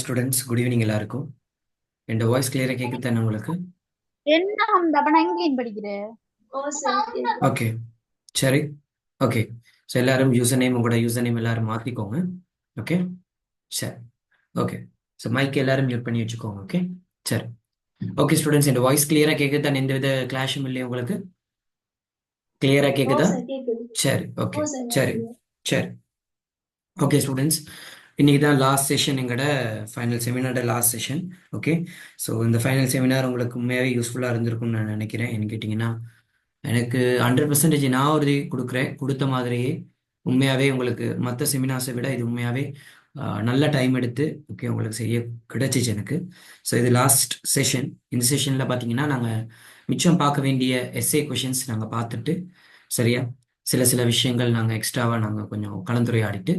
Students good evening எல்லாருக்கும். என் voice கிளியரா கேக்குது தானே உங்களுக்கு? என்ன அந்த அப்ப நான் இங்கிலீஷ் படிக்கிறேன். ஓகே, சரி. ஓகே, ஸோ எல்லாரும் யூசர் நேம், உங்களோட யூசர் நேம் எல்லாரும் மாற்றிக்கோங்க. ஓகே, சரி. ஓகே, ஸோ மைக் எல்லாரும் மியூட் பண்ணி வச்சுக்கோங்க. ஓகே, சரி. ஓகே ஸ்டூடெண்ட்ஸ், என் வாய்ஸ் கிளியரா கேக்குது தானே? எந்த வித கிளாஷும் இல்லையா உங்களுக்கு? கிளியரா கேக்குதா? சரி, ஓகே, சரி, சரி. ஓகே ஸ்டூடெண்ட்ஸ், இன்னைக்கு தான் லாஸ்ட் செஷன், எங்களோட ஃபைனல் செமினாரோட லாஸ்ட் செஷன். ஓகே, ஸோ இந்த ஃபைனல் செமினார் உங்களுக்கு உண்மையாகவே யூஸ்ஃபுல்லாக இருந்திருக்கும்னு நான் நினைக்கிறேன். என்ன கேட்டிங்கன்னா, எனக்கு 100% நான் ஒரு கொடுக்குறேன், கொடுத்த மாதிரியே உண்மையாகவே உங்களுக்கு மற்ற செமினார்ஸை விட இது உண்மையாகவே நல்ல டைம் எடுத்து ஓகே உங்களுக்கு செய்ய கிடைச்சிச்சு எனக்கு. ஸோ இது லாஸ்ட் செஷன். இந்த செஷனில் பார்த்தீங்கன்னா நாங்கள் மிச்சம் பார்க்க வேண்டிய எஸ்ஏ கொஷின்ஸ் நாங்கள் பார்த்துட்டு, சரியா, சில சில விஷயங்கள் நாங்கள் எக்ஸ்ட்ராவாக நாங்கள் கொஞ்சம் கலந்துரையாடிட்டு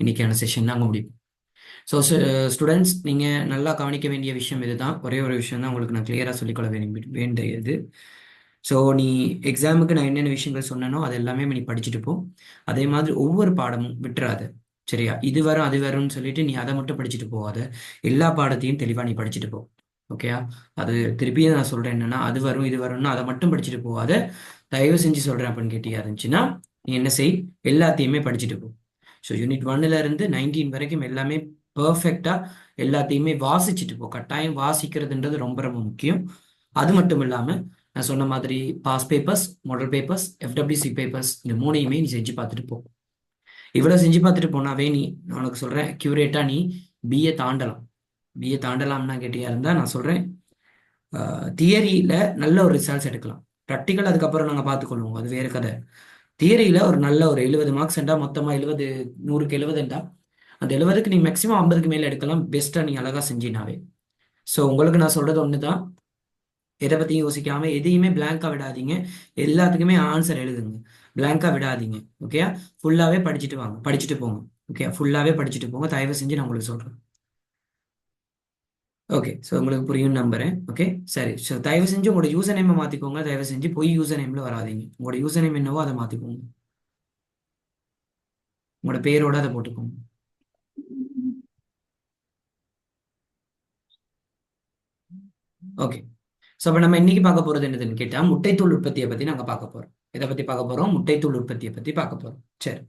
இன்னைக்கான செஷன் நாங்கள் முடிப்போம். ஸோ ஸ்டூடெண்ட்ஸ், நீங்கள் நல்லா கவனிக்க வேண்டிய விஷயம் இதுதான். ஒரே ஒரு விஷயம் தான் உங்களுக்கு நான் கிளியராக சொல்லிக்கொள்ள வேண்டியது. ஸோ நீ எக்ஸாமுக்கு நான் என்னென்ன விஷயங்கள் சொன்னனோ அது எல்லாமே நீ படிச்சுட்டு போ. அதே மாதிரி ஒவ்வொரு பாடமும் விட்டுறாத. சரியா, இது வரும் அது வரும்னு சொல்லிட்டு நீ அதை மட்டும் படிச்சுட்டு போகாத. எல்லா பாடத்தையும் தெளிவாக நீ படிச்சுட்டு போ. ஓகேயா? அது திருப்பியும் நான் சொல்றேன், என்னன்னா அது வரும் இது வரும்னு அதை மட்டும் படிச்சுட்டு போகாத. தயவு செஞ்சு சொல்றேன் அப்படின்னு கேட்டியா இருந்துச்சுன்னா, நீ என்ன செய், எல்லாத்தையுமே படிச்சுட்டு போ. ஸோ யூனிட் 1ல இருந்து 19 வரைக்கும் எல்லாமே பர்ஃபெக்டா எல்லாத்தையுமே வாசிச்சுட்டு போ. கட்டாயம் வாசிக்கிறதுன்றது ரொம்ப ரொம்ப முக்கியம். அது மட்டும் இல்லாம நான் சொன்ன மாதிரி pass papers, model papers, FWC papers, இந்த மூணையுமே நீ செஞ்சு பார்த்துட்டு போ. இவ்வளவு செஞ்சு பார்த்துட்டு போனாவே நீ, நான் உனக்கு சொல்றேன், கியூரேட்டா நீ பிஏ தாண்டலாம். பிஏ தாண்டலாம்னா கேட்டியா இருந்தா நான் சொல்றேன், தியரியில நல்ல ஒரு ரிசல்ட்ஸ் எடுக்கலாம். ப்ராக்டிக்கல் அதுக்கப்புறம் நாங்கள் பார்த்துக்கொள்வோம், அது வேற கதை. தியரியில ஒரு நல்ல ஒரு 70 மார்க்ஸ் என்றா, மொத்தமா 70, 100க்கு 70 என்றா, அந்த 70க்கு நீ மேக்ஸிமம் 50க்கு மேல எடுக்கலாம். பெஸ்டா நீ அழகா செஞ்சினாவே. ஸோ உங்களுக்கு நான் சொல்றது ஒண்ணுதான், எதை பத்தியும் யோசிக்காம எதையுமே பிளாங்கா விடாதீங்க. எல்லாத்துக்குமே ஆன்சர் எழுதுங்க. பிளாங்கா விடாதீங்க. ஓகே, ஃபுல்லாவே படிச்சுட்டு வாங்க, படிச்சுட்டு போங்க. ஓகே, ஃபுல்லாவே படிச்சுட்டு போங்க, தயவு செஞ்சு நான் உங்களுக்கு சொல்றேன். ஓகே, ஸோ உங்களுக்கு புரியும் நம்புறேன். ஓகே, சரி. ஸோ தயவு செஞ்சு உங்களோட யூசர் நேமை மாத்திக்கோங்க. தயவு செஞ்சு பொய் யூசர் நேம்ல வராதீங்க. உங்களோட யூசர் நேம் என்னவோ அதை மாத்திக்கோங்க. உங்களோட பேரோட அதை போட்டுக்கோங்க. ஓகே, ஸோ அப்போ நம்ம இன்னைக்கு பார்க்க போறது என்னதுன்னு கேட்டா, முட்டைத்தூள் உற்பத்தியை பத்தி நாங்க பார்க்க போறோம். இதை பத்தி பார்க்க போறோம், முட்டைத்தூள் உற்பத்தியை பத்தி பார்க்க போறோம். சரி,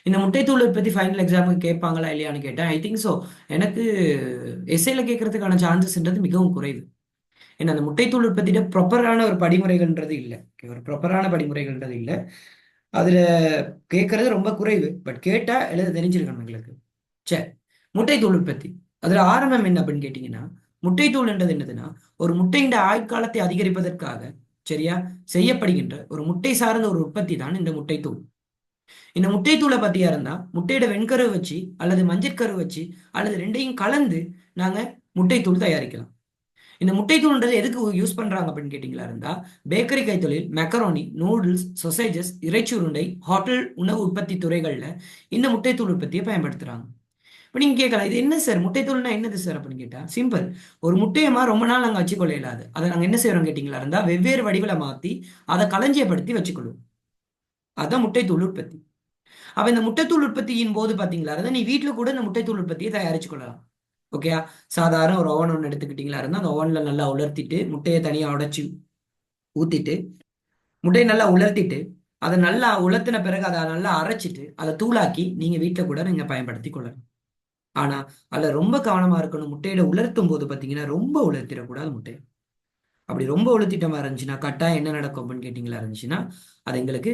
இந்த முட்டைத்தூள் உற்பத்தி ஃபைனல் எக்ஸாமுக்கு கேட்பாங்களா இல்லையான்னு கேட்டா, ஐ திங்க் ஸோ. எனக்கு எஸ்ஏல கேட்கறதுக்கான சான்சஸ்ன்றது மிகவும் குறைவு. ஏன்னா அந்த முட்டைத்தூள் உற்பத்தியில ப்ராப்பரான ஒரு படிமுறைகள்ன்றது இல்லை. ஒரு ப்ராப்பரான படிமுறைகள்ன்றது இல்லை. அதுல கேட்கறது ரொம்ப குறைவு. பட் கேட்டா எழுத தெரிஞ்சிருக்கணும் எங்களுக்கு. சரி, முட்டைத்தூள் உற்பத்தி, அதுல ஆரம்பம் என்ன அப்படின்னு கேட்டீங்கன்னா, முட்டைத்தூள்ன்றது என்னதுன்னா, ஒரு முட்டையின் ஆயுட்காலத்தை அதிகரிப்பதற்காக, சரியா, செய்யப்படுகின்ற ஒரு முட்டை சார்ந்த ஒரு உற்பத்தி தான் இந்த முட்டைத்தூள். இந்த முட்டைத்தூளை பத்தியா இருந்தா, முட்டையோட வெண்கரு வச்சு அல்லது மஞ்சட்கரு வச்சு அல்லது ரெண்டையும் கலந்து நாங்க முட்டைத்தூள் தயாரிக்கலாம். இந்த முட்டைத்தூள்ன்றது எதுக்கு யூஸ் பண்றாங்க அப்படின்னு கேட்டீங்களா இருந்தா, பேக்கரி கைத்தொழில், மெக்கரோனி, நூடுல்ஸ், சொசேஜஸ், இறைச்சி உருண்டை, ஹோட்டல் உணவு உற்பத்தி துறைகள்ல இந்த முட்டைத்தூள் உற்பத்தியை பயன்படுத்துறாங்க. இப்போ நீங்க கேட்கலாம், இது என்ன சார் முட்டைத்தூள்னா என்னது சார் அப்படின்னு கேட்டா, சிம்பிள். ஒரு முட்டையமா ரொம்ப நாள் நாங்கள் வச்சுக்கொள்ள இயலாது. அதை நாங்கள் என்ன செய்யறோம் கேட்டீங்களா இருந்தா, வெவ்வேறு வடிவில் மாத்தி அதை களஞ்சியப்படுத்தி வச்சுக்கொள்ளும். அதான் முட்டைத்தூள் உற்பத்தி. அப்ப இந்த முட்டைத்தூள் உற்பத்தியின் போது பாத்தீங்களா இருந்தா, நீ வீட்டுல கூட இந்த முட்டைத்தூள் உற்பத்தியை தயாரிச்சு கொள்ளலாம். ஓகேயா? சாதாரண ஒரு ஓவன் ஒன்று எடுத்துக்கிட்டீங்களா இருந்தா, அந்த ஓவன்ல நல்லா உலர்த்திட்டு முட்டையை தனியா உடைச்சு ஊத்திட்டு, முட்டையை நல்லா உலர்த்திட்டு, அதை நல்லா உலர்த்தின பிறகு அதை நல்லா அரைச்சிட்டு அதை தூளாக்கி நீங்க வீட்டுல கூட நீங்க பயன்படுத்தி கொள்ளலாம். ஆனா அதுல ரொம்ப கவனமா இருக்கணும். முட்டையில உலர்த்தும் போது பாத்தீங்கன்னா ரொம்ப உலர்த்திடக்கூடாது முட்டையை. அப்படி ரொம்ப உளுத்திட்ட மாதிரி இருந்துச்சுன்னா கட்டாயம் என்ன நடக்கும் அப்படின்னு கேட்டீங்களா இருந்துச்சுன்னா, அது எங்களுக்கு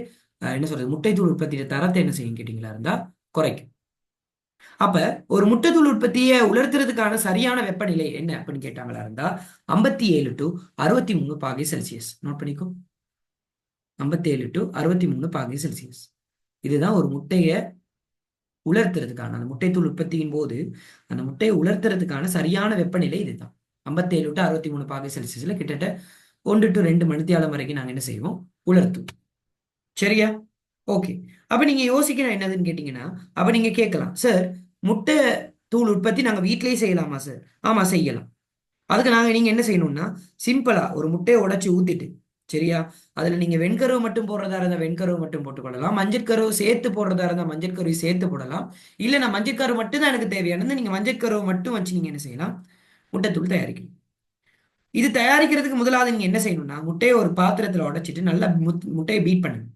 என்ன சொல்றது, முட்டைத்தூள் உற்பத்தியோட தரத்தை என்ன செய்யும் கேட்டீங்களா இருந்தா, குறைக்கும். அப்ப ஒரு முட்டைத்தூள் உற்பத்தியை உலர்த்துறதுக்கான சரியான வெப்பநிலை என்ன அப்படின்னு கேட்டாங்களா இருந்தா, 57 டு 63 பாகை செல்சியஸ். நோட் பண்ணிக்கோ, 57 டு 63 பாகை செல்சியஸ். இதுதான் ஒரு முட்டையை உலர்த்துறதுக்கான, அந்த முட்டைத்தூள் உற்பத்தியின் போது அந்த முட்டையை உலர்த்துறதுக்கான சரியான வெப்பநிலை இதுதான். 57 டு 63 பாகை செல்சியஸ்ல கிட்டத்தட்ட 1 டு 2 மணித்தியாலம் வரைக்கும் நாங்க என்ன செய்வோம், உலர்த்தும். சரியா? ஓகே. அப்ப நீங்க யோசிக்கணும் என்னதுன்னு கேட்டீங்கன்னா, அப்ப நீங்க கேட்கலாம், சார் முட்டை தூள் உற்பத்தி நாங்க வீட்டிலேயே செய்யலாமா சார்? ஆமா, செய்யலாம். அதுக்கு நீங்க என்ன செய்யணும்னா, சிம்பிளா ஒரு முட்டையை உடைச்சு ஊத்திட்டு சரியா? அதுல நீங்க வெண்கருவு மட்டும் போடுறதா இருந்தா வெண்கருவு மட்டும் போட்டுக்கொள்ளலாம். மஞ்சட்கருவு சேர்த்து போடுறதா இருந்தா மஞ்சட்கருவை சேர்த்து போடலாம். இல்ல நான் மஞ்சட்கரு மட்டும் தான் எனக்கு தேவையானது, நீங்க மஞ்சட்கருவை மட்டும் வச்சு நீங்க என்ன செய்யலாம், முட்டைத்தூள் தயாரிக்கலாம். இது தயாரிக்கிறதுக்கு முதலாவது நீங்க என்ன செய்யணும்னா, முட்டையை ஒரு பாத்திரத்துல உடைச்சிட்டு நல்லா முட்டையை பீட் பண்ணுங்க.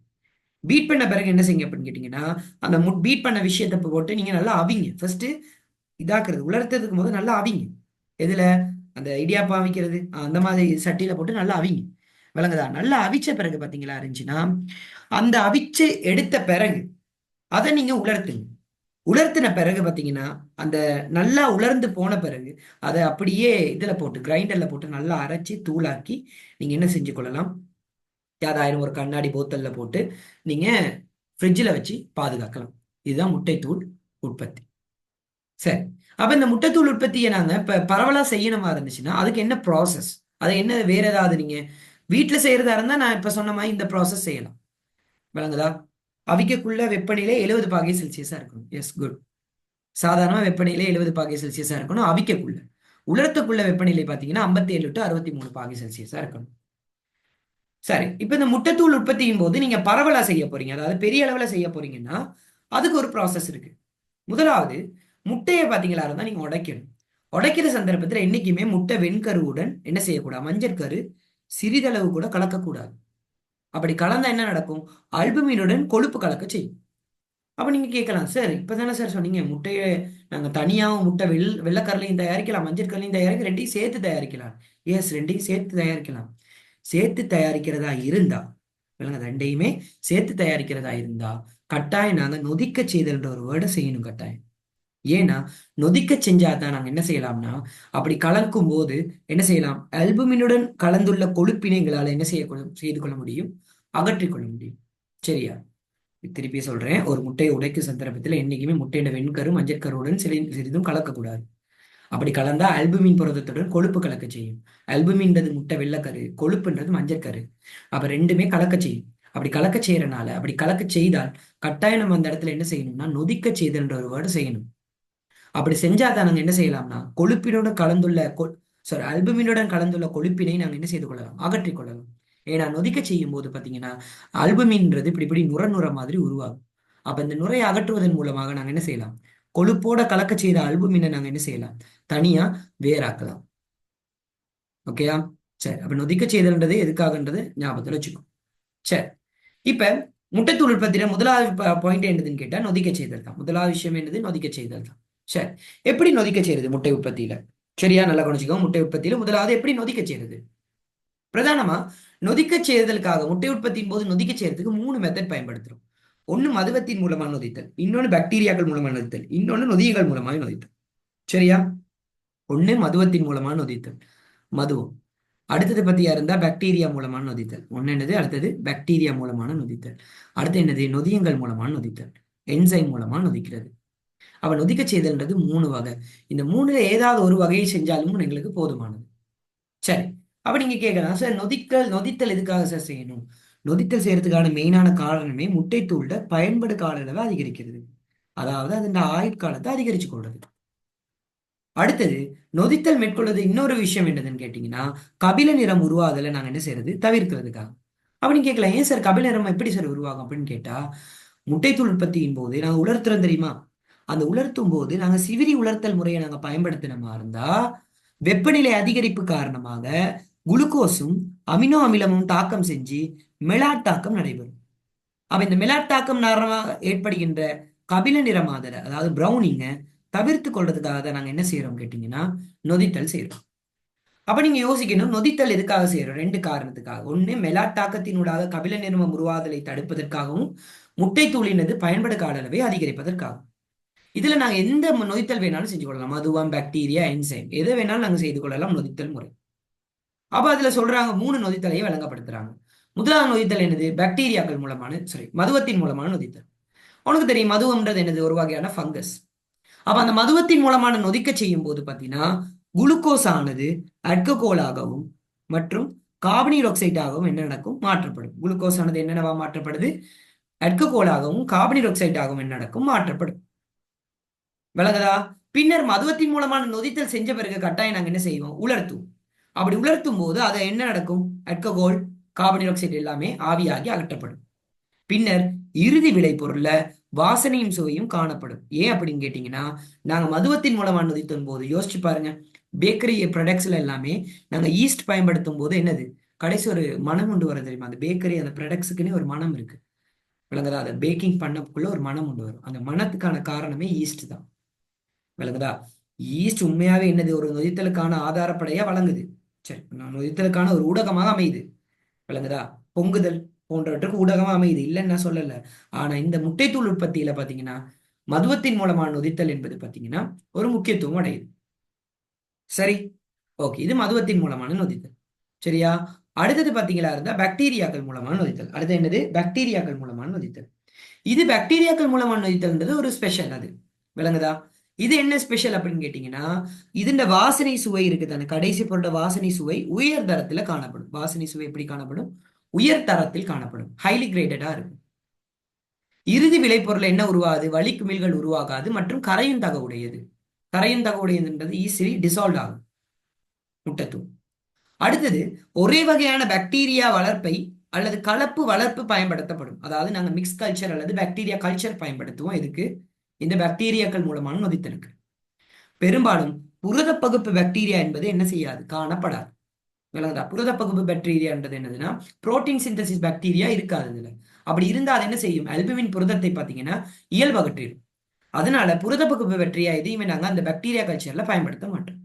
பீட் பண்ண பிறகு என்ன செய்யுங்க அப்படின்னு கேட்டீங்கன்னா, அந்த பீட் பண்ண விஷயத்தை போட்டு நீங்க நல்லா அவிங்க. ஃபர்ஸ்ட் இதாக்குறது உலர்த்ததுக்கு போது நல்லா அவிங்க. எதுல? அந்த இடியாப்பம் அவிக்கிறது அந்த மாதிரி சட்டியில போட்டு நல்லா அவிங்க. விளங்குதா? நல்லா அவிச்ச பிறகு பாத்தீங்களா இருந்துச்சுன்னா, அந்த அவிச்சு எடுத்த பிறகு அதை நீங்க உலர்த்துங்க. உலர்த்தின பிறகு பாத்தீங்கன்னா, அந்த நல்லா உலர்ந்து போன பிறகு அதை அப்படியே இதுல போட்டு கிரைண்டர்ல போட்டு நல்லா அரைச்சி தூளாக்கி நீங்க என்ன செஞ்சு கொள்ளலாம், யாராயிரம் ஒரு கண்ணாடி போத்தல்ல போட்டு நீங்க ஃப்ரிட்ஜில் வச்சு பாதுகாக்கலாம். இதுதான் முட்டைத்தூள் உற்பத்தி. சரி. அப்ப இந்த முட்டைத்தூள் உற்பத்தியை நாங்க இப்ப பரவலா செய்யணுமா இருந்துச்சுன்னா அதுக்கு என்ன ப்ராசஸ்? அதை என்ன வேற ஏதாவது நீங்க வீட்டுல செய்யறதா இருந்தா நான் இப்ப சொன்ன மாதிரி இந்த ப்ராசஸ் செய்யலாம். விளங்குதா? அவிக்கக்குள்ள வெப்பநிலை 70 பாகை செல்சியஸா இருக்கணும். Yes, good. சாதாரண வெப்பநிலை 70 பாகை செல்சியஸா இருக்கணும் அவிக்கக்குள்ள. உலர்த்தக்குள்ள வெப்பநிலை பாத்தீங்கன்னா 57 டு 63 பாகை செல்சியஸா இருக்கணும். சரி. இப்ப இந்த முட்டைத்தூள் உற்பத்தியின் போது நீங்க பரவலா செய்ய போறீங்க, அதாவது பெரிய அளவுல செய்ய போறீங்கன்னா அதுக்கு ஒரு ப்ராசஸ் இருக்கு. முதலாவது, முட்டையை பாத்தீங்களா இருந்தா நீங்க உடைக்கணும். உடைக்கிற சந்தர்ப்பத்துல என்னைக்குமே முட்டை வெண்கருவுடன் என்ன செய்யக்கூடாது, மஞ்சட்கரு சிறிதளவு கூட கலக்கக்கூடாது. அப்படி கலந்தா என்ன நடக்கும், அல்புமினுடன் கொழுப்பு கலக்க செய்யும். அப்ப நீங்க கேட்கலாம், சார் இப்பதானே சார் சொன்னீங்க முட்டையை நாங்க தனியாவும் முட்டை வெள்ளைக்கருலையும் தயாரிக்கலாம், மஞ்சட்கருலையும் தயாரிக்கலாம், ரெண்டையும் சேர்த்து தயாரிக்கலாம். எஸ், ரெண்டையும் சேர்த்து தயாரிக்கலாம். சேர்த்து தயாரிக்கிறதா இருந்தா, விளங்க, ரெண்டையுமே சேர்த்து தயாரிக்கிறதா இருந்தா கட்டாயம் நாங்க நொதிக்க செய்தல்ன்ற ஒரு வேர்டை செய்யணும் கட்டாயம். ஏன்னா நொதிக்க செஞ்சாதான் நாங்க என்ன செய்யலாம்னா, அப்படி கலக்கும் போது என்ன செய்யலாம், அல்புமினுடன் கலந்துள்ள கொழுப்பினை எங்களால என்ன செய்து கொள்ள முடியும், அகற்றிக் கொள்ள முடியும். சரியா? திருப்பி சொல்றேன், ஒரு முட்டையை உடைக்கும் சந்தர்ப்பத்தில் என்னைக்குமே முட்டையோட வெண்கரு மஞ்சட்கருவுடன் சிறிதும் கலக்கக்கூடாது. அப்படி கலந்தா அல்புமின் புரதத்துடன் கொழுப்பு கலக்க செய்யும். அல்புமின்றது முட்டை வெள்ளைக்கரு, கொழுப்புன்றது மஞ்சட்கரு. அப்ப ரெண்டுமே கலக்க செய்யும். அப்படி கலக்க செய்யறனால, அப்படி கலக்க செய்தால் கட்டாயம் நம்ம அந்த இடத்துல என்ன செய்யணும்னா நொதிக்க செய்தல்ன்ற ஒரு வேர்டு செய்யணும். அப்படி செஞ்சா தான் நாங்க என்ன செய்யலாம்னா கொழுப்பினோட கலந்துள்ள சாரி அல்புமினுடன் கலந்துள்ள கொழுப்பினை நாங்க என்ன செய்து கொள்ளலாம், அகற்றிக் கொள்ளலாம். ஏன்னா நொதிக்க செய்யும் போது பாத்தீங்கன்னா அல்புமின்றது இப்படி இப்படி நுர நுர மாதிரி உருவாகும். அப்ப இந்த நுரையை அகற்றுவதன் மூலமாக நாங்க என்ன செய்யலாம், கொழுப்போட கலக்க செய்த அல்புமினை நாங்க என்ன செய்யலாம், தனியா வேறாக்கலாம். ஓகேயா? சரி. அப்ப நொதிக்க செய்தல்ன்றது எதுக்காகன்றது ஞாபகத்துல வச்சுக்கோ. சரி. இப்ப முட்டைத்தூள் உற்பத்தியில முதலாவது பாயிண்ட் என்னதுன்னு கேட்டா நொதிக்க செய்தல் தான். முதலாவது விஷயம் என்னது, நொதிக்க செய்தல் தான். சரி. எப்படி நொதிக்க செய்யறது முட்டை உற்பத்தியில? சரியா? நல்லா கவனிச்சுக்கோ. முட்டை உற்பத்தியில முதலாவது எப்படி நொதிக்க செய்யறது? பிரதானமா நொதிக்க செய்தலுக்காக முட்டை உற்பத்தியின் போது நொதிக்க செய்யறதுக்கு 3 மெத்தட் பயன்படுத்துறோம். ஒன்னு மதுவத்தின் மூலமா நொதித்தல், இன்னொன்னு பாக்டீரியாக்கள் மூலமா நொதித்தல், இன்னொன்னு நொதியங்கள் மூலமாக நொதித்தல். சரியா? ஒண்ணு மதுவத்தின் மூலமா நொதித்தல், மதுவம். அடுத்தது பத்தியா இருந்தா பாக்டீரியா மூலமான நொதித்தல். ஒண்ணு என்னது, அடுத்தது பாக்டீரியா மூலமான நொதித்தல். அடுத்து என்னது, நொதியங்கள் மூலமான நொதித்தல், என்சைம் மூலமா நொதிக்கிறது. அப்ப நொதிக்க செய்தல்ன்றது 3 வகை. இந்த 3ல ஏதாவது ஒரு வகையை செஞ்சாலும் எங்களுக்கு போதுமானது. சரி. அப்ப நீங்க கேட்கலாம், சார் நொதித்தல் எதுக்காக சார் செய்யணும்? நொதித்தல் செய்யறதுக்கான மெயினான காரணமே முட்டைத்தூள்ட பயன்படு கால அளவை அதிகரிக்கிறது. அதாவது அதன் ஆயுட்காலத்தை அதிகரிச்சு கொள்றது. அடுத்தது, நொதித்தல் மேற்கொள்வது இன்னொரு விஷயம் என்னதுன்னு கேட்டீங்கன்னா, கபில நிறம் உருவாதலை நாங்க என்ன செய்யறது, தவிர்க்கிறதுக்காக. அப்படின்னு கேட்கலாம், ஏன் சார் கபில நிறம் எப்படி சார் உருவாகும் அப்படின்னு கேட்டா, முட்டைத்தூள் உற்பத்தியின் போது நாங்க உலர்த்துறோம் தெரியுமா, அந்த உலர்த்தும் போது நாங்க சிவிரி உலர்த்தல் முறையை நாங்க பயன்படுத்தினமா இருந்தா வெப்பநிலை அதிகரிப்பு காரணமாக குளுக்கோஸும் அமினோ அமிலமும் தாக்கம் செஞ்சு மெலாட்டாக்கம் நடைபெறும். அப்ப இந்த மெலாட்டாக்கம் காரணமாக ஏற்படுகின்ற கபில நிறமாதலை, அதாவது பிரௌனிங்க தவிர்த்து கொள்றதுக்காக தான் நாங்க என்ன செய்யறோம் கேட்டீங்கன்னா நொதித்தல் செய்யறோம். அப்ப நீங்க யோசிக்கணும், நொதித்தல் எதுக்காக செய்யறோம்? 2 காரணத்துக்காக. ஒண்ணு மெலாட்டாக்கத்தினூடாக கபில நிறம உருவாதலை தடுப்பதற்காகவும், முட்டை தூளினது பயன்படு கால அளவை அதிகரிப்பதற்காகவும். இதுல நாங்க எந்த நொதித்தல் வேணாலும் செஞ்சு கொள்ளலாம். மதுவம், பாக்டீரியா, என்சைம் எதை வேணாலும் நாங்க செய்து கொள்ளலாம் நொதித்தல் முறை. அப்ப அதுல சொல்றாங்க 3 நொதித்தலையும் வழங்கப்படுத்துறாங்க. முதலாவது நொதித்தல் என்னது, பாக்டீரியாக்கள் மூலமான மதுவத்தின் மூலமான நொதித்தல். உனக்கு தெரியும் மதுவம்ன்றது என்னது, ஒரு வகையான ஃபங்கஸ். அப்ப அந்த மதுவத்தின் மூலமான நொதிக்க செய்யும் போது பாத்தீங்கன்னா குளுக்கோஸ் ஆனது அல்ககோலாகவும் மற்றும் கார்பனீர் ஆக்சைடாகவும் என்ன நடக்கும், மாற்றப்படும். குளுக்கோஸ் ஆனது என்னென்னவா மாற்றப்படுது, அல்ககோலாகவும் கார்பனீர் ஆக்சைடாகவும் என்ன நடக்கும், மாற்றப்படும். விளங்குதா? பின்னர் மதுவத்தின் மூலமான நொதித்தல் செஞ்ச பிறகு கட்டாயம் நாங்க என்ன செய்வோம், உலர்த்துவோம். அப்படி உலர்த்தும் போது அதை என்ன நடக்கும், அல்ககோல் கார்பன் டை ஆக்சைடு எல்லாமே ஆவியாகி அகற்றப்படும். பின்னர் இறுதி விளைபொருள்ல வாசனையும் சுவையும் காணப்படும். ஏன் அப்படின்னு கேட்டீங்கன்னா, நாங்க மதுவத்தின் மூலமா நொதித்தும் போது யோசிச்சு பாருங்க, பேக்கரி ப்ராடக்ட்ஸ்ல எல்லாமே நாங்க ஈஸ்ட் பயன்படுத்தும் போது என்னது, கடைசி ஒரு மனம் கொண்டு வர தெரியுமா? அந்த பேக்கரி அந்த ப்ராடக்ட்ஸுக்குன்னே ஒரு மனம் இருக்கு, விளங்குதா? அதை பேக்கிங் பண்ணக்குள்ள ஒரு மனம் கொண்டு வரும். அந்த மனத்துக்கான காரணமே ஈஸ்ட் தான், விளங்குதா? ஈஸ்ட் உண்மையாவே என்னது, ஒரு நொதித்தலுக்கான ஆதாரப்படையா வழங்குது. சரி, நொதித்தலுக்கான ஒரு ஊடகமாக அமையுது, விளங்குதா? பொங்குதல் போன்றவற்றுக்கு ஊடகமா அமையுது, இல்லைன்னு நான் சொல்லல. ஆனா இந்த முட்டைத்தூள் உற்பத்தியில பாத்தீங்கன்னா, மதுவத்தின் மூலமான நொதித்தல் என்பது பாத்தீங்கன்னா ஒரு முக்கியத்துவம் அடையுது. சரி, ஓகே, இது மதுவத்தின் மூலமான நொதித்தல். சரியா? அடுத்தது பாத்தீங்களா இருந்தா பாக்டீரியாக்கள் மூலமான நொதித்தல். அடுத்து என்னது, பாக்டீரியாக்கள் மூலமான நொதித்தல். இது பாக்டீரியாக்கள் மூலமான நொதித்தல்ன்றது ஒரு ஸ்பெஷல், அது விளங்குதா? இது என்ன ஸ்பெஷல் அப்படின்னு கேட்டீங்கன்னா, இதுல வாசனை சுவை இருக்குது, அந்த கடைசி பொருட வாசனை சுவை உயர் தரத்துல காணப்படும். வாசனை சுவை எப்படி காணப்படும்? உயர் தரத்தில் காணப்படும், ஹைலி கிரேடடா இருக்கும். இறுதி விளைபொருள் என்ன உருவாது, வளி குமிழ்கள் உருவாகாது மற்றும் கரையும் தக உடையது. கரையும் தக உடையதுன்றது ஈஸிலி டிசால்வ் ஆகும் முட்டைத்தூள். அடுத்தது, ஒரே வகையான பாக்டீரியா வளர்ப்பை அல்லது கலப்பு வளர்ப்பு பயன்படுத்தப்படும். அதாவது நாங்க மிக்ஸ் கல்ச்சர் அல்லது பாக்டீரியா கல்ச்சர் பயன்படுத்துவோம். இதுக்கு இந்த பாக்டீரியாக்கள் மூலமான நொதித்தலுக்கு பெரும்பாலும் புரத பகுப்பு பாக்டீரியா என்பது என்ன செய்யாது, காணப்படாது. விளங்குதா? புரத பகுப்பு பாக்டீரியான்றது என்னதுன்னா, புரோட்டீன் சிந்தசிஸ் பாக்டீரியா இருக்காது இதுல. அப்படி இருந்தா அது என்ன செய்யும், அல்புமின் புரதத்தை பாத்தீங்கன்னா இயல்பகற்றிடும். அதனால புரத பகுப்பு பாக்டீரியா எதையுமே நாங்க அந்த பாக்டீரியா கல்ச்சர்ல பயன்படுத்த மாட்டோம்.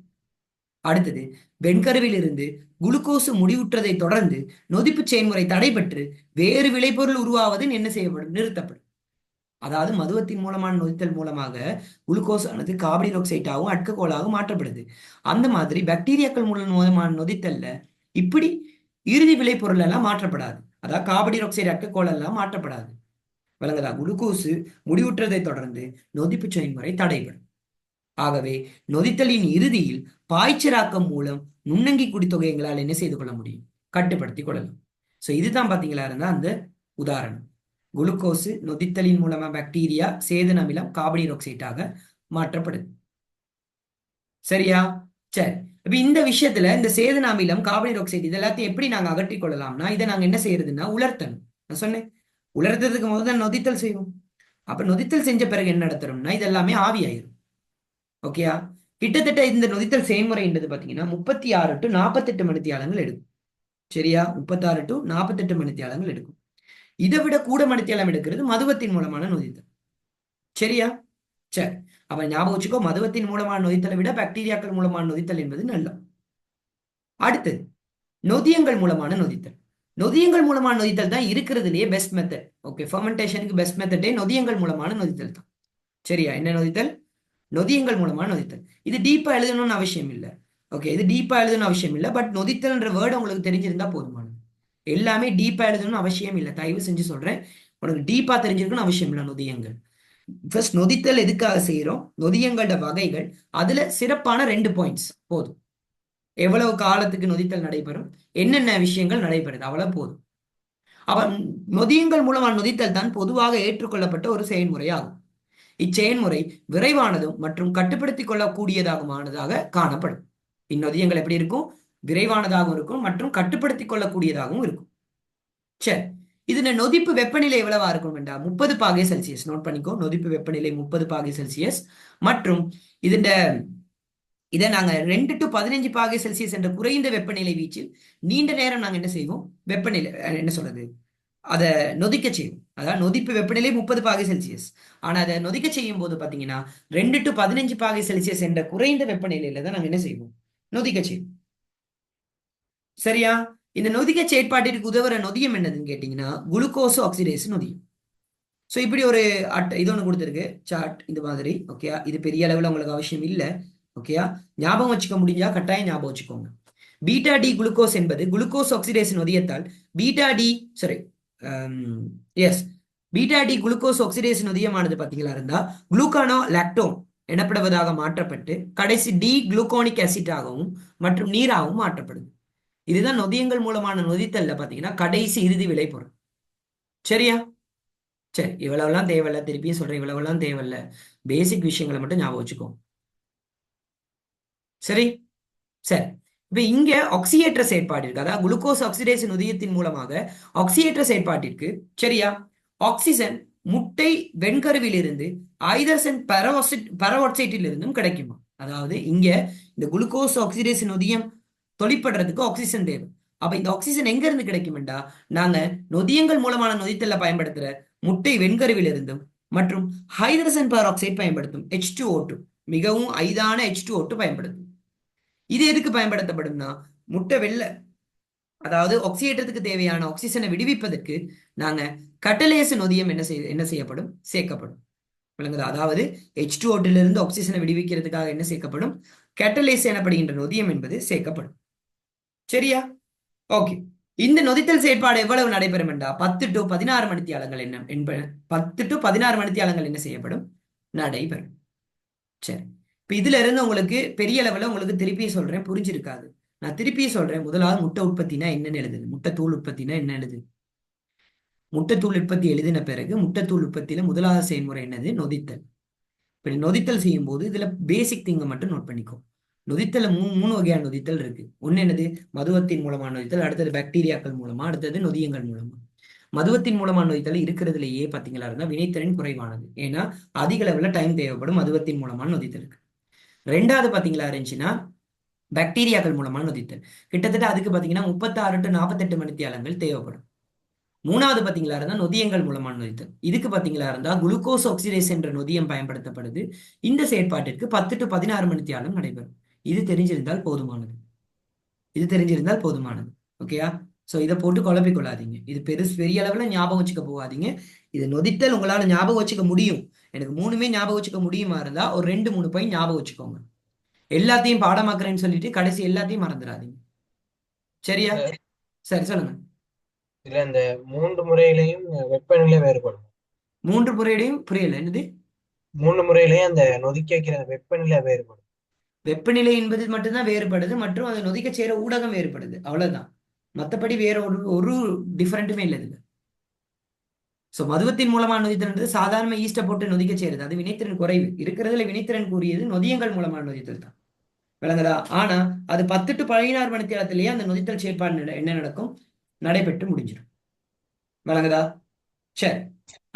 அடுத்தது, வெண்கருவில் இருந்து குளுக்கோஸ் முடிவுற்றதை தொடர்ந்து நொதிப்பு செயல்முறை தடைபெற்று வேறு விளைபொருள் உருவாவது என்ன செய்யப்படும், நிறுத்தப்படும். அதாவது மதுவத்தின் மூலமான நொதித்தல் மூலமாக குளுக்கோஸ் ஆனது கார்பன் ஆக்சைடாகவும் அட்ககோலாகவும் மாற்றப்படுது. அந்த மாதிரி பாக்டீரியாக்கள் மூலமான நொதித்தல்ல இப்படி இறுதி விளைபொருள் எல்லாம் மாற்றப்படாது. அதாவது கார்பன் ஆக்சைடு அட்ககோல் எல்லாம் மாற்றப்படாது, விளங்குதா? குளுக்கோஸ் முடிவுற்றதை தொடர்ந்து நொதிப்பு செயல்முறை தடைபடும். ஆகவே நொதித்தலின் இறுதியில் பாய்ச்சராக்கம் மூலம் நுண்ணங்கி குடித்தொகை எங்களால் என்ன செய்து கொள்ள முடியும், கட்டுப்படுத்திக் கொள்ளலாம். சோ இதுதான் பாத்தீங்களா இருந்தா அந்த உதாரணம். குளுக்கோஸ் நொதித்தலின் மூலமா பாக்டீரியா சேதன அமிலம் கார்பன் ஆக்சைடாக மாற்றப்படுது. சரியா? சரி, இப்ப இந்த விஷயத்துல இந்த சேதன அமிலம் கார்பன் ஆக்சைடு இது எல்லாத்தையும் எப்படி நாங்க அகற்றிக் கொள்ளலாம்னா, இதை நாங்க என்ன செய்யறதுன்னா உலர்த்தணும். நான் சொன்னேன், உலர்த்ததுக்கு முதல்ல நொதித்தல் செய்வோம். அப்ப நொதித்தல் செஞ்ச பிறகு என்ன நடத்துறோம்னா, இது எல்லாமே ஆவியாயிரும். ஓகேயா? கிட்டத்தட்ட இந்த நொதித்தல் செயல்முறை என்பது பாத்தீங்கன்னா 36 டு 48 மணித்தியாலங்கள் எடுக்கும். சரியா? 36 டு 48 மணித்தியாலங்கள் எடுக்கும். இதை விட கூட மணித்தியாலம் எடுக்கிறது மதுவத்தின் மூலமான நொதித்தல். சரியா? சரி, அப்ப ஞாபகம் வச்சுக்கோ, மதுவத்தின் மூலமான நொதித்தலை விட பாக்டீரியாக்கள் மூலமான நொதித்தல் என்பது நல்ல. அடுத்தது, நொதியங்கள் மூலமான நொதித்தல். நொதியங்கள் மூலமான நொதித்தல் தான் இருக்கிறதுலயே பெஸ்ட் மெத்தட். ஓகே, ஃபெர்மெண்டேஷனுக்கு பெஸ்ட் மெத்தடே நொதியங்கள் மூலமான நொதித்தல் தான். சரியா? என்ன நொதித்தல்? நொதியங்கள் மூலமான நொதித்தல். இது டீப்பா எழுதணும்னு அவசியம் இல்லை. ஓகே, இது டீப்பா எழுதணும்னு அவசியம் இல்லை. பட் நொதித்தல்ன்ற வேர்டு உங்களுக்கு தெரிஞ்சிருந்தா போதுமானது. எல்லாமே டீப்பா எழுதணும்னு அவசியம் இல்லை, தயவு செஞ்சு சொல்றேன். உனக்கு டீப்பா தெரிஞ்சிருக்கணும்னு அவசியம் இல்லை நொதியங்கள். ஃபர்ஸ்ட் நொதித்தல் எதுக்காக செய்யறோம், நொதியங்களோட வகைகள், அதுல சிறப்பான 2 பாயிண்ட்ஸ் போதும். எவ்வளவு காலத்துக்கு நொதித்தல் நடைபெறும், என்னென்ன விஷயங்கள் நடைபெறுது, அவ்வளவு போதும். அப்ப நொதியங்கள் மூலமான நொதித்தல் தான் பொதுவாக ஏற்றுக்கொள்ளப்பட்ட ஒரு செயல்முறையாகும். இச்செயல்முறை விரைவானதும் மற்றும் கட்டுப்படுத்திக் கொள்ளக்கூடியதாகுமானதாக காணப்படும். இந்நொதியங்கள் எப்படி இருக்கும், விரைவானதாகவும் இருக்கும் மற்றும் கட்டுப்படுத்திக் கொள்ளக்கூடியதாகவும் இருக்கும். சரி, இதுல நொதிப்பு வெப்பநிலை எவ்வளவா இருக்கும் என்றா 30 பாகை செல்சியஸ். நோட் பண்ணிக்கோ, நொதிப்பு வெப்பநிலை 30 பாகை செல்சியஸ். மற்றும் இதுல இதை நாங்க 2 டு 15 பாகை செல்சியஸ் என்ற குறைந்த வெப்பநிலை வீச்சில் நீண்ட நேரம் நாங்க என்ன செய்வோம், வெப்பநிலை என்ன சொல்றது, அதை நொதிக்க செய்யும். அதாவது நொதிப்பு வெப்பநிலை 30 பாகை செல்சியஸ். ஆனா அதை நொதிக்க செய்யும் போது பாத்தீங்கன்னா 2 டு 15 பாகை செல்சியஸ் என்ற குறைந்த வெப்பநிலையில தான் நாங்க என்ன செய்வோம், நொதிக்க செய்யும். சரியா? இந்த நொதிக்க செயற்பாட்டிற்கு உதவுற நொதியம் என்னதுன்னு கேட்டீங்கன்னா குளுக்கோஸ் ஆக்சிடேஸ் நொதியம். சோ இப்படி ஒரு இது ஒன்று கொடுத்துருக்கு சார்ட் இந்த மாதிரி. ஓகேயா? இது பெரிய அளவில் உங்களுக்கு அவசியம் இல்லை. ஓகேயா? ஞாபகம் வச்சுக்க முடிஞ்சா கட்டாயம் ஞாபகம் வச்சுக்கோங்க. பீட்டா டி குளுக்கோஸ் என்பது குளுக்கோஸ் ஆக்சிடேஸ் நொதியத்தால் beta D sorry yes beta D glucose oxidase நொதியமானது பாத்தீங்களா இருந்தா குளுக்கானோ லாக்டோன் எனப்படுவதாக மாற்றப்பட்டு கடைசி டி குளுக்கோனிக் ஆசிட்டாகவும் மற்றும் நீராகவும் மாற்றப்படுது. இதுதான் நொதியங்கள் மூலமான நொதித்தல்ல பாத்தீங்கன்னா கடைசி இறுதி விளைபொருள். சரியா? சரி, இவ்வளவுலாம் தேவையில்ல, திருப்பியும் சொல்றேன், இவ்வளவுலாம் தேவையில்ல. பேசிக் விஷயங்களை மட்டும் ஞாபகம் வச்சுக்கோ. சரி சரி, இப்ப இங்க ஆக்சியேற்ற செயற்பாடு இருக்கு, அதாவது குளுக்கோஸ் ஆக்சிடேஸ் நொதியத்தின் மூலமாக ஆக்சியேற்ற செயற்பாட்டிற்கு சரியா ஆக்சிஜன் முட்டை வெண்கருவில் இருந்து ஐதரசன் பெராக்சைட்டில் இருந்தும் கிடைக்குமா. அதாவது இங்க இந்த குளுக்கோஸ் ஆக்சிடேஸ் நொதியம் தொழிற்படுறதுக்கு ஆக்சிஜன் தேவை. அப்ப இந்த ஆக்சிஜன் எங்க இருந்து கிடைக்கும்டா, நாங்க நொதியங்கள் மூலமான நொதித்தல்ல பயன்படுத்துற முட்டை வெண்கருவில் இருந்தும் மற்றும் ஹைட்ரஜன் பெராக்சைடு பயன்படுத்தும் H2O2, மிகவும் ஐதான H2O2 பயன்படுத்தும். இது எதுக்கு பயன்படுத்தப்படும்னா முட்டை வெள்ளை, அதாவது ஆக்சியேற்றத்துக்கு தேவையான ஆக்சிஜனை விடுவிப்பதற்கு நாங்க கட்டலேசு நொதியம் என்ன செய்யப்படும், சேர்க்கப்படும். விளங்குதா? அதாவது H2O2 இருந்து ஆக்சிஜனை விடுவிக்கிறதுக்காக என்ன சேர்க்கப்படும், கேட்டலேஸ் எனப்படுகின்ற நொதியம் என்பது சேர்க்கப்படும். சரியா? ஓகே. இந்த நொதித்தல் செயற்பாடு எவ்வளவு நடைபெறும் என்றா 10 to 16 மணித்தியாலங்கள் என்ன 10 to 16 மணித்தியாலங்கள் என்ன செய்யப்படும், நடைபெறும். சரி, இப்ப இதுல இருந்து உங்களுக்கு பெரிய லெவல்ல உங்களுக்கு திருப்பி சொல்றேன், புரிஞ்சிருக்காது. நான் திருப்பி சொல்றேன். முதலாவது முட்டை உற்பத்தினா என்னன்னு எழுதுது, முட்டைத்தூள் உற்பத்தினா என்ன எழுது. முட்டைத்தூள் உற்பத்தி எழுதின பிறகு முட்டைத்தூள் உற்பத்தியில முதலாவது செயல்முறை என்னது, நொதித்தல். இப்ப நொதித்தல் செய்யும் போது இதுல பேசிக் திங்க மட்டும் நோட் பண்ணிக்கோ. நொதித்தல மூணு வகையான நொதித்தல் இருக்கு. ஒன்னு என்னது, மதுவத்தின் மூலமான நொதித்தல், அடுத்தது பாக்டீரியாக்கள் மூலமா, அடுத்தது நொதியங்கள் மூலமா. மதுவத்தின் மூலமான நொதித்தல் இருக்கிறதுலயே பாத்தீங்களா இருந்தா வினைத்திறன் குறைவானது. ஏன்னா அதிக அளவுல டைம் தேவைப்படும் மதுவத்தின் மூலமான நொதித்தலுக்கு. ரெண்டாவது பாத்தீங்களா இருந்துச்சுன்னா பாக்டீரியாக்கள் மூலமான நொதித்தல், கிட்டத்தட்ட அதுக்கு பாத்தீங்கன்னா 36 to 48 மணித்தியாலங்கள் தேவைப்படும். மூணாவது பாத்தீங்களா இருந்தா நொதியங்கள் மூலமான நொதித்தல், இதுக்கு பாத்தீங்களா இருந்தா குளுக்கோஸ் ஆக்சிடேஸ் என்ற நொதியம் பயன்படுத்தப்படுது. இந்த செயற்பாட்டிற்கு 10 to 16 மணித்தியாலம் நடைபெறும். இது தெரிஞ்சிருந்தால் போதுமானது, இது தெரிஞ்சிருந்தால் போதுமானது. ஓகேயா? சோ இதை போட்டு குழப்பிக் கொள்ளாதீங்க. இது பெரிய அளவுல ஞாபகம் வச்சுக்க போகாதீங்க. இது நொதித்தல் உங்களால ஞாபகம் வச்சுக்க முடியும், எனக்கு மூணுமே ஞாபகம் வச்சுக்க முடியுமா இருந்தா ஒரு 2-3 பாயிண்ட் ஞாபகம் வச்சுக்கோங்க. எல்லாத்தையும் பாடமாக்குறேன்னு சொல்லிட்டு கடைசி எல்லாத்தையும் மறந்துடாதீங்க. சரியா? சரி, சொல்லுங்க. இல்ல இந்த 3 முறையிலையும் வெப்பநிலை வேறுபடும். 3 முறையிடையும் புரியல, என்னது? 3 முறையிலையும் அந்த நொதிக்க வைக்கிற வெப்பநிலை வேறுபடும். வெப்பநிலை என்பது மட்டும்தான் வேறுபடுது, மற்றும் அதை நொதிக்க செய்யற ஊடகம் வேறுபடுது, அவ்வளவுதான். மத்தபடி வேற ஒரு டிஃபரெண்ட்டுமே இல்லை இதுல. சோ மதுவத்தின் மூலமான நொதித்தல்ன்றது சாதாரண ஈஸ்ட போட்டு நொதிக்க செய்யறது, அது வினைத்திறன் குறைவு. இருக்கிறதுல வினைத்திறன் கூறியது நொதியங்கள் மூலமான நொதித்தல் தான். விளங்குதா? ஆனா அது 10 to 16 மணி நேரத்திலேயே அந்த நொதித்தல் செயற்பாடு என்ன நடக்கும், நடைபெற்று முடிஞ்சிடும். விளங்குதா? சரி,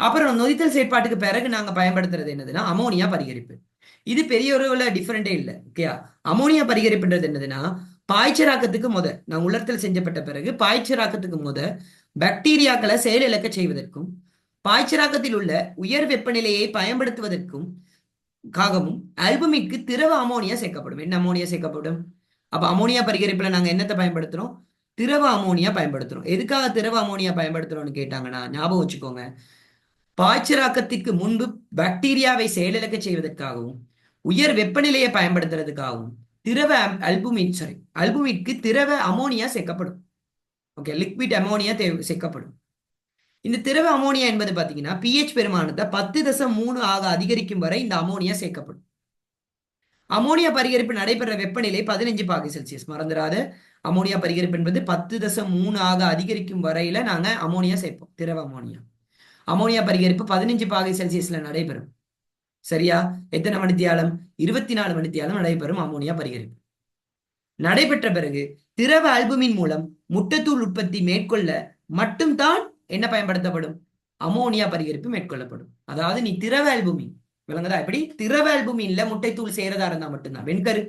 அப்புறம் நொதித்தல் செயற்பாட்டுக்கு பிறகு நாங்க பயன்படுத்துறது என்னதுன்னா அமோனியா பரிகரிப்பு. இது பெரிய ஒரு டிஃபரெண்டே இல்லை. ஓகேயா? அமோனியா பரிகரிப்புன்றது என்னதுன்னா பாய்ச்சராக்கத்துக்கு நான் உலர்த்தல் செஞ்சப்பட்ட பிறகு பாய்ச்சராக்கத்துக்கு பாக்டீரியாக்களை செயலிழக்க செய்வதற்கும் பாய்ச்சராக்கத்தில் உள்ள உயர் வெப்பநிலையை பயன்படுத்துவதற்கும் காகவும் ஆல்புமிக்கு திரவ அமோனியா சேர்க்கப்படும். என்ன அமோனியா சேர்க்கப்படும்? அப்ப அமோனியா பரிகரிப்புல நாங்க என்னத்தை பயன்படுத்துறோம், திரவ அமோனியா பயன்படுத்துறோம். எதுக்காக திரவ அமோனியா பயன்படுத்துறோம்னு கேட்டாங்கன்னா ஞாபகம் வச்சுக்கோங்க, பாய்ச்சராக்கத்திற்கு முன்பு பாக்டீரியாவை செயலிழக்க செய்வதற்காகவும் உயர் வெப்பநிலையை பயன்படுத்துறதுக்காகவும் திரவ அல்புமிற்கு திரவ அமோனியா சேர்க்கப்படும். ஓகே, லிக்விட் அமோனியா சேர்க்கப்படும். இந்த திரவ அமோனியா என்பது பாத்தீங்கன்னா pH பெருமானத்தை 10.3 ஆக அதிகரிக்கும் வரை இந்த அமோனியா சேர்க்கப்படும். அமோனியா பரிகரிப்பு நடைபெற வெப்பநிலை 15 பாகை செல்சியஸ். மறந்துடாத, அமோனியா பரிகரிப்பு என்பது 10.3 ஆக அதிகரிக்கும் வரையில நாங்க அமோனியா சேர்ப்போம், திரவ அமோனியா. அமோனியா பரிகரிப்பு 15 பாகை செல்சியஸ்ல நடைபெறும். சரியா? எத்தனை மணித்தியாலம்? 24 மணித்தியாலம் நடைபெறும் அமோனியா பரிகரிப்பு. நடைபெற்ற பிறகு திரவ அல்புமின் மூலம் முட்டைத்தூள் உற்பத்தி மேற்கொள்ள மட்டும்தான் என்ன பயன்படுத்தப்படும், அமோனியா பரிகரிப்பு மேற்கொள்ளப்படும். அதாவது நீ திரவ அல்புமின், விளங்குதா? எப்படி திரவ அல்புமின்ல முட்டைத்தூள் செய்யறதா இருந்தா மட்டும்தான், வெண்கரு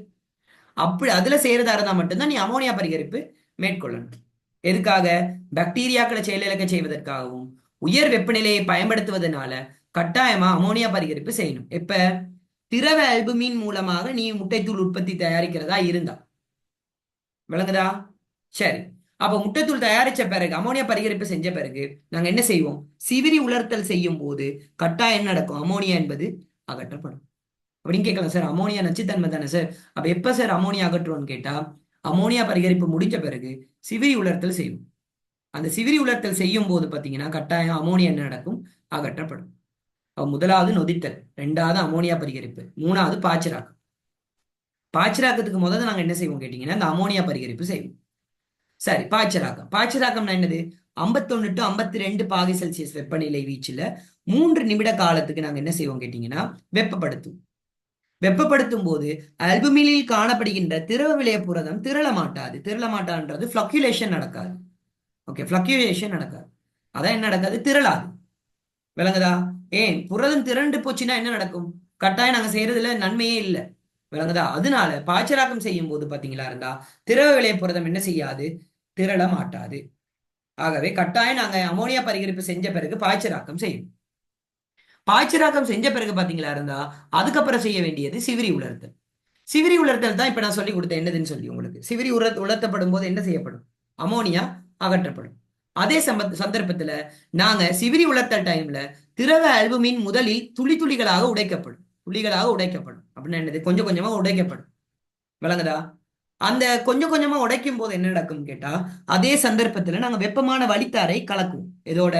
அப்படி அதுல செய்யறதா இருந்தா மட்டும்தான் நீ அமோனியா பரிகரிப்பு மேற்கொள்ளணும். எதுக்காக? பாக்டீரியாக்களை செயலிழக்க செய்வதற்காகவும் உயர் வெப்பநிலையை பயன்படுத்துவதனால கட்டாயமா அமோனியா பரிகரிப்பு செய்யணும். எப்ப? திரவ அல்புமின் மூலமாக நீ முட்டைத்தூள் உற்பத்தி தயாரிக்கிறதா இருந்தா. விளங்குதா? சரி, அப்ப முட்டைத்தூள் தயாரிச்ச பிறகு அமோனியா பரிகரிப்பு செஞ்ச பிறகு நாங்க என்ன செய்வோம், சிவிரி உலர்த்தல் செய்யும் போது கட்டாயம் என்ன நடக்கும், அமோனியா என்பது அகற்றப்படும். அப்படின்னு கேட்கலாம், சார் அமோனியா நச்சுத்தன்மை தானே சார், அப்ப எப்ப சார் அமோனியா அகற்றுவோம்னு கேட்டா அமோனியா பரிகரிப்பு முடிஞ்ச பிறகு சிவிரி உலர்த்தல் செய்வோம். அந்த சிவிரி உலர்த்தல் செய்யும் போது பாத்தீங்கன்னா கட்டாயம் அமோனியா என்ன நடக்கும், அகற்றப்படும். முதலாவது நொதித்தல், ரெண்டாவது அமோனியா பரிகரிப்பு, மூணாவது பாய்ச்சராக்கம். பாய்ச்சராக்கத்துக்கு முதல்ல நாங்க என்ன செய்வோம் கேட்டீங்கன்னா இந்த அமோனியா பரிகரிப்பு செய்வோம். சரி, பாய்ச்சராக்கம்னா என்னது, 51 to 52 பாகை செல்சியஸ் வெப்பநிலை வீச்சுல 3 நிமிட காலத்துக்கு நாங்க என்ன செய்வோம் கேட்டீங்கன்னா வெப்பப்படுத்தும். வெப்பப்படுத்தும் போது அல்புமினில் காணப்படுகின்ற திரவ விளைய புரதம் திரள மாட்டாது. திரள மாட்டான்றது ஃப்ளக்யூலேஷன் நடக்காது. ஓகே, ஃப்ளக்யூலேஷன் நடக்காது. அதான் என்ன நடக்காது, திரளாது. விளங்குதா? ஏன் புரதம் திரண்டு போச்சுன்னா என்ன நடக்கும்? கட்டாயம் நாங்க செய்யறதுல நன்மையே இல்லை. விளங்குதா? அதனால பாய்ச்சலாக்கம் செய்யும் போது பாத்தீங்களா இருந்தா திரவ விளைய புரதம் என்ன செய்யாது, திரள மாட்டாது. ஆகவே கட்டாயம் நாங்க அமோனியா பரிகரிப்பு செஞ்ச பிறகு பாய்ச்சலாக்கம் செய்யும். பாய்ச்சலாக்கம் செஞ்ச பிறகு பாத்தீங்களா இருந்தா அதுக்கப்புறம் செய்ய வேண்டியது சிவிரி உலர்த்தல். சிவிரி உலர்த்தல் தான் இப்ப நான் சொல்லி கொடுத்தேன் என்னதுன்னு சொல்லி உங்களுக்கு. சிவிரி உலர்த்தப்படும் போது என்ன செய்யப்படும்? அமோனியா அகற்றப்படும். அதே சந்தர்ப்பத்துல நாங்க சிவிரி உலர்த்தல் டைம்ல திரவ அல்புமின் முதலில் துளி துளிகளாக உடைக்கப்படும். துளிகளாக உடைக்கப்படும் அப்படின்னா என்னது, கொஞ்சம் கொஞ்சமா உடைக்கப்படும். விளங்குதா? அந்த கொஞ்சம் கொஞ்சமா உடைக்கும் போது என்ன நடக்கும் கேட்டா, அதே சந்தர்ப்பத்துல நாங்க வெப்பமான வளித்தாரை கலக்குவோம். இதோட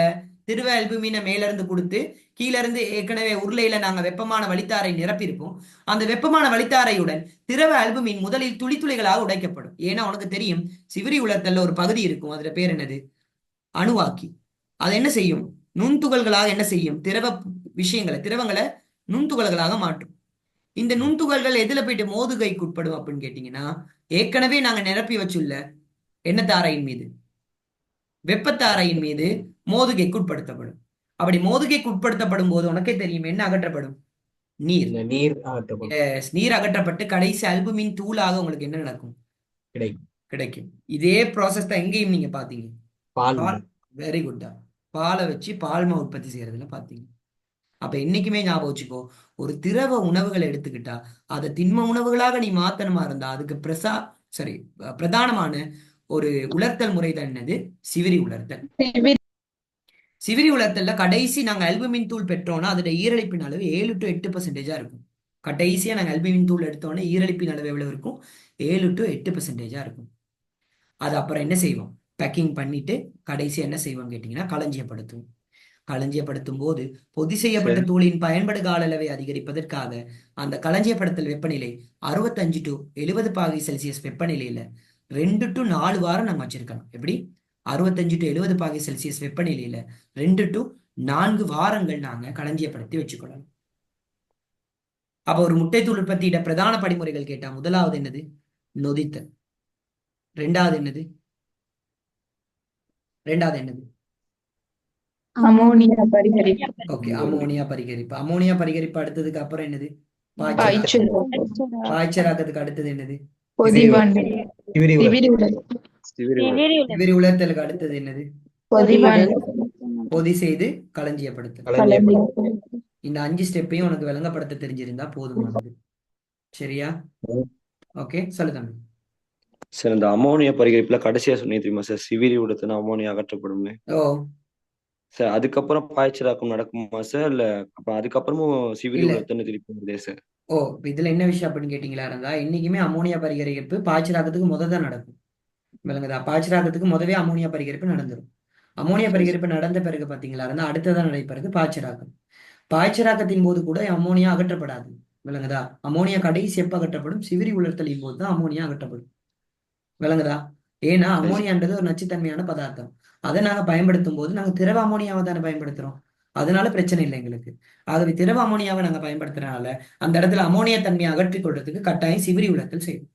திரவ அல்புமினை மேல இருந்து கொடுத்து கீழ இருந்து ஏற்கனவே உருளையில நாங்க வெப்பமான வளித்தாரை நிரப்பியிருப்போம். அந்த வெப்பமான வளித்தாரையுடன் திரவ அல்புமின் முதலில் துளி துளிகளாக உடைக்கப்படும். ஏன்னா உனக்கு தெரியும், சிவிரி உலர்த்தல்ல ஒரு பகுதி இருக்கும், அதுல பேர் என்னது, அணுவாக்கி. அது என்ன செய்யும், நுண்துகள்களாக என்ன செய்யும், திரவங்களை நுண்துகள்களாக மாற்றும். இந்த நுண்துகள்கள் எதுல போயிட்டு மோதுகைக்கு உட்படும் அப்படின்னு கேட்டீங்கன்னா, ஏற்கனவே நாங்க நிரப்பி வச்சுள்ள என்ன தாரையின் மீது, வெப்பத்தாரையின் மீது மோதுகைக்கு உட்படுத்தப்படும். அப்படி மோதுகைக்கு உட்படுத்தப்படும் போது உனக்கே தெரியும் என்ன அகற்றப்படும், நீர். இந்த நீர் அகற்றப்படும். நீர் அகற்றப்பட்டு கடைசி அல்புமின் தூளாக உங்களுக்கு என்ன நடக்கும், கிடைக்கும். கிடைக்கும். இதே ப்ராசஸ் தான் எங்கேயும் நீங்க பாத்தீங்க. பால் பால், வெரி குட். பாலை வச்சு பால்மா உற்பத்தி செய்யறதுல பாத்தீங்க. அப்ப என்னைக்குமே ஞாபகம் வச்சுக்கோ, ஒரு திரவ உணவுகளை எடுத்துக்கிட்டா அதை திண்ம உணவுகளாக நீ மாத்தணுமா இருந்தா அதுக்கு பிரதானமான ஒரு உலர்த்தல் முறை தான் என்னது, சிவிரி உலர்த்தல். சிவிரி உலர்த்தல்ல கடைசி நாங்க அல்புமின் தூள் பெற்றோம்னா அதோட ஈரலிப்பின் அளவு 7 to 8% இருக்கும். கடைசியா நாங்க அல்புமின் தூள் எடுத்தோன்னே ஈரலிப்பின் அளவு எவ்வளவு இருக்கும், 7 to 8% இருக்கும். அது அப்புறம் என்ன செய்வோம், பேக்கிங் பண்ணிட்டு கடைசி என்ன செய்வோம் கேட்டீங்கன்னா களஞ்சியப்படுத்துவோம். களஞ்சியப்படுத்தும் போது பொதி செய்யப்பட்ட தூளின் பயன்படு கால அளவை அதிகரிப்பதற்காக அந்த களஞ்சியப்படுத்தல் வெப்பநிலை 65 to 70 பாகை செல்சியஸ் வெப்பநிலையில 2 to 4 வாரம் நம்ம வச்சிருக்கணும். எப்படி, 65 to 70 பாகை செல்சியஸ் வெப்பநிலையில 2 to 4 வாரங்கள் நாங்க களஞ்சியப்படுத்தி வச்சுக்கொள்ளணும். அப்ப ஒரு முட்டைத்தூள் உற்பத்தியிட பிரதான படிமுறைகள் கேட்டா, முதலாவது என்னது, நொதித்தல். ரெண்டாவது என்னது, அமோனியா பரிகரிப்பு. ஓகே, அமோனியா பரிகரிப்பு. அமோனியா பரிகரிப்பு அடுத்ததுக்கு அப்புறம் என்னது, பாய்ச்சலாக்கத்துக்கு அடுத்தது என்னது, சிவிரி உலர்த்தலுக்கு அடுத்தது என்னது, பொதி செய்து களஞ்சியப்படுத்தல். இந்த 5 ஸ்டெப்பையும் உனக்கு விளங்கப்படுத்த தெரிஞ்சிருந்தா போதுமானது. சரியா? ஓகே, சொல்லு தம்பி. சார், இந்த அமோனியா பரிகரிப்புல கடைசியா சொன்னீங்க தெரியுமா சார், சிவிரி உடத்துல அமோனியா அகற்றப்படும் ஓ சார். அதுக்கப்புறம் பாய்ச்சலாக்கம் நடக்குமா சார், இல்ல அதுக்கப்புறமும் சிவிரி இல்ல. உலர்த்தன்னு திருப்பி வருதே சார்? ஓ இதுல என்ன விஷயம் அப்படின்னு கேட்டீங்களா இருந்தா, என்னைக்குமே அமோனியா பரிகரிப்பு பாய்ச்சலாக்கத்துக்கு தான் நடக்கும். விளங்குதா? பாய்ச்சலாக்கத்துக்கு முதவே அமோனியா பரிகரிப்பு நடந்துரும். அமோனியா பரிகரிப்பு நடந்த பிறகு பாத்தீங்களா இருந்தா அடுத்ததான் நடைபெறுது பாய்ச்சலாக்கம். பாய்ச்சலாக்கத்தின் போது கூட அமோனியா அகற்றப்படாது. விளங்குதா? அமோனியா கடைசி எப்ப அகற்றப்படும், சிவிரி உலர்த்தலின் போது தான் அமோனியா அகற்றப்படும். விளங்குதா? ஏன்னா அமோனியான்றது ஒரு நச்சுத்தன்மையான பதார்த்தம். அதை நாங்க பயன்படுத்தும் போது நாங்க திரவ அமோனியாவை தானே பயன்படுத்துறோம். அதனால பிரச்சனை இல்லை எங்களுக்கு. ஆகவே திரவ அமோனியாவை நாங்க பயன்படுத்துறதுனால அந்த இடத்துல அமோனியா தன்மையை அகற்றிக் கொள்றதுக்கு கட்டாயம் சிவிரி உலர்த்தல் செய்யும்.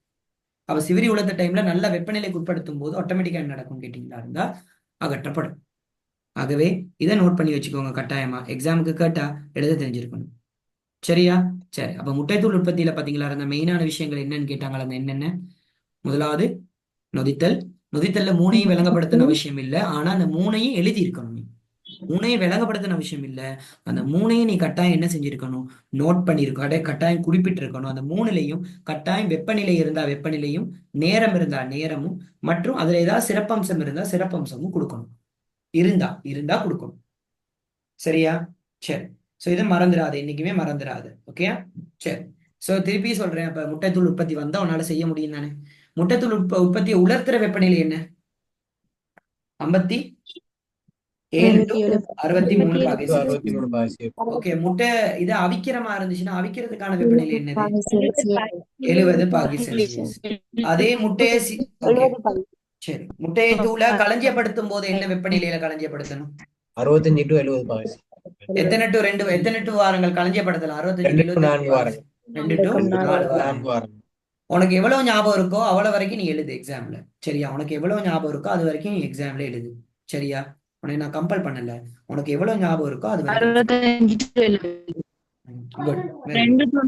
அப்ப சிவிரி உலர்த்த டைம்ல நல்ல வெப்பநிலைக்கு உட்படுத்தும் போது ஆட்டோமேட்டிக்கா என்ன நடக்கும் கேட்டீங்களா இருந்தா அகற்றப்படும். ஆகவே இதை நோட் பண்ணி வச்சுக்கோங்க, கட்டாயமா எக்ஸாமுக்கு கேட்டா எழுத தெரிஞ்சிருக்கணும். சரியா? சரி, அப்ப முட்டைத்தூள் உற்பத்தியில பாத்தீங்களா இருந்த மெயினான விஷயங்கள் என்னன்னு கேட்டாங்களா, அந்த என்னென்ன, முதலாவது நொதித்தல். நொதித்தல்ல 3ஐயும் விளங்கப்படுத்தின அவசியம் இல்லை, ஆனா அந்த 3ஐயும் எழுதி இருக்கணும். நீ 3ஐயும் விளங்கப்படுத்தின விஷயம் இல்லை, அந்த 3ஐயும் நீ கட்டாயம் என்ன செஞ்சிருக்கணும், நோட் பண்ணிருக்கணும், கட்டாயம் குறிப்பிட்டிருக்கணும். அந்த 3லையும் கட்டாயம் வெப்பநிலை இருந்தா வெப்பநிலையும், நேரம் இருந்தா நேரமும், மற்றும் அதுல ஏதாவது சிறப்பம்சம் இருந்தா சிறப்பம்சமும் கொடுக்கணும். இருந்தா கொடுக்கணும். சரியா? சரி, சோ இதை மறந்துடாது, என்னைக்குமே மறந்துடாது. ஓகே, சரி. சோ திருப்பி சொல்றேன், அப்ப முட்டைத்தூள் உற்பத்தி வந்தா உன்னால செய்ய முடியும் தானே. முட்டைத்தூள் உற்பத்தியை உலர்த்துற வெப்பநிலை என்ன, 57 to 63 பாகை செல்சியஸ். ஓகே, முட்டை இதை அவிக்கிறமா இருந்துச்சுன்னா அவிக்கிறதுக்கான வெப்பநிலை என்னது, 70 பாகை செல்சியஸ். அதே முட்டையை சரி, முட்டையை தூளை களஞ்சியப்படுத்தும் போது என்ன வெப்பநிலையில களஞ்சியப்படுத்தணும், 65 to 70 பாகை. எத்தனை டு வாரங்கள் களஞ்சியப்படுத்தலாம், 65 to 70 4 வாரங்கள். 2 to இலக்கம் 4 4 வாரம். 4 வாரம். உனக்கு எவ்வளவு ஞாபகம் இருக்கோ அவ்வளவு வரைக்கும் நீ எழுது எக்ஸாம்ல. சரியா? உனக்கு எவ்வளவு ஞாபகம் இருக்கோ அது வரைக்கும் நீ எக்ஸாம்ல எழுது. சரியா? உனக்கு நான் கம்பல் பண்ணல. உனக்கு எவ்வளவு ஞாபகம் இருக்கோ அது வரைக்கும் 65 to 70. Good, very 2 to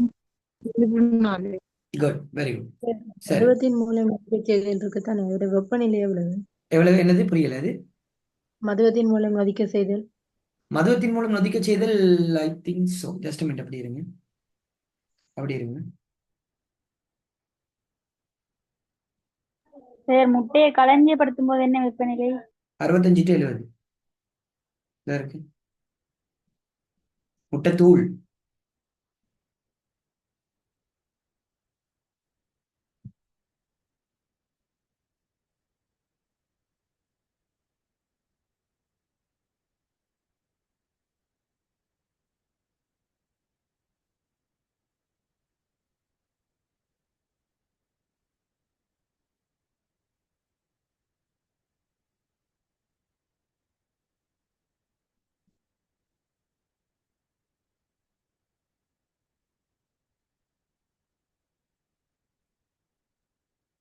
4. Good, very good. சரி, மதுவத்தின் மூலம் நொதிக்க செய்தல் இருக்குத்தானே, அதோட வெப்பநிலை எவ்வளவு? எவ்வளவு? என்னது? புரியல. அது மதுவத்தின் மூலம் நொதிக்க செய்தல். மதுவத்தின் மூலம் நொதிக்க செய்தல். I think so. Just minute. அப்படி இருங்க, அப்படி இருங்க. சார் முட்டையை களஞ்சியப்படுத்தும் போது என்ன வெப்பநிலை? 65 to 70 இதா இருக்கு. முட்டைத்தூள்.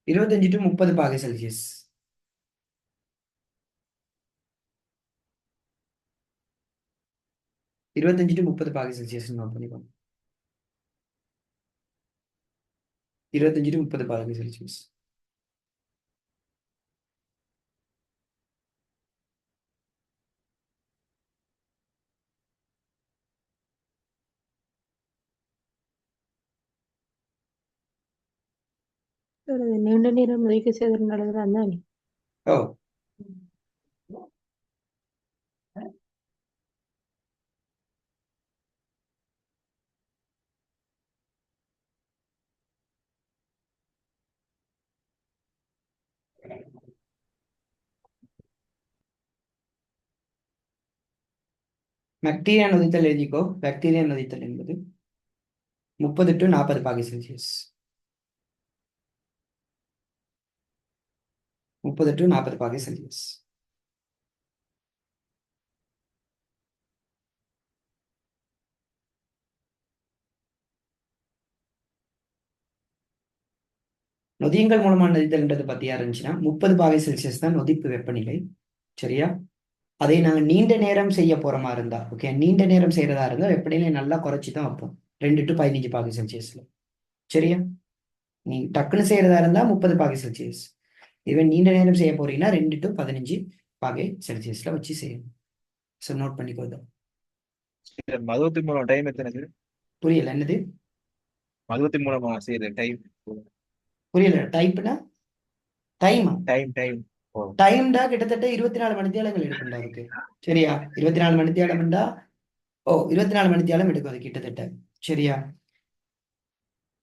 இருபத்தஞ்சு டு 30 பாகை செல்சியஸ். 25 to 30 பாகை செல்சியஸ் நோட் பண்ணிக்கோங்க. 25 to 30 பாகை செல்சியஸ். சார், அது நீண்ட நேரம் நொதிக்க செய்தல் நடக்குது தானே? ஓ, பாக்டீரியா நொதித்தல் எழுதிக்கோ. பாக்டீரியா நொதித்தல் என்பது 30 to 40 பாகை செல்சியஸ். 30 to 40 பாகை செல்சியஸ். நொதியங்கள் மூலமான நொதித்தல்ன்றது பத்தியா இருந்துச்சுன்னா 30 பாகை செல்சியஸ் தான் நொதிப்பு வெப்பநிலை. சரியா? அதை நாங்க நீண்ட நேரம் செய்ய போற மாதிரி இருந்தா, ஓகே, நீண்ட நேரம் செய்யறதா இருந்தா வெப்பநிலை நல்லா குறைச்சி தான் வைப்போம். 2 to 15 பாகை செல்சியஸ்ல. சரியா? நீ டக்குன்னு செய்யறதா இருந்தா 30 பாகை செல்சியஸ். இதுவே நீண்ட நேரம் செய்ய போறீங்கன்னா 2 to 15 பாகை செல்சியஸ்ல வச்சு செய்யணும். ஸோ நோட் பண்ணிக்கோ. மதுவத்தின் மூலம் டைம் எத்தனை சார்? புரியல. என்னது? மதுவத்தின் மூலமா செய்யுது டைம். புரியல. டைப்னா டைமா? டைம் டைம் டைம்டா கிட்டத்தட்ட 24 மணித்தியாலங்கள் எடுக்கும்டா அதுக்கு. சரியா? 24 மணித்தியாலம்டா. ஓ, 24 மணித்தியாலம் எடுக்கும் அது கிட்டத்தட்ட. சரியா?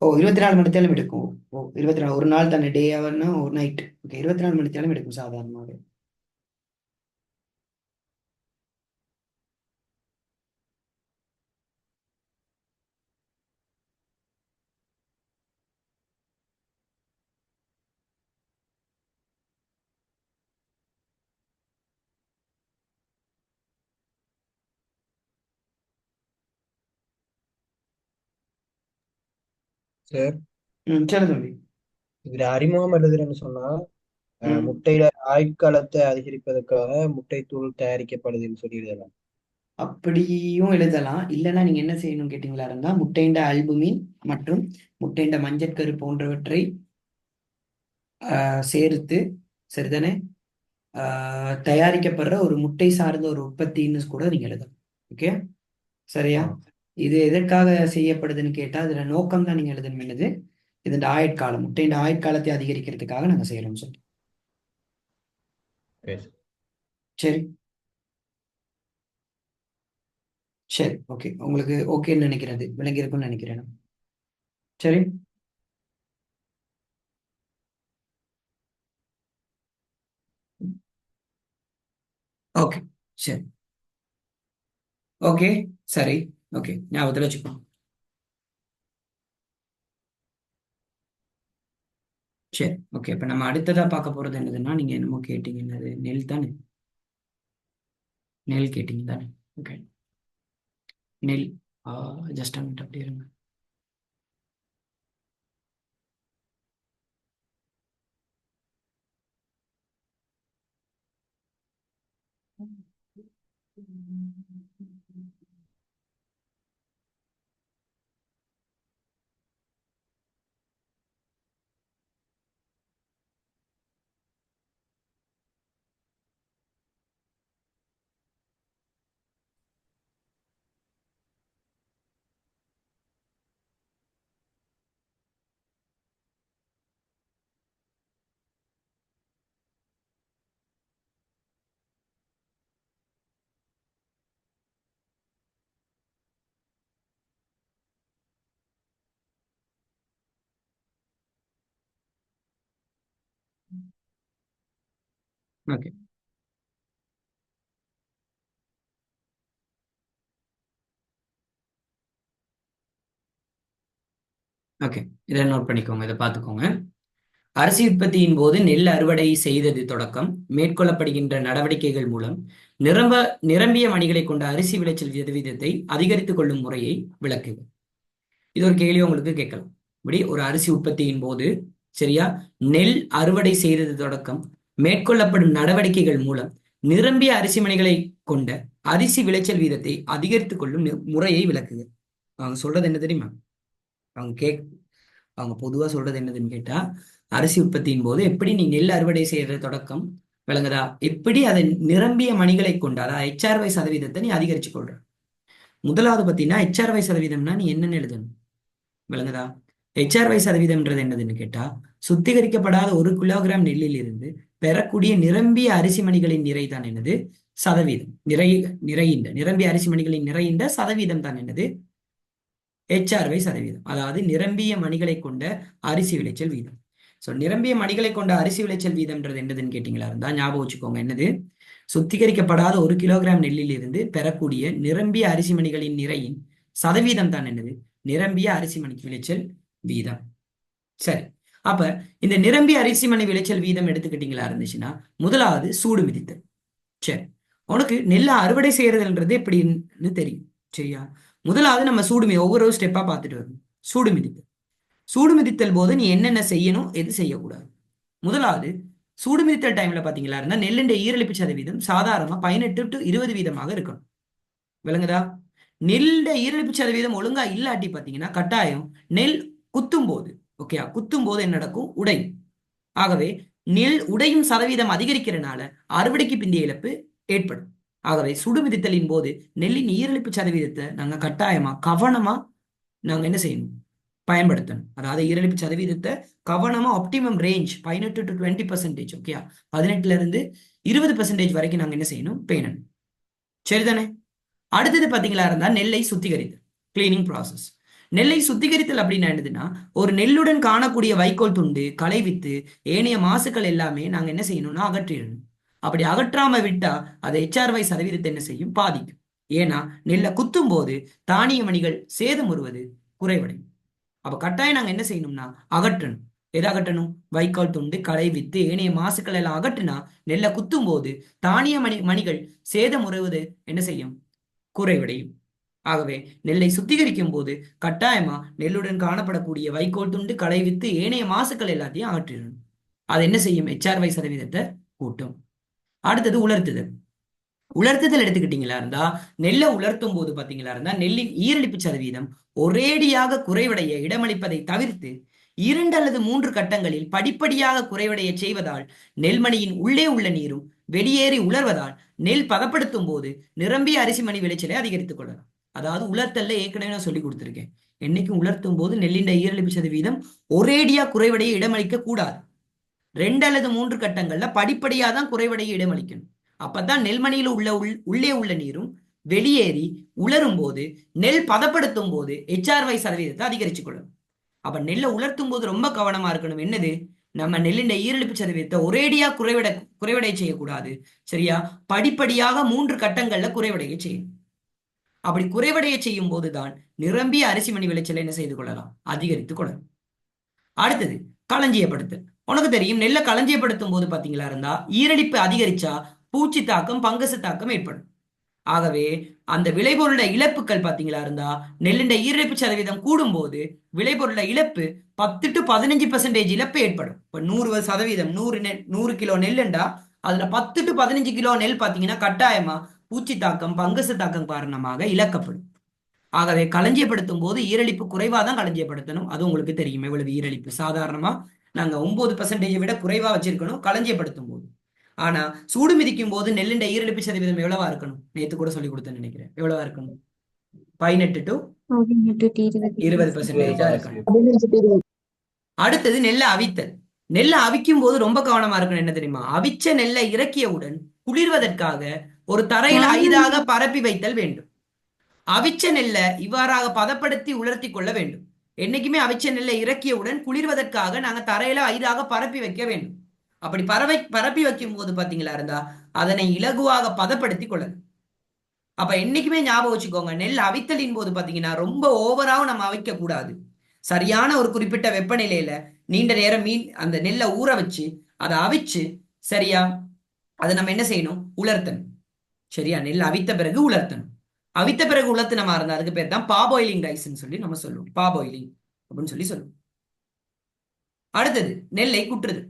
ஓ, 24 மணித்தியாலம் எடுக்கும். ஓ, 24 ஒரு நாள் தானே, டே ஹவர்னா ஒரு நைட். ஓகே, 24 மணித்தியாலம் எடுக்கும் சாதாரணமாகவே. சார், சரி தம்பி. இதுல அறிமுகம் எழுதுறேன்னு சொன்னா ம். முட்டையில ஆயுட்காலத்தை அதிகரிப்பதற்காக முட்டைத்தூள் தயாரிக்கப்படுதுன்னு சொல்லி எழுதலாம். அப்படியும் எழுதலாம். இல்லைன்னா நீங்க என்ன செய்யணும் கேட்டீங்களா இருந்தா, முட்டைண்ட அல்புமின் மற்றும் முட்டைண்ட மஞ்சட்கரு போன்றவற்றை சேர்த்து, சரிதானே, தயாரிக்கப்படுற ஒரு முட்டை சார்ந்த ஒரு உற்பத்தின்னு கூட நீங்க எழுதலாம். ஓகே, சரியா? இது எதற்காக செய்யப்படுதுன்னு கேட்டா அதுல நோக்கம் தான் நீங்க எழுதணும். என்னது? இதன் ஆயுட்காலம், முட்டையின் ஆயுட்காலத்தை அதிகரிக்கிறதுக்காக நாங்க செய்யறோம்னு சொல்லி. சரி, சரி, ஓகே. உங்களுக்கு ஓகேன்னு நினைக்கிறது விளங்கி இருக்கும்னு நினைக்கிறேன் நான். சரி, ஓகே, சரி, ஓகே, சரி, ஓகே, ஞாபகத்தில் வச்சுக்கோ. சரி, ஓகே. இப்ப நம்ம அடுத்ததா பார்க்க போறது என்னதுன்னா, நீங்க என்னமோ கேட்டீங்க. என்னது? நெல் தானே? நெல் கேட்டீங்க தானே? ஓகே, நெல். Just minute. அப்படி இருங்க. ஓகே ஓகே இதை நோட் பண்ணிக்கோங்க, இதை பார்த்துக்கோங்க. அரிசி உற்பத்தியின் போது நெல் அறுவடை செய்தது தொடக்கம் மேற்கொள்ளப்படுகின்ற நடவடிக்கைகள் மூலம் நிரம்பிய மணிகளை கொண்ட அரிசி விளைச்சல் விகிதத்தை அதிகரித்துக் கொள்ளும் முறையை விளக்குக. இது ஒரு கேள்வி உங்களுக்கு கேட்கலாம். இப்படி ஒரு அரிசி உற்பத்தியின் போது சரியா நெல் அறுவடை செய்தது தொடக்கம் மேற்கொள்ளப்படும் நடவடிக்கைகள் மூலம் நிரம்பிய அரிசி மணிகளை கொண்ட அரிசி விளைச்சல் வீதத்தை அதிகரித்துக் கொள்ளும் முறையை விளக்குக. அவங்க சொல்றது என்ன தெரியுமா? அவங்க பொதுவா சொல்றது என்னதுன்னு கேட்டா, அரிசி உற்பத்தியின் போது எப்படி நீ நெல் அறுவடை செய்யற தொடக்கம் விளங்குதா, எப்படி அதை நிரம்பிய மணிகளை கொண்ட அதாவது HRY சதவீதத்தை நீ அதிகரிச்சு கொள்ற. முதலாவது பார்த்தீங்கன்னா HRY சதவீதம்னா நீ என்னன்னு எழுதணும் விளங்குதா? HRY சதவீதம்ன்றது என்னதுன்னு கேட்டா, சுத்திகரிக்கப்படாத 1 கிலோகிராம் நெல்லில் இருந்து பெறக்கூடிய நிரம்பிய அரிசி மணிகளின் நிறை தான் என்னது சதவீதம். நிரம்பிய அரிசி மணிகளின் நிறைந்த சதவீதம் தான் என்னது HRY சதவீதம். அதாவது நிரம்பிய மணிகளை கொண்ட அரிசி விளைச்சல் வீதம். ஸோ நிரம்பிய மணிகளை கொண்ட அரிசி விளைச்சல் வீதம்ன்றது என்னதுன்னு கேட்டீங்களா இருந்தா ஞாபகம் வச்சுக்கோங்க. என்னது? சுத்திகரிக்கப்படாத 1 கிலோகிராம் நெல்லில் இருந்து பெறக்கூடிய நிரம்பிய அரிசி மணிகளின் நிறையின் சதவீதம் தான் என்னது நிரம்பிய அரிசி மணி விளைச்சல் வீதம். சரி, அப்ப இந்த நிரம்பிய அரிசி மணி விளைச்சல் வீதம் எடுத்துக்கிட்டீங்களா இருந்துச்சுன்னா முதலாவது சூடு மிதித்தல். சரி, உனக்கு நெல்லை அறுவடை செய்யறதுன்றது எப்படின்னு தெரியும் சரியா? முதலாவது நம்ம ஒவ்வொரு ஸ்டெப்பா பார்த்துட்டு வரணும். சூடு மிதித்தல் போது நீ என்னென்ன செய்யணும், எது செய்யக்கூடாது. முதலாவது சூடு மிதித்தல் டைம்ல பாத்தீங்களா இருந்தா நெல்லுடைய ஈரலிப்பு சதவீதம் சாதாரணமா 18 to 20 வீதமாக இருக்கணும். விளங்குதா? நெல்லுடைய ஈரலிப்பு சதவீதம் ஒழுங்கா இல்லாட்டி பாத்தீங்கன்னா கட்டாயம் நெல் குத்தும் போது குத்தும் போது என்ன நடக்கும்? உடையும். ஆகவே நெல் உடையும் சதவீதம் அதிகரிக்கிறனால அறுவடைக்கு பிந்தைய இழப்பு ஏற்படும். ஆகவே சுடு மிதித்தலின் போது நெல்லின் ஈரலிப்பு சதவீதத்தை நாங்க கவனமா நாங்க என்ன செய்யணும்? பயன்படுத்தணும். அதாவது ஈரலிப்பு சதவீதத்தை கவனமா ஆப்டிமம் ரேஞ்ச் 18 to 20%. ஓகே, 18 இருந்து 20% வரைக்கும் நாங்க என்ன செய்யணும்? பேணணும். சரிதானே? அடுத்தது பாத்தீங்களா இருந்தா நெல்லை சுத்திகரித்தல், கிளீனிங் ப்ராசஸ். நெல்லை சுத்திகரித்தல் அப்படின்னா என்னதுன்னா, ஒரு நெல்லுடன் காணக்கூடிய வைக்கோல் துண்டு, களைவித்து ஏனைய மாசுக்கள் எல்லாமே நாங்க என்ன செய்யணும்னா அகற்றிடணும். அப்படி அகற்றாம விட்டா அது HRY சதவீதத்தை என்ன செய்யும்? பாதிக்கும். ஏன்னா நெல்லை குத்தும் போது தானிய மணிகள் சேதமுறுவது குறைவடையும். அப்ப கட்டாயம் நாங்க என்ன செய்யணும்னா அகற்றணும். எதை அகற்றணும்? வைக்கோல் துண்டு, களை வித்து ஏனைய மாசுக்கள் எல்லாம் அகற்றினா நெல்லை குத்தும் போது தானிய மணிகள் சேதமுறுவது என்ன செய்யும்? குறைவடையும். ஆகவே நெல்லை சுத்திகரிக்கும் போது கட்டாயமா நெல்லுடன் காணப்படக்கூடிய வைக்கோல் துண்டு, களை வித்து ஏனைய மாசுக்கள் எல்லாத்தையும் அகற்றிடணும். அது என்ன செய்யும்? HRY சதவீதத்தை கூட்டும். அடுத்தது உலர்த்துதல் எடுத்துக்கிட்டீங்களா இருந்தா நெல்லை உலர்த்தும் போது பாத்தீங்களா இருந்தா நெல்லின் ஈரலிப்பு சதவீதம் ஒரேடியாக குறைவடைய இடமளிப்பதை தவிர்த்து 2 அல்லது 3 கட்டங்களில் படிப்படியாக குறைவடைய செய்வதால் நெல்மணியின் உள்ளே உள்ள நீரும் வெளியேறி உலர்வதால் நெல் பதப்படுத்தும் போது நிரம்பிய அரிசி மணி விளைச்சலை அதிகரித்துக் கொள்ளலாம். அதாவது உலர்த்தல்ல ஏற்கனவே நான் சொல்லி கொடுத்துருக்கேன். என்னைக்கும் உலர்த்தும் போது நெல்லின் ஈரலிப்பு சதவீதம் ஒரேடியா குறைவடைய இடமளிக்க கூடாது. 2 அல்லது 3 கட்டங்கள்ல படிப்படியா தான் குறைவடைய இடமளிக்கணும். அப்பதான் நெல்மணியில உள்ளே உள்ள நீரும் வெளியேறி உலரும் போது நெல் பதப்படுத்தும் போது HRY சதவீதத்தை அதிகரிச்சு கொள்ளும். அப்ப நெல்லை உலர்த்தும் போது ரொம்ப கவனமா இருக்கணும். என்னது? நம்ம நெல்லின் ஈரலிப்பு சதவீதத்தை ஒரேடியா குறைவடைய செய்யக்கூடாது. சரியா? படிப்படியாக 3 கட்டங்கள்ல குறைவடைய செய்யும். அப்படி குறைவடைய செய்யும் போதுதான் நிரம்பிய அரிசி மணி விளைச்சலை என்ன செய்து கொள்ளலாம்? அதிகரித்துக் கொள்ளலாம். அடுத்தது களஞ்சியப்படுத்தல். உனக்கு தெரியும், நெல்லை களஞ்சியப்படுத்தும் போது பாத்தீங்களா இருந்தா ஈரலிப்பு அதிகரிச்சா பூச்சி தாக்கம், பங்கசு தாக்கம் ஏற்படும். ஆகவே அந்த விளைபொருள இழப்புகள் பாத்தீங்களா இருந்தா நெல்லுடைய ஈரலிப்பு சதவீதம் கூடும் போது விளைபொருள இழப்பு 10 to 15% இழப்பு ஏற்படும். இப்ப 100%, 100 கிலோ நெல்லுண்டா அதுல 10 to 15 கிலோ நெல் பாத்தீங்கன்னா கட்டாயமா பூச்சி தாக்கம், பங்கசு தாக்கம் காரணமாக இழக்கப்படும். ஆகவே களஞ்சியப்படுத்தும் போது ஈரலிப்பு குறைவாதான் களஞ்சியப்படுத்தணும். அது உங்களுக்கு தெரியும் எவ்வளவு ஈரலிப்பு. சாதாரணமா நாங்க 9% விட குறைவா வச்சிருக்கணும் களஞ்சியப்படுத்தும் போது. ஆனா சூடு மிதிக்கும் போது நெல்லுடைய ஈரலிப்பு சதவீதம் எவ்வளவா இருக்கணும்? நேத்து கூட சொல்லி கொடுத்தேன்னு நினைக்கிறேன். எவ்வளவா இருக்கணும்? 18 to 20% இருக்கணும். அடுத்தது நெல்லை அவித்தல். நெல்லை அவிக்கும் போது ரொம்ப கவனமா இருக்கணும். என்ன தெரியுமா? அவிச்ச நெல்லை இறக்கியவுடன் குளிர்வதற்காக ஒரு தரையில ஐதாக பரப்பி வைத்தல் வேண்டும். அவிச்ச நெல்லை இவ்வாறாக பதப்படுத்தி உலர்த்தி கொள்ள வேண்டும். என்னைக்குமே அவிச்ச நெல்லை இறக்கியவுடன் குளிர்வதற்காக நாங்க தரையில ஐதாக பரப்பி வைக்க வேண்டும். அப்படி பரப்பி வைக்கும் போது பாத்தீங்களா இருந்தா அதனை இலகுவாக பதப்படுத்தி கொள்ளணும். அப்ப என்னைக்குமே ஞாபகம் வச்சுக்கோங்க, நெல் அவித்தலின் போது பாத்தீங்கன்னா ரொம்ப ஓவராவும் நம்ம அவிக்க கூடாது. சரியான ஒரு குறிப்பிட்ட வெப்பநிலையில நீண்ட நேரம் அந்த நெல்லை ஊற வச்சு அதை அவிச்சு, சரியா, அதை நம்ம என்ன செய்யணும், உலர்த்தணும். சரியா, நெல் அவித்த பிறகு உலர்த்தணும். அவித்த பிறகு உலர்த்தினமா இருந்தா அதுக்கு பேர் தான் பாபாயிலிங் ரைஸ்ன்னு சொல்லி நம்ம சொல்லுவோம். பாபாயிலிங் அப்படின்னு சொல்லி சொல்லுவோம். அடுத்தது நெல்லை குற்றுது.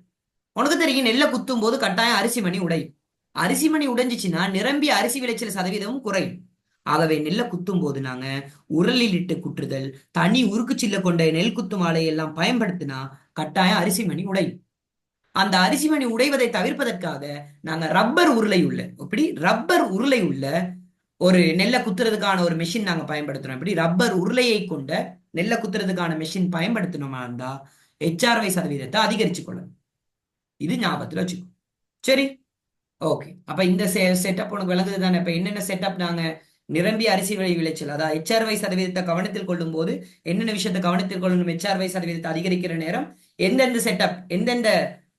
உனக்கு தெரியும், நெல்லை குத்தும் போது கட்டாயம் அரிசி மணி உடையும். அரிசி மணி உடைஞ்சிச்சுன்னா நிரம்பி அரிசி விளைச்சல் சதவீதமும் குறையும். ஆகவே நெல்லை குத்தும் போது நாங்க உரலில் இட்டு குற்றுதல், தனி உருக்கு சில்ல கொண்ட நெல் குத்தும் ஆலை எல்லாம் பயன்படுத்தினா கட்டாயம் அரிசி மணி உடையும். அந்த அரிசி மணி உடைவதை தவிர்ப்பதற்காக நாங்க ரப்பர் உருளை உள்ள ரப்பர் உருளை உள்ள ஒரு நெல்லை குத்துறதுக்கான ஒரு மெஷின் நாங்க பயன்படுத்துறோம். இப்படி ரப்பர் உருளையை கொண்ட நெல்லை குத்துறதுக்கான மெஷின் பயன்படுத்தணுமா இருந்தா HRY சதவீதத்தை அதிகரிச்சு கொள்ளணும். இது ஞாபகத்துல வச்சுக்கோ. சரி, ஓகே. அப்ப இந்த செட்டப் உனக்கு விளங்குது தானே? இப்ப என்னென்ன செட்டப் நாங்க நிரம்பி அரிசி விளைச்சல், அதாவது HRY சதவீதத்தை கவனத்தில் கொள்ளும் போது என்னென்ன விஷயத்தை கவனத்தில் கொள்ளணும், HRY சதவீதத்தை அதிகரிக்கிற நேரம் எந்தெந்த செட்டப், எந்தெந்த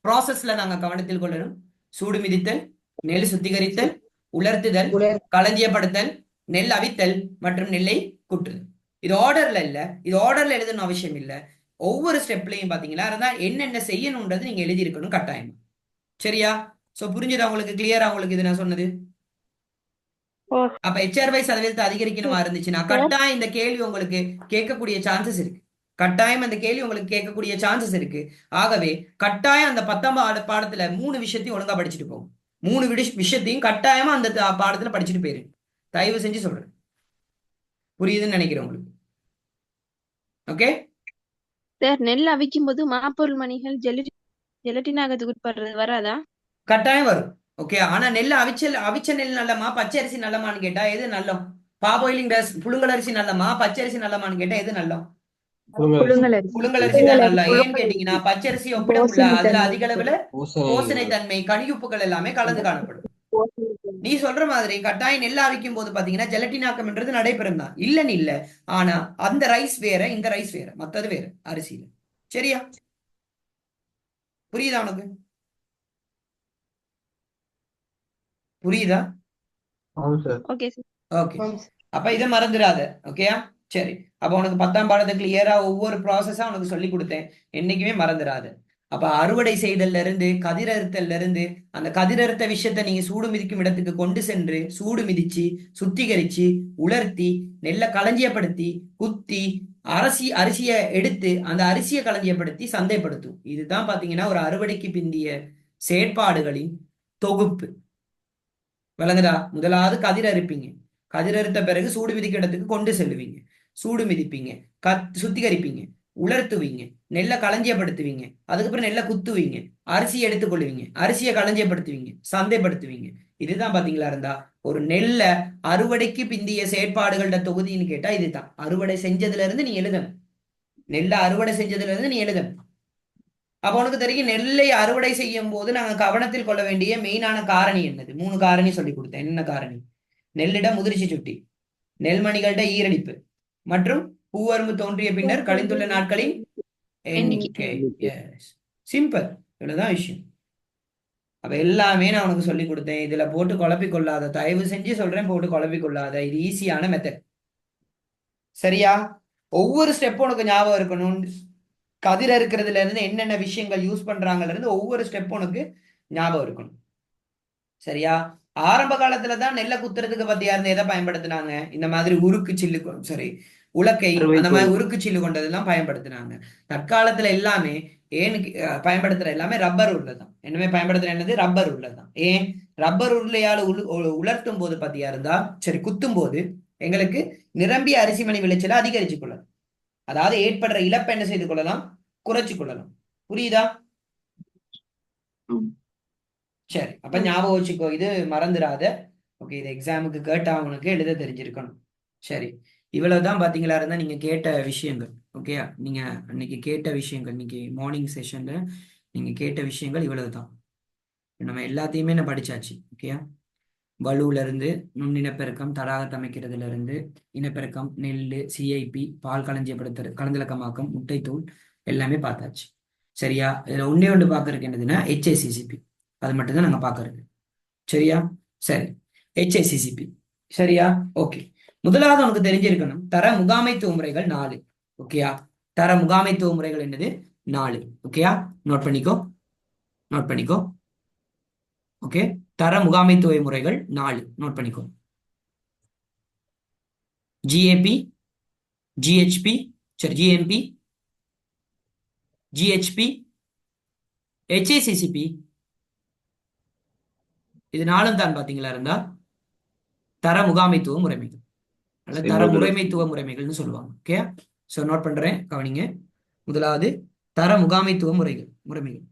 ப்ராசஸ்ல நாங்க கவனத்தில் கொள்ளணும்? சூடு மிதித்தல், நெல் சுத்திகரித்தல், உலர்த்துதல், களஞ்சியப்படுத்தல், நெல் அவித்தல் மற்றும் நெல்லை குற்றுதல். இது ஆர்டர்ல இல்ல, இது ஆர்டர்ல எழுதணும் அவசியம் இல்ல. ஒவ்வொரு ஸ்டெப்லையும் பாத்தீங்களா இருந்தா என்னென்ன செய்யணும்ன்றது நீங்க எழுதி இருக்கணும் கட்டாயம். சரியா? சோ புரிஞ்சுதா உங்களுக்கு? கிளியரா உங்களுக்கு இது நான் சொன்னது? அப்ப HRY சதவீதத்தை அதிகரிக்கணுமா இருந்துச்சுன்னா கட்டாயம் இந்த கேள்வி உங்களுக்கு கேட்கக்கூடிய சான்சஸ் இருக்கு. கட்டாயம் அந்த கேள்வி உங்களுக்கு கேட்கக்கூடிய சான்சஸ் இருக்கு. ஆகவே கட்டாயம் அந்த 10ஆம் பாடத்துல 3 விஷயத்தையும் ஒழுங்கா படிச்சுட்டு போகும். 3 விஷயத்தையும் கட்டாயமா அந்த பாடத்துல படிச்சுட்டு போயிரு. தயவு செஞ்சு சொல்றேன். புரியுதுன்னு நினைக்கிறேன் உங்களுக்கு. ஓகே சார், நெல் அவிக்கும் போது மாப்பொருள் மணிகள் ஜெலட்டினாகத்துக்கு உட்படுறது வராதா? கட்டாயம் வரும். ஓகே, ஆனா நெல் அவிச்ச நெல் நல்லமா பச்சை அரிசி நல்லமான்னு கேட்டா எது நல்லம்? பாபாயிலிங் புழுங்கல் அரிசி நல்லமா பச்சை அரிசி நல்லமான்னு கேட்டா எது நல்லம்? புழுங்கல் அரிசி தான் நல்லா. ஏன்னு கேட்டீங்கன்னா பச்சரிசி ஒப்பிட முடியல, அதுல அதிக அளவுல போசனை தன்மை, கனியுப்புகள் எல்லாமே கலந்து காணப்படும். நீ சொல்ற மாதிரி கட்டாயம் நெல் அவிக்கும் போது பாத்தீங்கன்னா ஜெலட்டினாக்கம்ன்றது நடைபெறும் தான், இல்லன்னு இல்ல. ஆனா அந்த ரைஸ் வேற, இந்த ரைஸ் வேற, மத்தது வேற அரிசியில. சரியா? புரியுதா உனக்கு? புரியுதா? Okay sir. ஓகே, அப்ப இதை மறந்துடாத. ஓகேயா? சரி, அப்ப உனக்கு 10ஆம் பாடத்தை கிளியரா ஒவ்வொரு ப்ராசஸா உனக்கு சொல்லி கொடுத்தேன், என்னைக்குமே மறந்துடாது. அப்ப அறுவடை செய்தல்ல இருந்து கதிரறுத்தல்ல இருந்து அந்த கதிரறுத்த விஷயத்த நீங்க சூடு மிதிக்கும் இடத்துக்கு கொண்டு சென்று சூடு மிதிச்சு சுத்திகரிச்சு உலர்த்தி நெல்லை களஞ்சியப்படுத்தி குத்தி அரிசியை எடுத்து அந்த அரிசியை களஞ்சியப்படுத்தி சந்தைப்படுத்தும். இதுதான் பாத்தீங்கன்னா ஒரு அறுவடைக்கு பிந்திய செயற்பாடுகளின் தொகுப்பு. விளங்குதா? முதலாவது கதிர் அறுப்பீங்க, கதிர் அறுத்த பிறகு சூடு மிதிக்க இடத்துக்கு கொண்டு செல்லுவீங்க, சூடு மிதிப்பீங்க, சுத்திகரிப்பீங்க, உலர்த்துவீங்க, நெல்லை களஞ்சியப்படுத்துவீங்க, அதுக்கப்புறம் நெல்லை குத்துவீங்க, அரிசியை எடுத்துக்கொள்வீங்க, அரிசியை களஞ்சியப்படுத்துவீங்க, சந்தைப்படுத்துவீங்க. இதுதான் பாத்தீங்களா இருந்தா ஒரு நெல்லை அறுவடைக்கு பிந்திய செயற்பாடுகளோட தொகுதின்னு கேட்டா இதுதான். அறுவடை செஞ்சதுல இருந்து நீ எழுதணும், நெல்லை அறுவடை செஞ்சதுல இருந்து நீ எழுதணும். அப்ப உனக்கு தெரியும் நெல்லை அறுவடை செய்யும் போது நாங்க கவனத்தில் கொள்ள வேண்டிய மெயினான காரணி என்னது? 3 காரணி சொல்லி கொடுத்தேன். என்ன காரணி? நெல்லிட முதிர்ச்சி சுட்டி, நெல்மணிகள்ட ஈரடிப்பு மற்றும் பூவரும்பு தோன்றிய பின்னர் கழிந்துள்ள நாட்களின் எண்ணிக்கை. சிம்பிள், இவ்வளவுதான் விஷயம். அப்ப எல்லாமே நான் உனக்கு சொல்லி கொடுத்தேன். இதுல போட்டு குழப்பிக் கொள்ளாத, தயவு செஞ்சு சொல்றேன், போட்டு குழப்பிக் கொள்ளாத. இது ஈஸியான மெத்தட். சரியா? ஒவ்வொரு ஸ்டெப் உனக்கு ஞாபகம் இருக்கணும். கதிர் இருக்கிறதுல இருந்து என்னென்ன விஷயங்கள் யூஸ் பண்றாங்கல இருந்து ஒவ்வொரு ஸ்டெப் உனக்கு ஞாபகம் இருக்கணும். சரியா? ஆரம்ப காலத்துலதான் நெல்லை குத்துறதுக்கு பத்தியா இருந்து எதை பயன்படுத்தினாங்க? இந்த மாதிரி உருக்கு சில்லு, சரி உலக்கை, அந்த மாதிரி உருக்கு சில்லு கொண்டதெல்லாம் பயன்படுத்தினாங்க. தற்காலத்துல எல்லாமே ஏன்னு பயன்படுத்துற எல்லாமே ரப்பர் உருளைதான். என்னமே பயன்படுத்துற என்னது? ரப்பர் உருளைதான். ஏன்? ரப்பர் உருளையால உலர்த்தும் போது பத்தியா இருந்தா, சரி குத்தும் போது எங்களுக்கு நிரம்பிய அரிசி மணி விளைச்சலை அதிகரிச்சு கொள்ளலாம். அதாவது ஏற்படுற இழப்பை என்ன செய்து கொள்ளலாம்? குறைச்சு கொள்ளலாம். புரியுதா? சரி, அப்ப ஞாபகம் வச்சுக்கோ, இது மறந்துடாத. ஓகே, இது எக்ஸாமுக்கு கேட்டா உனக்கு எழுத தெரிஞ்சிருக்கணும். சரி, இவ்வளவுதான் பாத்தீங்களா இருந்தா நீங்க கேட்ட விஷயங்கள். ஓகே, நீங்க அன்னைக்கு கேட்ட விஷயங்கள், இன்னைக்கு மார்னிங் செஷன்ல நீங்க கேட்ட விஷயங்கள் இவ்வளவுதான். நம்ம எல்லாத்தையுமே நான் படிச்சாச்சு. ஓகேயா? வலுல இருந்து நுண்ணினப்பெருக்கம், தடாகத்தை அமைக்கிறதுல இருந்து இனப்பெருக்கம், நெல், CIP, பால் களஞ்சியப்படுத்துறது, கலந்திலக்கமாக்கம், முட்டைத்தூள் எல்லாமே பார்த்தாச்சு. சரியா? இதுல ஒண்ணே ஒன்று பார்க்கறதுக்கு என்னதுன்னா HACCP, அது மட்டும் தான் நாங்க பார்க்கறது. சரியா? சரி, HACCP. சரியா? ஓகே. முதலாவது உனக்கு தெரிஞ்சிருக்கணும், தர முகாமைத்துவ முறைகள் 4. ஓகேயா? தர முகாமைத்துவ முறைகள் என்னது? 4. ஓகேயா? நோட் பண்ணிக்கோ, நோட் பண்ணிக்கோ. ஓகே, தர முகாமைத்துவ முறைகள் 4 நோட் பண்ணிக்கோ. GAP, GHP, சரி GMP, GHP, HACCP. இது 4 தான் பாத்தீங்களா இருந்தா தர முகாமைத்துவ முறைமைகள் அல்லது தர முறைமைத்துவ முறைமைகள்னு சொல்லுவாங்க. ஓகே, சோ நோட் பண்றேன், கவனிங்க. முதலாவது தர முகாமைத்துவ முறைமைகள்.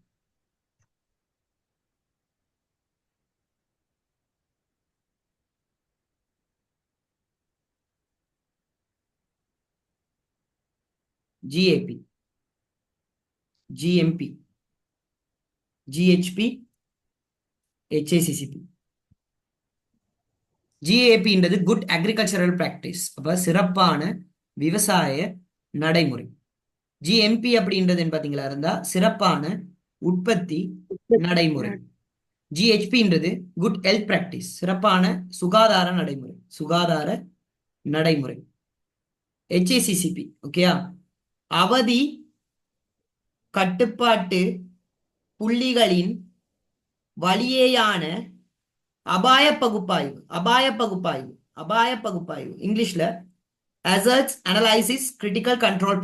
GAP, GMP, GHP, HACCP. GAP என்றது குட் அக்ரிகல்ச்சரல் பிராக்டிஸ், அப்ப சிறப்பான விவசாய நடைமுறை. GMP அப்படின்றது பாத்தீங்களா இருந்தா சிறப்பான உற்பத்தி நடைமுறை. GHPன்றது குட் ஹெல்த் பிராக்டிஸ், சிறப்பான சுகாதார நடைமுறை. HACCP ஓகேயா, அவதி கட்டுப்பாட்டு புள்ளிகளின் வழியேயான அபாய பகுப்பாய்வு இங்கிலீஷ்ல hazards analysis critical control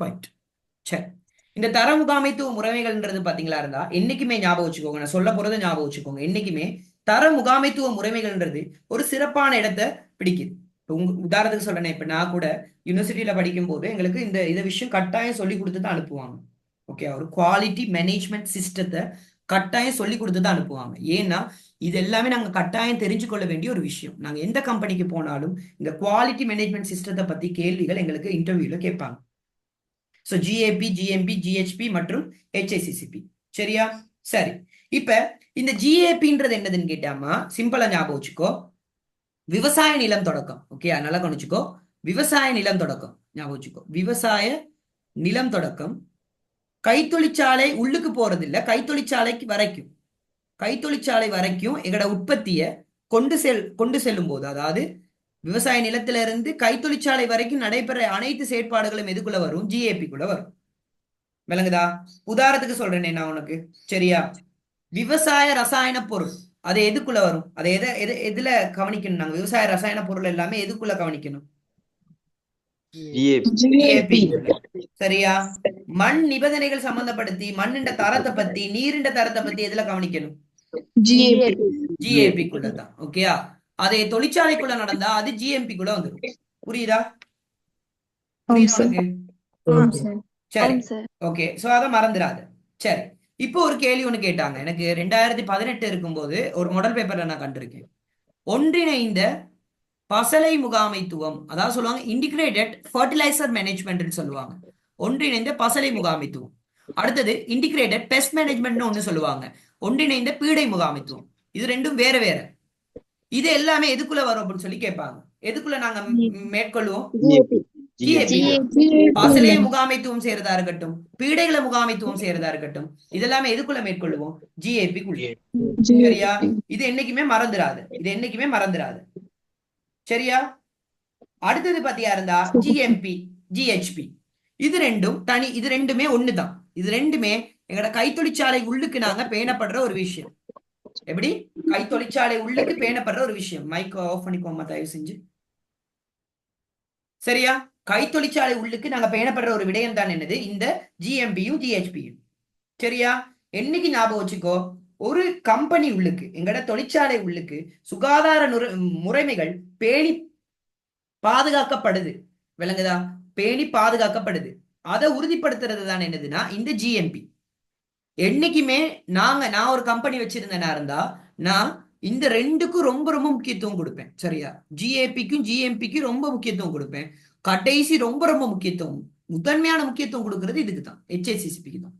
point. சரி, இந்த தர முகாமைத்துவ முறைமைகள்ன்றது பாத்தீங்களா இருந்தா என்னைக்குமே ஞாபகம் வச்சுக்கோங்க, நான் சொல்ல போறதை ஞாபகம் வச்சுக்கோங்க. என்னைக்குமே தர முகாமைத்துவ முறைமைகள்ன்றது ஒரு சிறப்பான இடத்தை பிடிக்குது. உதாரணத்துக்கு சொல்றேன், இப்ப நான் கூட யூனிவர்சிட்டியில படிக்கும் போது எங்களுக்கு இந்த விஷயம் கட்டாயம் சொல்லி கொடுத்து தான் அனுப்புவாங்க. ஓகே, ஒரு குவாலிட்டி மேனேஜ்மெண்ட் சிஸ்டத்தை கட்டாயம் சொல்லி கொடுத்து தான் அனுப்புவாங்க. ஏன்னா இது எல்லாமே நாங்க கட்டாயம் தெரிஞ்சு கொள்ள வேண்டிய ஒரு விஷயம். நாங்க எந்த கம்பெனிக்கு போனாலும் இந்த குவாலிட்டி மேனேஜ்மெண்ட் சிஸ்டத்தை பத்தி கேள்விகள் எங்களுக்கு இன்டர்வியூல கேட்பாங்க. ஸோ GAP, GMP, GHP மற்றும் HACCP. சரியா? சரி, இப்ப இந்த GAPன்றது என்னதுன்னு கேட்டாமா சிம்பிளா ஞாபகம் வச்சுக்கோ, விவசாய நிலம் தொடக்கம். ஓகே, நல்லா கவனிச்சுக்கோ, விவசாய நிலம் தொடக்கம் ஞாபகம் வச்சுக்கோ. விவசாய நிலம் தொடக்கம் கைத்தொழிற்சாலை உள்ளுக்கு போறது இல்ல, கைத்தொழிற்சாலை வரைக்கும் எங்களோட உற்பத்தியை கொண்டு செல்லும் போது, அதாவது விவசாய நிலத்தில இருந்து கைத்தொழிற்சாலை வரைக்கும் நடைபெற அனைத்து செயற்பாடுகளும் எதுக்குள்ள வரும்? GAPக்குள்ள வரும். விளங்குதா? உதாரணத்துக்கு சொல்றேனே நான் உனக்கு, சரியா? விவசாய ரசாயன பொருள் அது எதுக்குள்ள வரும்? அதை எதுல கவனிக்கணும்? நாங்க விவசாய ரசாயன பொருள் எல்லாமே எதுக்குள்ள கவனிக்கணும்? GAP. சரியா? மண் நிபந்தனைகள் சம்பந்தப்படுத்தி மண்ணின் தரத்தை பத்தி நீரின் தரத்தை பத்தி எதுல கவனிக்கணும்? GAPக்குள்ளதான். ஓகேயா? அதே தொழிற்சாலைக்குள்ள நடந்தா அது GMPக்குள்ள வந்துடும். புரியுதா? சரி, ஓகே, சோ அத மறந்துடாது. சரி, இப்போ ஒரு கேள்வி ஒண்ணு கேட்டாங்க எனக்கு 2018 இருக்கும்போது ஒரு மாடல் பேப்பர்ல நான் கண்டிருக்கேன். ஒன்றிணைந்த பசலை முகாமைத்துவம், அதாவது சொல்லுவாங்க இன்டிகிரேட்டட் ஃபர்டிலைசர் மேனேஜ்மெண்ட் சொல்லுவாங்க. ஒன்றிணைந்த பசலை முகாமைத்துவம். அடுத்தது இன்டிகிரேட்டட் பெஸ்ட் மேனேஜ்மெண்ட் ஒண்ணு சொல்லுவாங்க, ஒன்றிணைந்த பீடை முகாமைத்துவம். இது ரெண்டும் வேற வேற. இது எல்லாமே எதுக்குள்ள வரும் அப்படின்னு சொல்லி கேட்பாங்க. எதுக்குள்ள நாங்க மேற்கொள்வோம்? பசலைய முகாமைத்துவம் செய்யறதா இருக்கட்டும், பீடைகளை முகாமைத்துவம் செய்யறதா இருக்கட்டும், இதெல்லாமே எதுக்குள்ள மேற்கொள்ளுவோம்? GAPக்குள்ள. சரியா? இது என்னைக்குமே மறந்துடாது. சரியா? அடுத்தது பாத்தியா இருந்தா GMP, GHP. இது ரெண்டுமே ஒண்ணுதான். இது ரெண்டுமே எங்களோட கைத்தொழிற்சாலை உள்ளுக்கு நாங்க பேணப்படுற ஒரு விஷயம். எப்படி? கைத்தொழிற்சாலை உள்ளுக்கு பேணப்படுற ஒரு விஷயம். மைக் ஆஃப் பண்ணிக்கோமா தயவு செஞ்சு. சரியா? கைத்தொழிற்சாலை உள்ளுக்கு நாங்க பேணப்படுற ஒரு விடயம் தான் என்னது? இந்த GMPயும் GHPயும். சரியா? என்னைக்கு ஞாபகம் வச்சுக்கோ, ஒரு கம்பெனி உள்ளுக்கு, எங்கட தொழிற்சாலை உள்ளுக்கு சுகாதார முறைமைகள் பேணி பாதுகாக்கப்படுது. விளங்குதா? பேணி பாதுகாக்கப்படுது. அதை உறுதிப்படுத்துறது தான் என்னதுன்னா இந்த GMP. என்னைக்குமே நான் ஒரு கம்பெனி வச்சிருந்தேனா இருந்தா நான் இந்த ரெண்டுக்கும் ரொம்ப ரொம்ப முக்கியத்துவம் கொடுப்பேன். சரியா? GAPக்கும் GMPக்கும் ரொம்ப முக்கியத்துவம் கொடுப்பேன். கடைசி ரொம்ப ரொம்ப முதன்மையான முக்கியத்துவம் கொடுக்கறது இதுக்கு தான், HACCPக்கு தான்.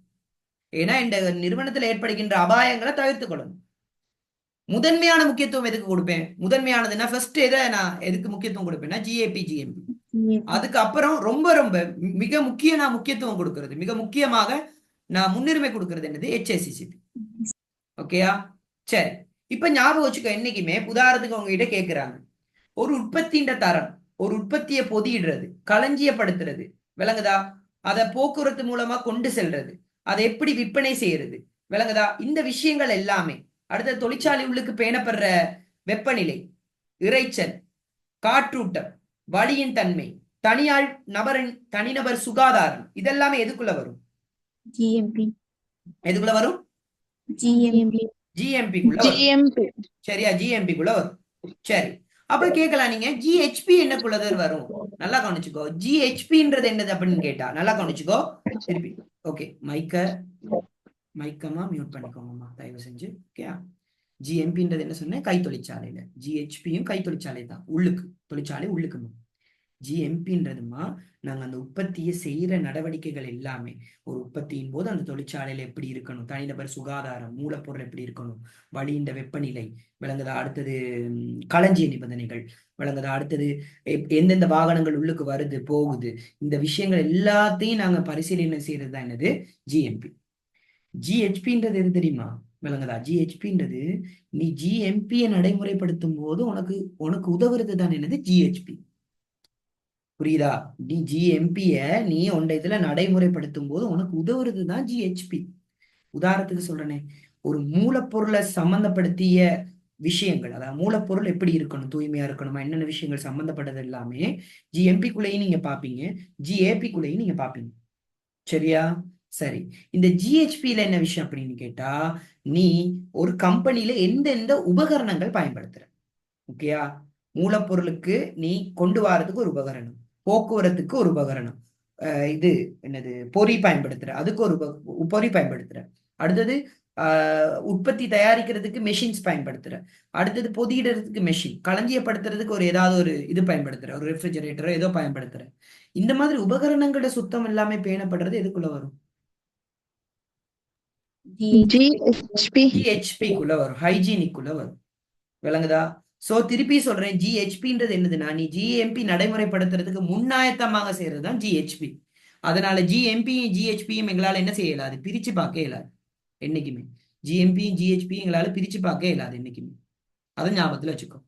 ஏன்னா இந்த நிறுவனத்துல ஏற்படுகின்ற அபாயங்களை தவிர்த்து கொள்ளணும். முதன்மையான முக்கியத்துவம் எதுக்கு கொடுப்பேன்? முதன்மையானதுன்னா ஃபர்ஸ்ட் நான் எதுக்கு முக்கியத்துவம் கொடுப்பேன்னா GAP, GMP. அதுக்கப்புறம் ரொம்ப ரொம்ப மிக நான் முக்கியத்துவம் கொடுக்கிறது, மிக முக்கியமாக நான் முன்னுரிமை கொடுக்கிறது என்னது HACCP. ஓகேயா? சரி, இப்ப ஞாபகம் வச்சுக்கோ, என்னைக்குமே உதாரணத்துக்கு உங்ககிட்ட கேட்கிறாங்க ஒரு உற்பத்தியின் தரம், ஒரு உற்பத்தியை பொதியிடுறது, களஞ்சியப்படுத்துறது, விளங்குதா, அதை போக்குவரத்து மூலமா கொண்டு செல்றது, அதை எப்படி விற்பனை செய்யறது, விளங்குதா, இந்த விஷயங்கள் எல்லாமே. அடுத்த தொழிற்சாலை உள்ளுக்கு பேணப்படுற வெப்பநிலை, இறைச்சல், காற்றூட்டம், வளியின் தன்மை, தனிநபர் சுகாதாரம், இதெல்லாமே எதுக்குள்ள வரும்? GMP. எதுக்குள்ள வரும்? GMP குள்ள வரும். GMP. சரியா? GMP குள்ள வரும். சரி, அப்ப கேட்கலாம் நீங்க GHP என்னக்குள்ளதான் வரும்? நல்லா கவனிச்சுக்கோ. GHPன்றது என்னது அப்படின்னு கேட்டா நல்லா கவனிச்சுக்கோ. திருப்பி ஓகே, மைக்கமா மியூட் பண்ணிக்கோங்கம்மா தயவு செஞ்சு. ஓகே, GMPன்றது என்ன சொன்னேன்? கை தொழிற்சாலையில. GHPயும் கை தொழிற்சாலை தான், உள்ளுக்கு தொழிற்சாலை உள்ளுக்கு. GMPன்றதுமா நாங்க அந்த உற்பத்தியை செய்யற நடவடிக்கைகள் எல்லாமே, ஒரு உற்பத்தியின் போது அந்த தொழிற்சாலையில எப்படி இருக்கணும், தனிநபர் சுகாதாரம், மூலப்பொருள் எப்படி இருக்கணும், வளியின் வெப்பநிலை, விளங்குதா, அடுத்தது களஞ்சிய நிபந்தனைகள், விளங்குதா, அடுத்தது எந்தெந்த வாகனங்கள் உள்ளுக்கு வருது போகுது, இந்த விஷயங்கள் எல்லாத்தையும் நாங்க பரிசீலனை செய்யறது தான் என்னது? GMP. GHPன்றது எது தெரியுமா? விளங்குதா, GHPன்றது நீ GMPயை நடைமுறைப்படுத்தும் போது உனக்கு உதவுறது தான் என்னது? GHP. புரியுதா? நீ GMPய நீ உண்ட இதுல நடைமுறைப்படுத்தும் போது உனக்கு உதவுறது தான் GHP. உதாரணத்துக்கு சொல்றேனே, ஒரு மூலப்பொருளை சம்பந்தப்படுத்திய விஷயங்கள், அதாவது மூலப்பொருள் எப்படி இருக்கணும், தூய்மையா இருக்கணுமா, என்னென்ன விஷயங்கள் சம்பந்தப்பட்டது எல்லாமே GMPக்குள்ளேயும் நீங்க பாப்பீங்க, GAPக்குள்ளேயும் நீங்க பாப்பீங்க. சரியா? சரி, இந்த GHPல என்ன விஷயம் அப்படின்னு கேட்டா, நீ ஒரு கம்பெனில எந்தெந்த உபகரணங்கள் பயன்படுத்துற. ஓகேயா? மூலப்பொருளுக்கு நீ கொண்டு வரதுக்கு ஒரு உபகரணம், போக்குவரத்துக்கு ஒரு உபகரணம், இது என்னது பொறி பயன்படுத்துற, அதுக்கு ஒரு பொறி பயன்படுத்துற, அடுத்தது உற்பத்தி தயாரிக்கிறதுக்கு மெஷின்ஸ் பயன்படுத்துற, அடுத்தது பொதியிடுறதுக்கு மெஷின், களஞ்சியப்படுத்துறதுக்கு ஒரு ஏதாவது ஒரு இது பயன்படுத்துற, ஒரு ரெஃப்ரிஜரேட்டரோ ஏதோ பயன்படுத்துற. இந்த மாதிரி உபகரணங்களோட சுத்தம் எல்லாமே பேணப்படுறது எதுக்குள்ள வரும்? GHPக்குள்ள வரும், ஹைஜீனிக்குள்ள வரும். விளங்குதா? சோ திருப்பி சொல்றேன், GHPன்றது என்னதுன்னா, நீ GMP நடைமுறைப்படுத்துறதுக்கு முன்னாயத்தமாக செய்யறது தான் GHP. அதனால GMPயும் GHPயும் எங்களால என்ன செய்ய இயலாது? பிரிச்சு பார்க்க இயலாது என்னைக்குமே. GMPயும் GHPயும் எங்களால பிரிச்சு பார்க்க இயலாது என்னைக்குமே. அதை ஞாபகத்துல வச்சுக்கோ.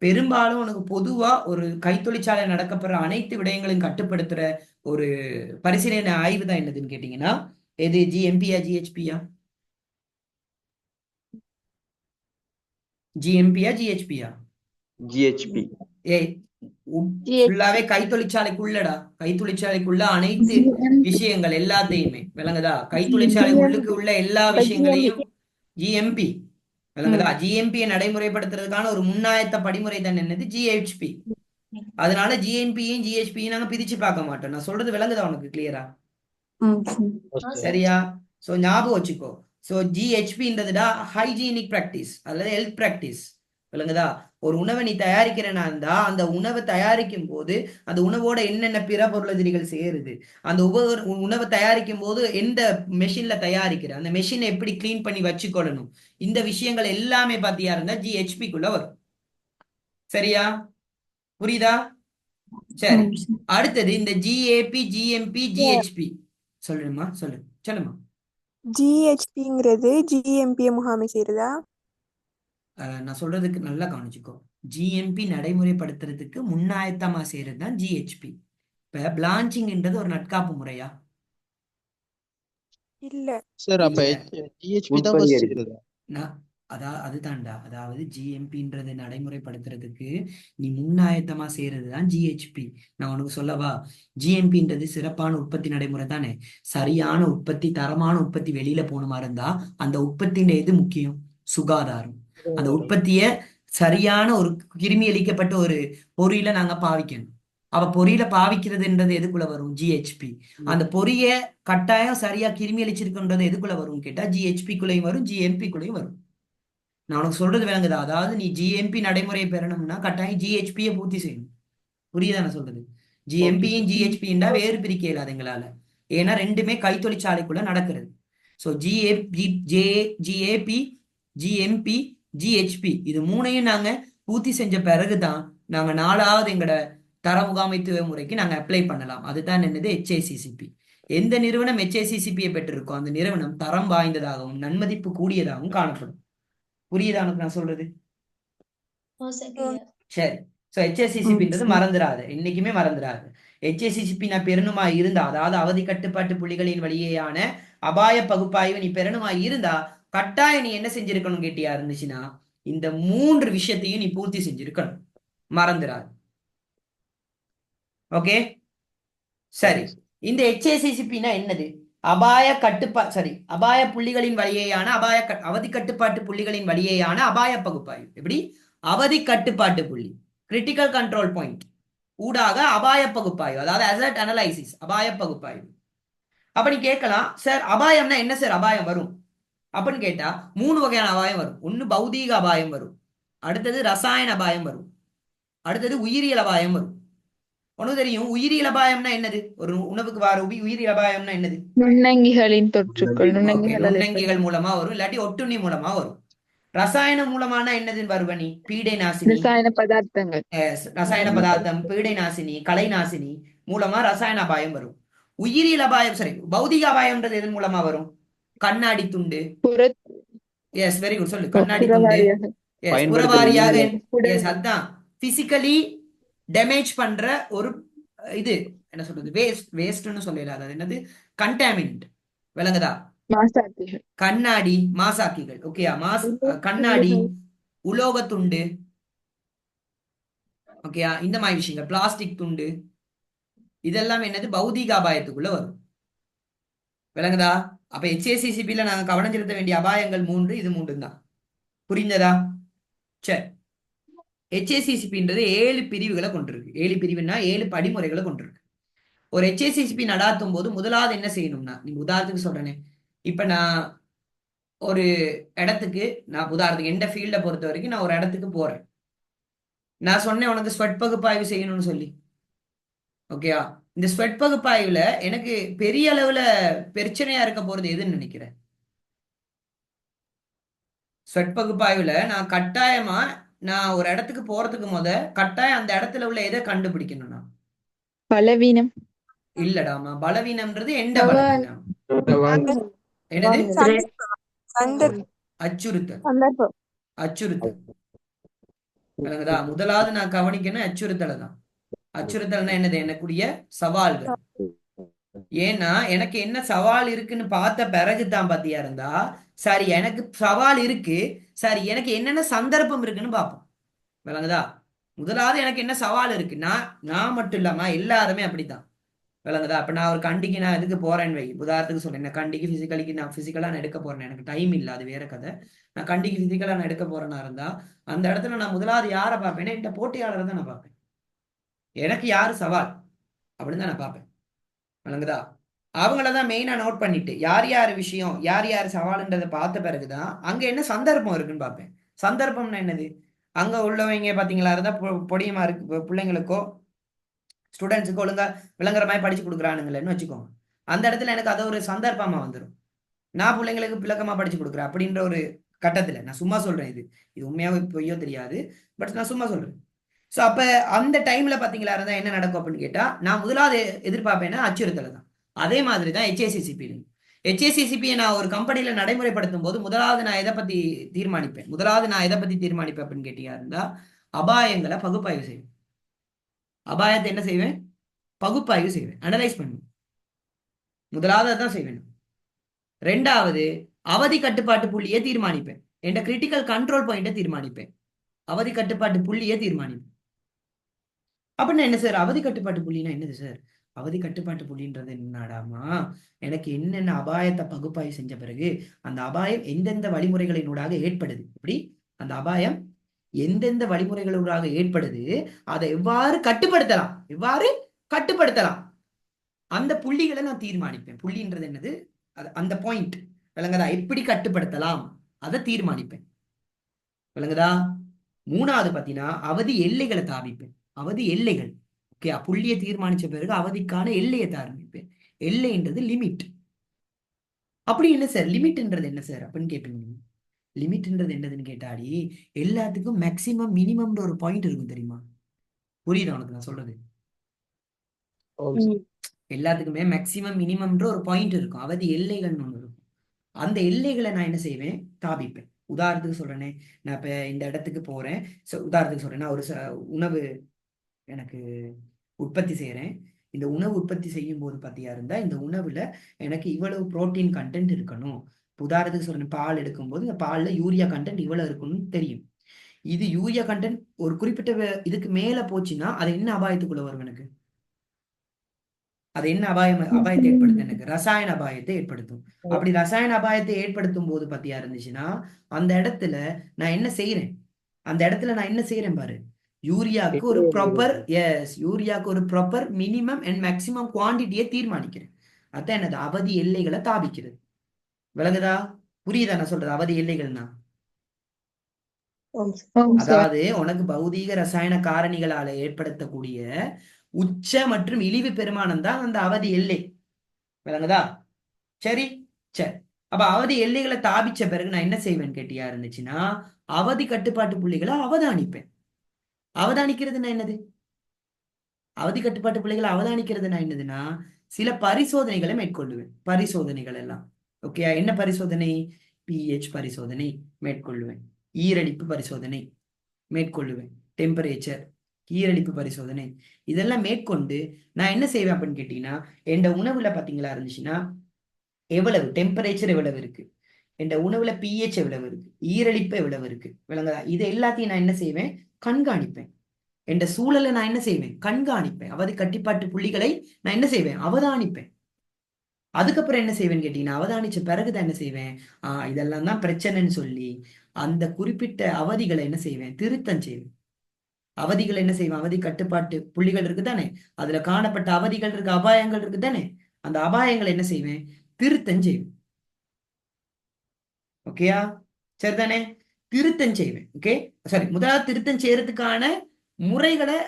பெரும்பாலும் உனக்கு பொதுவா ஒரு கைத்தொழிற்சாலை நடக்கப்படுற அனைத்து விடயங்களையும் கட்டுப்படுத்துற ஒரு பரிசீலனை ஆய்வு தான் என்னதுன்னு கேட்டீங்கன்னா, எது? GMPயா GHPயா? GMPயா GHPயா? GHP. ஃபுல்லாவே கைத்தொழிற்சாலைக்குள்ளடா, கைத்தொழிற்சாலைக்குள்ள அனைத்து விஷயங்கள் எல்லாத்தையுமே, விளங்குதா, கைத்தொழிற்சாலை உள்ளுக்கு உள்ள எல்லா விஷயங்களையும் GMP. விளங்குதா? GMPயை நடைமுறைப்படுத்துறதுக்கான ஒரு முன்னாயத்த படிமுறை தான் என்னது? GHP. அதனால GMPயும் GHPயும் நாங்க பிரிச்சு பார்க்க மாட்டோம். நான் சொல்றது விளங்குதா உனக்கு? கிளியரா? சரியா? சோ ஞாபகம் வச்சுக்கோ. சோ GHPன்றதுடா ஹைஜீனிக் பிராக்டிஸ் அல்லது ஹெல்த் பிராக்டிஸ். விளங்குதா? ஒரு உணவை நீ தயாரிக்கிறேன்னா இருந்தா அந்த உணவை தயாரிக்கும் போது அந்த உணவோட என்னென்ன பிற பொருளதிரிகள் சேருது, அந்த உணவை தயாரிக்கும் போது எந்த மெஷின்ல தயாரிக்கிற, அந்த மெஷினை எப்படி கிளீன் பண்ணி வச்சுக்கொள்ளணும், இந்த விஷயங்கள் எல்லாமே பாத்தியா இருந்தா GHPக்குள்ள வரும். சரியா? புரியுதா? சரி, அடுத்தது இந்த GAP, GMP, GHP சொல்லுமா? சொல்லுமா. GHPங்கிறது GMP முகாமை செய்யறதா? நான் சொல்றதுக்கு நல்லா கவனிச்சுக்கோ. GMP நடைமுறைப்படுத்துறதுக்கு முன்னாயத்தமா செய்யறது தான் GHP. இப்ப பிளான்ச்சிங்ன்றது ஒரு நட்காப்பு முறையா? இல்ல சார், அப்ப GHP தான் first செய்யறதா? அதுதான்டா, அதாவது GMPன்றதை நடைமுறைப்படுத்துறதுக்கு நீ முன்னாயத்தமா செய்யறது தான் GHP. நான் உனக்கு சொல்லவா? GMPன்றது சிறப்பான உற்பத்தி நடைமுறை தானே. சரியான உற்பத்தி, தரமான உற்பத்தி வெளியில போகணுமா இருந்தா அந்த உற்பத்தியின் எது முக்கியம்? சுகாதாரம். அந்த உற்பத்திய சரியான ஒரு கிருமி அளிக்கப்பட்ட ஒரு பொறியில நாங்க பாவிக்கணும். பொறியில பாவிக்கிறதுன்றது எதுக்குள்ள வரும்? GHP. அந்த பொரிய கட்டாயம் சரியா கிருமி அளிச்சிருக்குன்றது எதுக்குள்ள வரும் கேட்டா GHPக்குள்ளேயும் வரும், GMPக்குள்ளேயும் வரும். நான் உனக்கு சொல்றது விளங்குதா? அதாவது நீ GMP நடைமுறையை பெறணும்னா கட்டாயம் GHPயை பூர்த்தி செய்யணும். புரியுதா நான் சொல்றது? GMPயும் GHPன்றா வேறு பிரிக்க இயலாது எங்களால. ஏன்னா ரெண்டுமே கைத்தொழிற்சாலைக்குள்ள நடக்கிறது. ஸோ GAP, GMP, GHP இது மூணையும் நாங்க பூர்த்தி செஞ்ச பிறகுதான் நாங்க 4வது எங்கட தர முகாமைத்துவ முறைக்கு நாங்க அப்ளை பண்ணலாம். அதுதான் என்னது HACCP. எந்த நிறுவனம் HACCP-யை பெற்றிருக்கோ அந்த நிறுவனம் தரம் வாய்ந்ததாகவும் நன்மதிப்பு கூடியதாகவும் காணப்படும். புரியுதா உனக்கு நான் சொல்றது? சரி. ஸோ HACCP-ன்றது மறந்துடாது, என்னைக்குமே மறந்துடாது. HACCP நான் பெறணுமா இருந்தா, அதாவது அவதி கட்டுப்பாட்டு புள்ளிகளின் வழியேயான அபாய பகுப்பாய்வு நீ பெறணுமா இருந்தா கட்டாயம் நீ என்ன செஞ்சிருக்கணும் கேட்டியா இருந்துச்சுன்னா இந்த 3 விஷயத்தையும் நீ பூர்த்தி செஞ்சிருக்கணும். மறந்துடாது. ஓகே, சரி. இந்த HACCP-னா என்னது? அபாய புள்ளிகளின் வழியேயான அவதி கட்டுப்பாட்டு புள்ளிகளின் வழியேயான அபாய பகுப்பாய்வு. எப்படி? அவதி கட்டுப்பாட்டு புள்ளி, கிரிட்டிக்கல் கண்ட்ரோல் பாயிண்ட் ஊடாக அபாய பகுப்பாய்வு, அதாவது அசர்ட் அனலைசிஸ், அபாய பகுப்பாய்வு. அப்ப நீ கேட்கலாம், சார் அபாயம்னா என்ன சார் அபாயம் வரும் அப்படின்னு கேட்டா 3 வகையான அபாயம் வரும். ஒன்னு பௌதீக அபாயம் வரும், அடுத்தது ரசாயன அபாயம் வரும், அடுத்தது உயிரியல் அபாயம் வரும். உனக்கு தெரியும் உயிரியல் அபாயம்னா என்னது? ஒரு உணவுக்கு வர உயிரியல் அபாயம்னா என்னது? நுண்ணங்கிகளின் தொற்றுக்கள், நுண்ணங்கிகள் மூலமா வரும், இல்லாட்டி ஒட்டுண்ணி மூலமா வரும். ரசாயன மூலமான என்னதுன்னு வருவனி? பீடை நாசினி, ரசாயன பதார்த்தங்கள், ரசாயன பதார்த்தம், பீடை நாசினி, கலை நாசினி மூலமா ரசாயன அபாயம் வரும். உயிரியல் அபாயம் பௌதிக அபாயம்ன்றது எதன் மூலமா வரும்? கண்ணாடி துண்டு. எஸ், வெரி குட், சொல்லு. கண்ணாடி துண்டு. எஸ், புறவாரியாக. எஸ், அதான் பிசிக்கலி டேமேஜ் பண்ற ஒரு இது என்ன சொல்றது, வேஸ்ட்னு சொல்லல, அதாவது என்னது, கண்டாமினன்ட். விளங்குதா? மாசாக்கிகள், கண்ணாடி மாசாக்கிகள். ஓகேயா? கண்ணாடி, உலோக துண்டு, ஓகேயா, இந்த மாதிரி விஷயங்கள், பிளாஸ்டிக் துண்டு, இதெல்லாம் என்னது பௌதீக அபாயத்துக்குள்ள வரும். விளங்குதா? அப்ப HACCP-ல நாங்க கவனம் செலுத்த வேண்டிய அபாயங்கள் 3, இது 3 தான். புரிந்ததா? சரி. HACCP-ன்றது 7 பிரிவுகளை கொண்டிருக்கு. 7 பிரிவுன்னா 7 படிமுறைகளை கொண்டிருக்கு. ஒரு HACCP நடாத்தும் போது முதலாவது என்ன செய்யணும்னா, நீங்க உதாரணத்துக்கு சொல்றேனே, இப்ப நான் ஒரு இடத்துக்கு, நான் உதாரணத்துக்கு எந்த ஃபீல்டை பொறுத்த வரைக்கும் நான் ஒரு இடத்துக்கு போறேன். நான் சொன்னேன் உனக்கு ஸ்வெட் பகுப்பாய்வு செய்யணும்னு சொல்லி. ஓகேயா? இந்த ஸ்வெட் பகுப்பாய்வுல எனக்கு பெரிய அளவுல பிரச்சனையா இருக்க போறது எதுன்னு நினைக்கிறேன்? ஸ்வெட் பகுப்பாய்வுல நான் கட்டாயமா நான் ஒரு இடத்துக்கு போறதுக்கு கட்டாயம் அந்த இடத்துல உள்ள எதை கண்டுபிடிக்கணும்னா பலவீனம். இல்லடாமா, பலவீனம்ன்றது எந்த பலவீனம்? என்னது? அச்சுறுத்தல். அச்சுறுத்தல். விளங்குதா? முதலாவது நான் கவனிக்கணும் அச்சுறுத்தலை தான். அச்சுறுத்தல்னா என்னது? எனக்குரிய சவால்கள். ஏன்னா எனக்கு என்ன சவால் இருக்குன்னு பார்த்த பிறகுதான் பாத்தியா இருந்தா, சரி எனக்கு சவால் இருக்கு, சரி எனக்கு என்னென்ன சந்தர்ப்பம் இருக்குன்னு பார்ப்போம். விளங்குதா? முதலாவது எனக்கு என்ன சவால் இருக்கு, நான் மட்டும் இல்லாம எல்லாருமே அப்படித்தான். விளங்குதா? அப்ப நான் ஒரு கண்டிக்கு நான் எதுக்கு போறேன்னு வை, உதாரணத்துக்கு சொல்றேன், கண்டிக்கு பிசிக்கலா நான் எடுக்க போறேன், எனக்கு டைம் இல்லை, அது வேற கதை. நான் கண்டிக்கு பிசிக்கலா நான் எடுக்க போறேன்னா இருந்தா அந்த இடத்துல நான் முதலாவது யாரை பார்ப்பேன்னா என் போட்டியாளரை தான் நான் பார்ப்பேன். எனக்கு யாரு சவால் அப்படின்னு தான் நான் பார்ப்பேன். விளங்குதா? அவங்களதான் மெயினா நோட் பண்ணிட்டு யார் யார் விஷயம், யார் யார் சவால்ன்றதை பார்த்த பிறகுதான் அங்க என்ன சந்தர்ப்பம் இருக்குன்னு பார்ப்பேன். சந்தர்ப்பம்னா என்னது? அங்க உள்ளவங்க பாத்தீங்களா இருந்தா பொடியமா இருக்கு, பிள்ளைங்களுக்கோ ஸ்டூடெண்ட்ஸுக்கு ஒழுங்கா விளங்குற மாதிரி படிச்சு கொடுக்குறானுங்களேன்னு வச்சுக்கோங்க. அந்த இடத்துல எனக்கு அது ஒரு சந்தர்ப்பமா வந்துடும். நான் பிள்ளைங்களுக்கு விளக்கமா படிச்சு கொடுக்குறேன் அப்படின்ற ஒரு கட்டத்துல நான் சும்மா சொல்றேன், இது உண்மையாவே பொய்யோ தெரியாது, பட் நான் சும்மா சொல்றேன். ஸோ அப்ப அந்த டைம்ல பாத்தீங்களா இருந்தா என்ன நடக்கும் அப்படின்னு கேட்டா, நான் முதலாவது எதிர்பார்ப்பேன்னா அச்சுறுத்தலை தான். அதே மாதிரி தான் HACCP-யை நான் ஒரு கம்பெனியில நடைமுறைப்படுத்தும் போது முதலாவது நான் எதை பத்தி தீர்மானிப்பேன் அப்படின்னு கேட்டீங்க இருந்தா, அபாயங்களை பகுப்பாய்வு செய்வேன். அபாயத்தை என்ன செய்வேன்? பகுப்பாய்வு செய்வேன், அனலைஸ் பண்ணுவேன். முதலாவது அதான் செய்வேன். ரெண்டாவது அவதி கட்டுப்பாட்டு புள்ளியை தீர்மானிப்பேன், என்ற கிரிட்டிக்கல் கண்ட்ரோல் பாயிண்டை தீர்மானிப்பேன், அவதி கட்டுப்பாட்டு புள்ளியை தீர்மானிப்பேன். அப்படின்னா என்ன சார் அவதி கட்டுப்பாட்டு புள்ளினா என்னது சார்? அவதி கட்டுப்பாட்டு புள்ளின்றது என்னடாமா, எனக்கு என்னென்ன அபாயத்தை பகுப்பாய்வு செஞ்ச பிறகு அந்த அபாயம் எந்தெந்த வழிமுறைகளினூடாக ஏற்படுது, இப்படி அந்த அபாயம் எந்தெந்த வழிமுறைகளூடாக ஏற்படுது, அதை எவ்வாறு கட்டுப்படுத்தலாம், அந்த புள்ளிகளை நான் தீர்மானிப்பேன். புள்ளின்றது என்னது? அந்த பாயிண்ட். விளங்குதா? எப்படி கட்டுப்படுத்தலாம் அதை தீர்மானிப்பேன். விளங்குதா? மூணாவது பாத்தீங்கன்னா அவதி எல்லைகளை தாவிப்பேன். அவதி எல்லைகள். ஓகே, புள்ளியை தீர்மானிச்ச பிறகு அவதிக்கான எல்லையை தாரம்பிப்பேன். எல்லைன்றது லிமிட். அப்படி என்ன சார் லிமிட்ன்றது என்ன சார் அப்படின்னு கேட்பீங்க. லிமிட்ன்றது என்னதுன்னு கேட்டாடி எல்லாத்துக்கும் மேக்சிமம் மினிமம்ன்ற ஒரு பாயிண்ட் இருக்கும் தெரியுமா? புரியுதா உனக்கு நான் சொல்றது? ஓம் சார். எல்லாத்துக்குமே மேக்சிமம் மினிமம்ன்ற ஒரு பாயிண்ட் இருக்கும், அவதி எல்லைகள்னு ஒன்று இருக்கும். அந்த எல்லைகளை நான் என்ன செய்வேன், தாபிப்பேன். உதாரணத்துக்கு சொல்றேனே, நான் இப்ப இந்த இடத்துக்கு போறேன். உதாரணத்துக்கு சொல்றேன், நான் ஒரு உணவு எனக்கு உற்பத்தி செய்யறேன். இந்த உணவு உற்பத்தி செய்யும் போது பாத்தியா இருந்தா இந்த உணவுல எனக்கு இவ்வளவு புரோட்டீன் கண்டென்ட் இருக்கணும். உதாரணத்துக்கு சொல்றேன், பால் எடுக்கும்போது இந்த பால்ல யூரியா கண்டென்ட் இவ்வளவு இருக்கணும்னு தெரியும். இது யூரியா கண்டென்ட் ஒரு குறிப்பிட்ட இதுக்கு மேல போச்சுன்னா அது என்ன அபாயத்துக்குள்ள வரும் எனக்கு? அது என்ன அபாயத்தை ஏற்படுத்தும்? எனக்கு ரசாயன அபாயத்தை ஏற்படுத்தும். அப்படி ரசாயன அபாயத்தை ஏற்படுத்தும் போது பத்தியா இருந்துச்சுன்னா அந்த இடத்துல நான் என்ன செய்யறேன்? அந்த இடத்துல நான் என்ன செய்யறேன் பாரு, யூரியாவுக்கு ஒரு ப்ராப்பர் மினிமம் அண்ட் மேக்சிமம் குவான்டிட்டியை தீர்மானிக்கிறேன். அதான் என்னது, அவதி எல்லைகளை தாபிக்கிறது. விளங்குதா? புரியுதா நான் சொல்றது? அவதி எல்லைகள்னா ஓம் சார். ஓம் சார். அதாவது உனக்கு பௌதீக ரசாயன காரணிகளால ஏற்படுத்தக்கூடிய உச்ச மற்றும் இழிவு பெருமானம் தான் அந்த அவதி எல்லை. விளங்குதா? சரி. அப்ப அவதி எல்லைகளை தாபிச்ச பிறகு நான் என்ன செய்வேன் கேட்டியா இருந்துச்சுன்னா, அவதி கட்டுப்பாட்டு புள்ளிகளை அவதானிப்பேன். அவதானிக்கிறதுனா என்னது? அவதி கட்டுப்பாட்டு புள்ளிகளை அவதானிக்கிறதுனா என்னதுன்னா, சில பரிசோதனைகளை மேற்கொள்ளுவேன். பரிசோதனைகள் எல்லாம் ஓகே. என்ன பரிசோதனை? பிஹெச் பரிசோதனை மேற்கொள்ளுவேன், ஈரடிப்பு பரிசோதனை மேற்கொள்ளுவேன், டெம்பரேச்சர் ஈரடிப்பு பரிசோதனை இதெல்லாம் மேற்கொண்டு நான் என்ன செய்வேன் அப்படின்னு கேட்டீங்கன்னா, என் உணவுல பாத்தீங்களா இருந்துச்சுன்னா எவ்வளவு டெம்பரேச்சர் எவ்வளவு இருக்கு, என் உணவுல பிஹெச் எவ்வளவு இருக்கு, ஈரடிப்பு எவ்வளவு இருக்கு, விளங்குதா? இது எல்லாத்தையும் நான் என்ன செய்வேன், கண்காணிப்பேன். என் சூழலை நான் என்ன செய்வேன், கண்காணிப்பேன். அவதி கட்டுப்பாட்டு புள்ளிகளை நான் என்ன செய்வேன், அவதானிப்பேன். அதுக்கப்புறம் என்ன செய்வேன்னு கேட்டீங்கன்னா, அவதானிச்ச பிறகுதான் என்ன செய்வேன், இதெல்லாம் தான் பிரச்சனைன்னு சொல்லி அந்த குறிப்பிட்ட அவதிகளை என்ன செய்வேன், திருத்தம் செய்வேன். அவதிகள் என்ன செய்வேன், அவதி கட்டுப்பாட்டு புள்ளிகள் இருக்கு தானே, அதுல காணப்பட்ட அவதிகள் இருக்கு, அபாயங்கள் இருக்கு தானே, அந்த அபாயங்களை என்ன செய்வேன், திருத்தம் செய்வேன். ஓகேயா? சரிதானே? திருத்தம் செய்வேன். ஓகே, சாரி, முதலாவது திருத்தம் செய்யறதுக்கான முறைகளை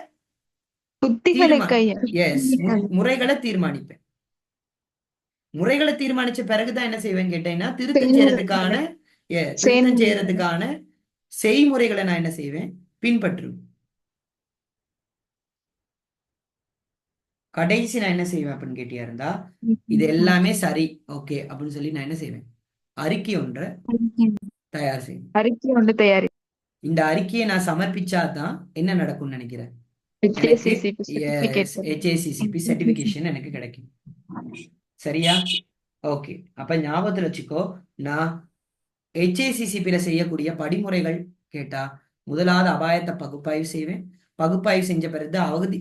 புத்திகளை கையா முறைகளை தீர்மானிப்பேன். முறைகளை தீர்மானிச்ச பிறகுதான் என்ன செய்வேன் கேட்டீங்கன்னா, திருத்தம் செய்யறதுக்கான செய்முறைகளை நான் என்ன செய்வேன், பின்பற்றுவேன். கடைசி நான் என்ன செய்வேன் அப்படின்னு கேட்டியா இருந்தா, இது எல்லாமே சரி ஓகே அப்படின்னு சொல்லி நான் என்ன செய்வேன், அறிக்கை ஒன்றை தயார் செய்வேன். அறிக்கை ஒன்று தயாரி. இந்த அறிக்கையை நான் சமர்ப்பிச்சாதான் என்ன நடக்கும்னு நினைக்கிறேன், HACCP சர்டிபிகேஷன் எனக்கு கிடைக்கும். சரியா? ஓகே. அப்ப ஞாபகத்துல வச்சுக்கோ, நான் HACCP செய்யக்கூடிய படிமுறைகள் கேட்டா, முதலாவது அபாயத்தை பகுப்பாய்வு செய்வேன். பகுப்பாய்வு செஞ்ச பிறகு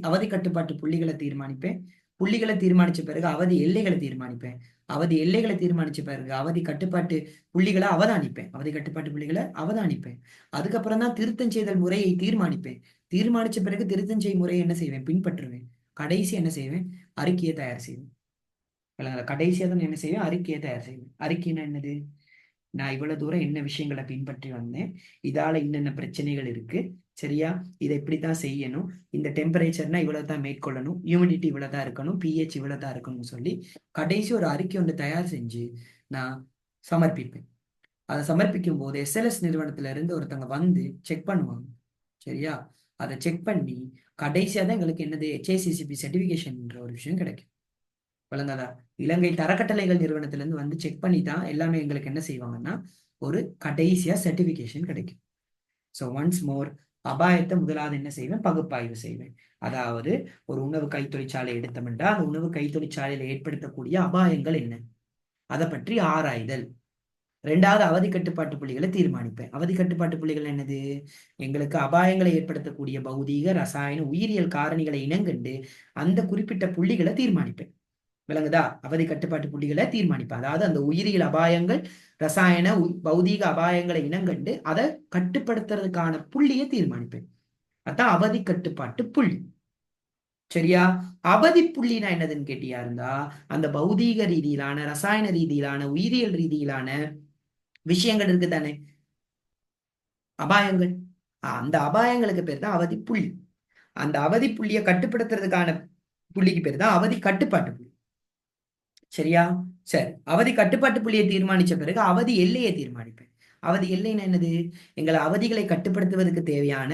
அவதி கட்டுப்பாட்டு புள்ளிகளை தீர்மானிப்பேன். புள்ளிகளை தீர்மானிச்ச பிறகு அவதி எல்லைகளை தீர்மானிப்பேன். அவதி எல்லைகளை தீர்மானிச்ச பிறகு அவதி கட்டுப்பாட்டு புள்ளிகளை அவதானிப்பேன். அதுக்கப்புறம் தான் திருத்தம் செய்தல் முறையை தீர்மானிப்பேன். தீர்மானிச்ச பிறகு திருத்தம் செய்யும் முறையை என்ன செய்வேன், பின்பற்றுவேன். கடைசி என்ன செய்வேன், அறிக்கையை தயார் செய்வேன். கடைசியா தான் என்ன செய்வேன், அறிக்கையை தயார் செய்வேன். அறிக்கைன்னா என்னது, நான் இவ்வளவு தூரம் என்ன விஷயங்களை பின்பற்றி வந்தேன், இதால என்னென்ன பிரச்சனைகள் இருக்கு, சரியா, இதை இப்படித்தான் செய்யணும், இந்த டெம்பரேச்சர்னா இவ்வளவுதான் மேற்கொள்ளணும், ஹியூமிடிட்டி இவ்வளவுதான் இருக்கணும், பிஹெச் இவ்வளவுதான் இருக்கணும்னு சொல்லி கடைசி ஒரு அறிக்கை ஒன்று தயார் செஞ்சு நான் சமர்ப்பிப்பேன். அதை சமர்ப்பிக்கும் போது SLS நிறுவனத்துல இருந்து ஒருத்தவங்க வந்து செக் பண்ணுவாங்க. சரியா? அதை செக் பண்ணி கடைசியா தான் எங்களுக்கு என்னது, HACCP சர்டிபிகேஷன்ன்ற ஒரு விஷயம் கிடைக்கும். வழங்காதா? இலங்கை தரக்கட்டளைகள் நிறுவனத்துல இருந்து வந்து செக் பண்ணி தான் எல்லாமே எங்களுக்கு என்ன செய்வாங்கன்னா ஒரு கடைசியா சர்டிபிகேஷன் கிடைக்கும். ஸோ ஒன்ஸ் மோர், அபாயத்தை முதலாவது என்ன செய்வேன், பகுப்பாய்வு செய்வேன். அதாவது ஒரு உணவு கைத்தொழிற்சாலை எடுத்தோம்னா அந்த உணவு கைத்தொழிற்சாலையில ஏற்படுத்தக்கூடிய அபாயங்கள் என்ன, அதை பற்றி ஆராய்தல். ரெண்டாவது, அவதி கட்டுப்பாட்டு புள்ளிகளை தீர்மானிப்பேன். அவதி கட்டுப்பாட்டு புள்ளிகள் என்னது, எங்களுக்கு அபாயங்களை ஏற்படுத்தக்கூடிய பௌதீக ரசாயன உயிரியல் காரணிகளை இனங்கண்டு அந்த குறிப்பிட்ட புள்ளிகளை தீர்மானிப்பேன். விளங்குதா? அவதி கட்டுப்பாட்டு புள்ளிகளை தீர்மானிப்பேன். அதாவது அந்த உயிரியல் அபாயங்கள், ரசாயன பௌதீக அபாயங்களை இனங்கண்டு அதை கட்டுப்படுத்துறதுக்கான புள்ளியை தீர்மானிப்பேன். அதான் அவதி கட்டுப்பாட்டு புள்ளி. சரியா? அவதி புள்ளினா என்னதுன்னு கேட்டியா இருந்தா, அந்த பௌதீக ரீதியிலான, ரசாயன ரீதியிலான, உயிரியல் ரீதியிலான விஷயங்கள் இருக்கு தானே, அபாயங்கள், அந்த அபாயங்களுக்கு பேர் தான் அவதி புள்ளி. அந்த அவதி புள்ளியை கட்டுப்படுத்துறதுக்கான புள்ளிக்கு பேர் தான் அவதி கட்டுப்பாட்டு புள்ளி. சரியா? சரி, அவதி கட்டுப்பாட்டு புள்ளியை தீர்மானிச்ச பிறகு அவதி எல்லையை தீர்மானிப்பேன். அவதி எல்லைன்னா என்னது, எங்களை அவதிகளை கட்டுப்படுத்துவதற்கு தேவையான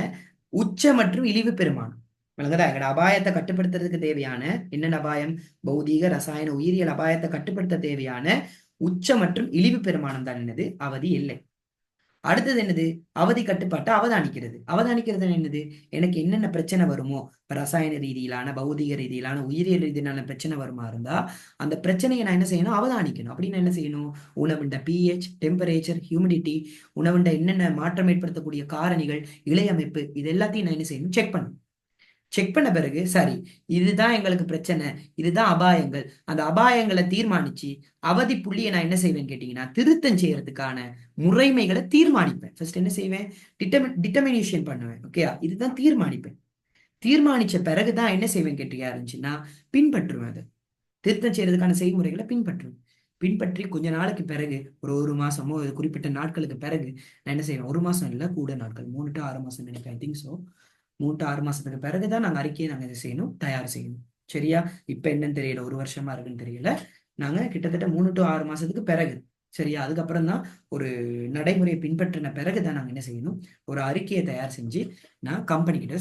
உச்ச மற்றும் இழிவு பெருமானம். விளங்குதா? எங்களோட அபாயத்தை கட்டுப்படுத்துறதுக்கு தேவையான என்னென்ன அபாயம்? பௌதீக, ரசாயன, உயிரியல் அபாயத்தை கட்டுப்படுத்த தேவையான உச்ச மற்றும் இழிவு பெருமானம் தான் என்னது? அவதி எல்லை. அடுத்தது என்னது? அவதி கட்டுப்பாட்டை அவதானிக்கிறது. அவதானிக்கிறது என்னது? எனக்கு என்னென்ன பிரச்சனை வருமோ, ரசாயன ரீதியிலான, பௌதிக ரீதியிலான, உயிரியல் ரீதியிலான பிரச்சனை வருமா இருந்தா அந்த பிரச்சனையை நான் என்ன செய்யணும்? அவதானிக்கணும். அப்படின்னு என்ன செய்யணும்? உணவுண்ட pH, டெம்பரேச்சர், ஹியூமிடிட்டி, உணவுண்ட என்னென்ன மாற்றம் ஏற்படுத்தக்கூடிய காரணிகள், இழையமைப்பு, இது எல்லாத்தையும் நான் என்ன செய்யணும்? செக் பண்ணணும். செக் பண்ண பிறகு சரி, இதுதான் எங்களுக்கு பிரச்சனை, இதுதான் அபாயங்கள். அந்த அபாயங்களை தீர்மானிச்சு அவதி புள்ளியை நான் என்ன செய்வேன் கேட்டீங்கன்னா, திருத்தம் செய்யறதுக்கான முறைமைகளை தீர்மானிப்பேன். ஃபர்ஸ்ட் என்ன செய்வேன்? டிட்டர்மினேஷன் பண்ணுவேன். ஓகே, இதுதான் தீர்மானிப்பேன். தீர்மானிச்ச பிறகுதான் என்ன செய்வேன் கேட்டீங்க இருந்துச்சுன்னா, பின்பற்றுவேன். அதை திருத்தம் செய்யறதுக்கான செய்முறைகளை பின்பற்றுவேன். பின்பற்றி கொஞ்ச நாளைக்கு பிறகு, ஒரு மாசமோ குறிப்பிட்ட நாட்களுக்கு பிறகு நான் என்ன செய்வேன்? 1 மாசம் இல்லை, கூட நாட்கள், 3 to 6 மாசம் நினைக்கிறேன். I think so. 3 to 6 மாசத்துக்கு பிறகுதான் நாங்க அறிக்கையை நாங்க இதை செய்யணும், தயார் செய்யணும். சரியா? இப்ப என்னன்னு தெரியல, 1 வருஷமா இருக்குன்னு தெரியல. நாங்க கிட்டத்தட்ட 3 to 6 மாசத்துக்கு பிறகு, சரியா, அதுக்கப்புறம் தான் ஒரு நடைமுறையை பின்பற்றின பிறகுதான் நாங்க என்ன செய்யணும்? ஒரு அறிக்கையை தயார் செஞ்சு நான் கம்பெனி கிட்ட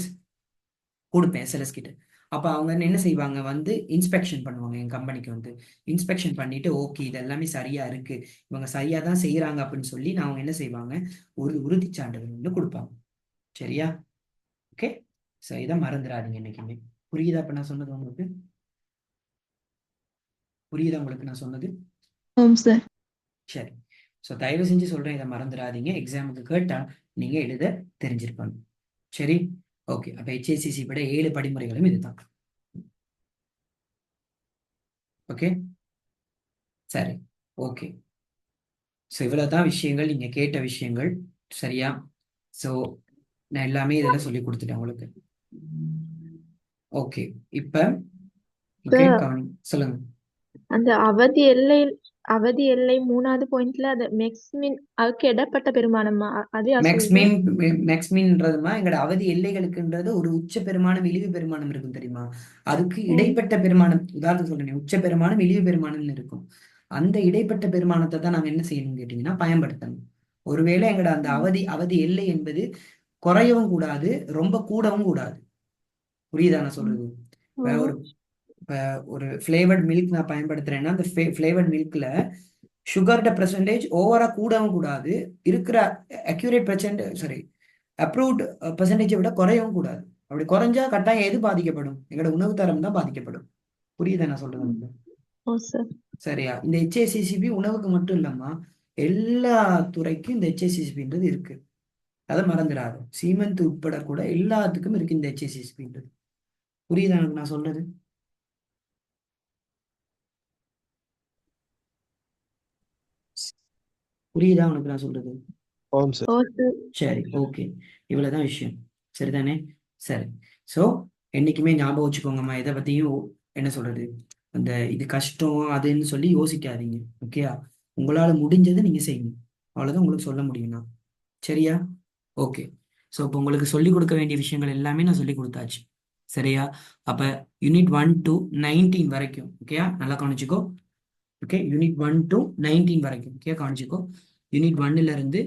கொடுப்பேன், எஸ்எல்எஸ் கிட்ட. அப்ப அவங்க என்ன செய்வாங்க? வந்து இன்ஸ்பெக்ஷன் பண்ணுவாங்க. என் கம்பெனிக்கு வந்து இன்ஸ்பெக்ஷன் பண்ணிட்டு, ஓகே இது எல்லாமே சரியா இருக்கு, இவங்க சரியா தான் செய்யறாங்க அப்படின்னு சொல்லி நான் அவங்க என்ன செய்வாங்க? ஒரு உறுதிச் சான்றிதழ் வந்து கொடுப்பாங்க. சரியா? ஓகே, ஸோ இதை மறந்துடாதீங்க என்னைக்குமே. புரியுதா இப்ப நான் சொன்னது உங்களுக்கு? புரியுதா உங்களுக்கு நான் சொன்னது? ஓம் சார். சரி, ஸோ தயவு செஞ்சு சொல்றேன், இதை மறந்துடாதீங்க. எக்ஸாமுக்கு கேட்டா நீங்க எழுத தெரிஞ்சிருப்பாங்க. சரி, ஓகே. அப்ப HACCP பட 7 படிமுறைகளும் இதுதான். ஓகே, சரி, ஓகே. ஸோ இவ்வளவுதான் விஷயங்கள், நீங்க கேட்ட விஷயங்கள். சரியா? ஸோ நான் எல்லாமே இதெல்லாம் சொல்லி கொடுத்துட்டேன் உங்களுக்கு. ஓகே, இப்ப ஓகே சொல்லுங்க. அந்த அவதி எல்லை 3வது பாயிண்ட்ல அது மேக்ஸ்மின் அதுக்கு இடப்பட்ட பெருமானமா அது மேக்ஸ்மின்ன்றதுமா எங்களோட அவதி எல்லைகளுக்குன்றது ஒரு உச்ச பெருமானம், இழிவு பெருமானம் இருக்கும் தெரியுமா? அதுக்கு இடைப்பட்ட பெருமானம், உதாரணத்துக்கு சொல்றேன், உச்ச பெருமானம், இழிவு பெருமானம்னு இருக்கும். அந்த இடைப்பட்ட பெருமானத்தை தான் நாங்க என்ன செய்யணும்னு கேட்டீங்கன்னா பயன்படுத்தணும். ஒருவேளை எங்களோட அந்த அவதி எல்லை என்பது குறையவும் கூடாது, ரொம்ப கூடவும் கூடாது. புரியுதா நான் சொல்றது? ஒரு ஃபிளேவர்ட் மில்க் நான் பயன்படுத்துறேன்னா, அந்த ஃபிளேவர்ட் மில்க்ல சுகரோட பெர்சன்டேஜ் ஓவரா கூடவும் கூடாது, இருக்கிற அக்யூரேட் அப்ரூவ்ட் பெர்சன்டேஜை விட குறையவும் கூடாது. அப்படி குறைஞ்சா கட்டாயம் எது பாதிக்கப்படும்? எங்களோட உணவு தரம் தான் பாதிக்கப்படும். புரியுதா நான் சொல்றது? சரியா? இந்த HACCP உணவுக்கு மட்டும் இல்லம்மா, எல்லா துறைக்கும் இந்த HACCPன்றது இருக்கு. அதை மறந்துடாது. சீமெண்ட் உட்பட கூட எல்லாத்துக்கும் இருக்கு இந்த HACCPன்றது. புரியுதா எனக்கு நான் சொல்றது? புரியுதா உனக்கு நான் சொல்றது? சரி, ஓகே. இவ்வளவுதான் விஷயம். சரிதானே? சரி, ஸோ என்னைக்குமே ஞாபகம் வச்சுக்கோங்கம்மா, இதை பத்தியும் என்ன சொல்றது, அந்த இது கஷ்டம் அதுன்னு சொல்லி யோசிக்காதீங்க. ஓகேயா? உங்களால முடிஞ்சதை நீங்க செய்யணும், அவ்வளவுதான் உங்களுக்கு சொல்ல முடியும்னா. சரியா? ஓகே. ஸோ இப்போ உங்களுக்கு சொல்லிக் கொடுக்க வேண்டிய விஷயங்கள் எல்லாமே நான் சொல்லி கொடுத்தாச்சு. சரியா? அப்ப யூனிட் 1 to 19 வரைக்கும், ஓகேயா, நல்லா கவனிச்சுக்கோ. ஓகே, யூனிட் 1 to 19 வரைக்கும், ஓகே, கவனிச்சுக்கோ. யூனிட் 1ல இருந்து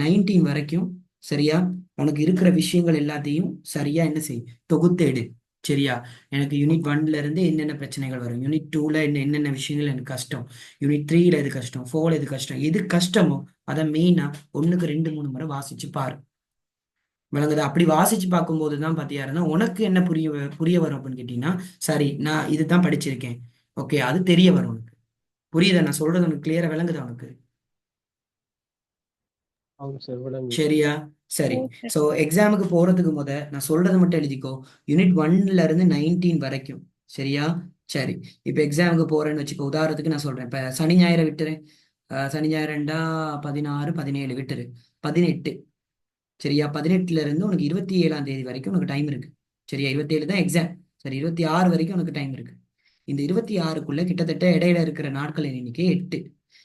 19 வரைக்கும், சரியா, உனக்கு இருக்கிற விஷயங்கள் எல்லாத்தையும் சரியா என்ன செய், தொகுத்து எடு. சரியா? எனக்கு யூனிட் 1ல இருந்து என்னென்ன பிரச்சனைகள் வரும், யூனிட் 2ல என்னென்ன விஷயங்கள் எனக்கு கஷ்டம், யூனிட் 3ல எது கஷ்டம், 4ல எது கஷ்டம், எது கஷ்டமோ அதை மெயினா 1க்கு 2, 3 முறை வாசிச்சு பாரு. விளங்குது? அப்படி வாசிச்சு பார்க்கும்போது தான் பாத்தியாருன்னா உனக்கு என்ன புரிய வரும் அப்படின்னு கேட்டீங்கன்னா, சரி நான் இதுதான் படிச்சிருக்கேன், ஓகே, அது தெரிய வரும் உனக்கு. புரியுதா நான் சொல்றது? உனக்கு கிளியரா விளங்குதா உனக்கு? சரியா? சரி, சோ எக்ஸாமுக்கு போறதுக்கு நான் சொல்றது மட்டும் எழுதிக்கோ. யூனிட் 1ல இருந்து 19 வரைக்கும். சரியா? சரி, இப்ப எக்ஸாமுக்கு போறேன்னு வச்சுக்கோ. உதாரணத்துக்கு நான் சொல்றேன், இப்ப சனி ஞாயிறு விட்டுரு. சனி ஞாயிறு 16, 17 விட்டுரு, 18. சரியா? 18ல இருந்து உனக்கு 27ஆம் தேதி வரைக்கும் உனக்கு டைம் இருக்கு. சரியா? 27 தான் எக்ஸாம். சரி, 26 வரைக்கும் உனக்கு டைம் இருக்கு. இந்த 26க்குள்ள கிட்டத்தட்ட இடையில இருக்கிற நாட்கள் எண்ணிக்கை 8.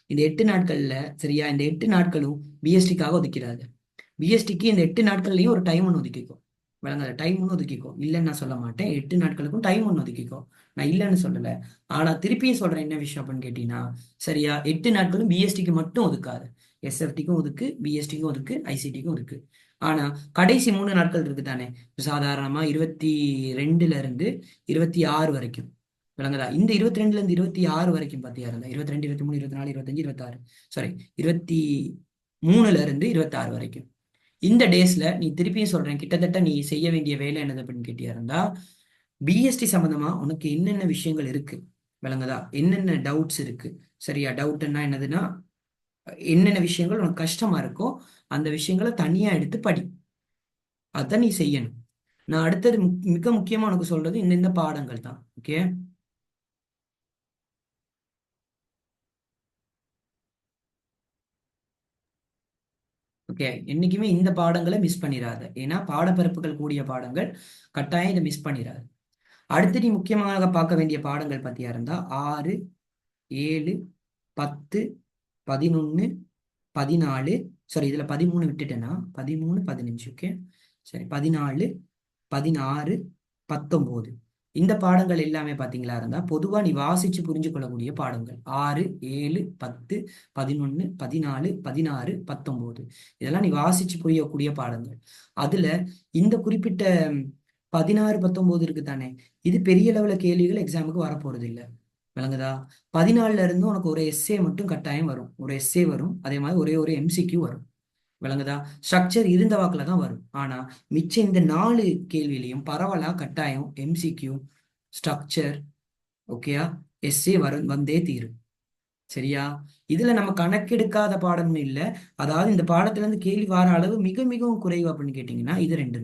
இந்த 8 நாட்கள்ல, சரியா, இந்த 8 நாட்களும் பிஎஸ்டிக்காக ஒதுக்கிறாங்க. பிஎஸ்டிக்கு இந்த 8 நாட்கள்லயும் ஒரு டைம் ஒன்று ஒதுக்கிக்கோ. விளங்காத? டைம் ஒன்று ஒதுக்கிக்கோ. இல்லைன்னு நான் சொல்ல மாட்டேன், 8 நாட்களுக்கும் டைம் ஒன்று ஒதுக்கிக்கோ. நான் இல்லைன்னு சொல்லல, ஆனா திருப்பியும் சொல்றேன் என்ன விஷயம் அப்படின்னு கேட்டீங்கன்னா, சரியா, 8 நாட்களும் பிஎஸ்டிக்கு மட்டும் ஒதுக்காது. எஸ்எஃப்டிக்கும் ஒதுக்கு, பிஎஸ்டிக்கும் ஒதுக்கு, ஐசிடிக்கும் ஒதுக்கு. ஆனா கடைசி 3 நாட்கள் இருக்கு தானே, சாதாரணமா 22ல இருந்து 26 வரைக்கும். விளங்குதா? இந்த 22ல இருந்து 26 வரைக்கும் பாத்தியா இருந்தா 22, 23, 24, 25, 26, சாரி 23ல இருந்து 26 வரைக்கும் இந்த டேஸ்ல நீ திருப்பியும் சொல்றேன், கிட்டத்தட்ட நீ செய்ய வேண்டிய வேலை என்னது அப்படின்னு கேட்டியா இருந்தா, பிஎஸ்டி சம்பந்தமா உனக்கு என்னென்ன விஷயங்கள் இருக்கு, விளங்குதா? என்னென்ன டவுட்ஸ் இருக்கு, சரியா? டவுட்னா என்னதுன்னா, என்னென்ன விஷயங்கள் உனக்கு கஷ்டமா இருக்கோ அந்த விஷயங்களை தனியா எடுத்து படி. அதான் நீ செய்யணும். நான் அடுத்தது மிக முக்கியமா உனக்கு சொல்றது இந்த பாடங்கள் தான். Okay, okay. என்னைக்குமே இந்த பாடங்களை மிஸ் பண்ணிடாத. ஏன்னா பாடப்பரப்புகள் கூடிய பாடங்கள், கட்டாயம் இதை மிஸ் பண்ணிடாது. அடுத்து நீ முக்கியமாக பார்க்க வேண்டிய பாடங்கள் பத்தியா இருந்தா 6, 7, 10, 11, 14, சாரி இதுல 13 விட்டுட்டேன்னா 13, 15. ஓகே, சரி 14, 16, 19 இந்த பாடங்கள் எல்லாமே பாத்தீங்களா இருந்தா பொதுவா நீ வாசிச்சு புரிஞ்சு கொள்ளக்கூடிய பாடங்கள். 6, 7, 10, 11, 14, 16, 19 இதெல்லாம் நீ வாசிச்சு புரியக்கூடிய பாடங்கள். அதுல இந்த குறிப்பிட்ட 16, 19 இருக்கு தானே, இது பெரிய லெவல கேள்விகள் எக்ஸாமுக்கு வரப்போறது இல்லை. விளங்குதா? 14ல இருந்து உனக்கு ஒரு எஸ்ஏ மட்டும் கட்டாயம் வரும், ஒரு எஸ்ஏ வரும். அதே மாதிரி ஒரே ஒரு எம்சிக்யூ வரும். விளங்குதா? ஸ்ட்ரக்சர் இருந்த வாக்குல தான் வரும். ஆனா மிச்சம் இந்த 4 கேள்வியிலையும் பரவலா கட்டாயம் எம்சிக்யூ, ஸ்ட்ரக்சர், ஓகேயா, எஸ்ஏ வந்தே தீரும். சரியா? இதுல நம்ம கணக்கெடுக்காத பாடம்னு இல்லை. அதாவது இந்த பாடத்துல இருந்து கேள்வி வர அளவு மிக மிகவும் குறைவு அப்படின்னு கேட்டீங்கன்னா இது 2.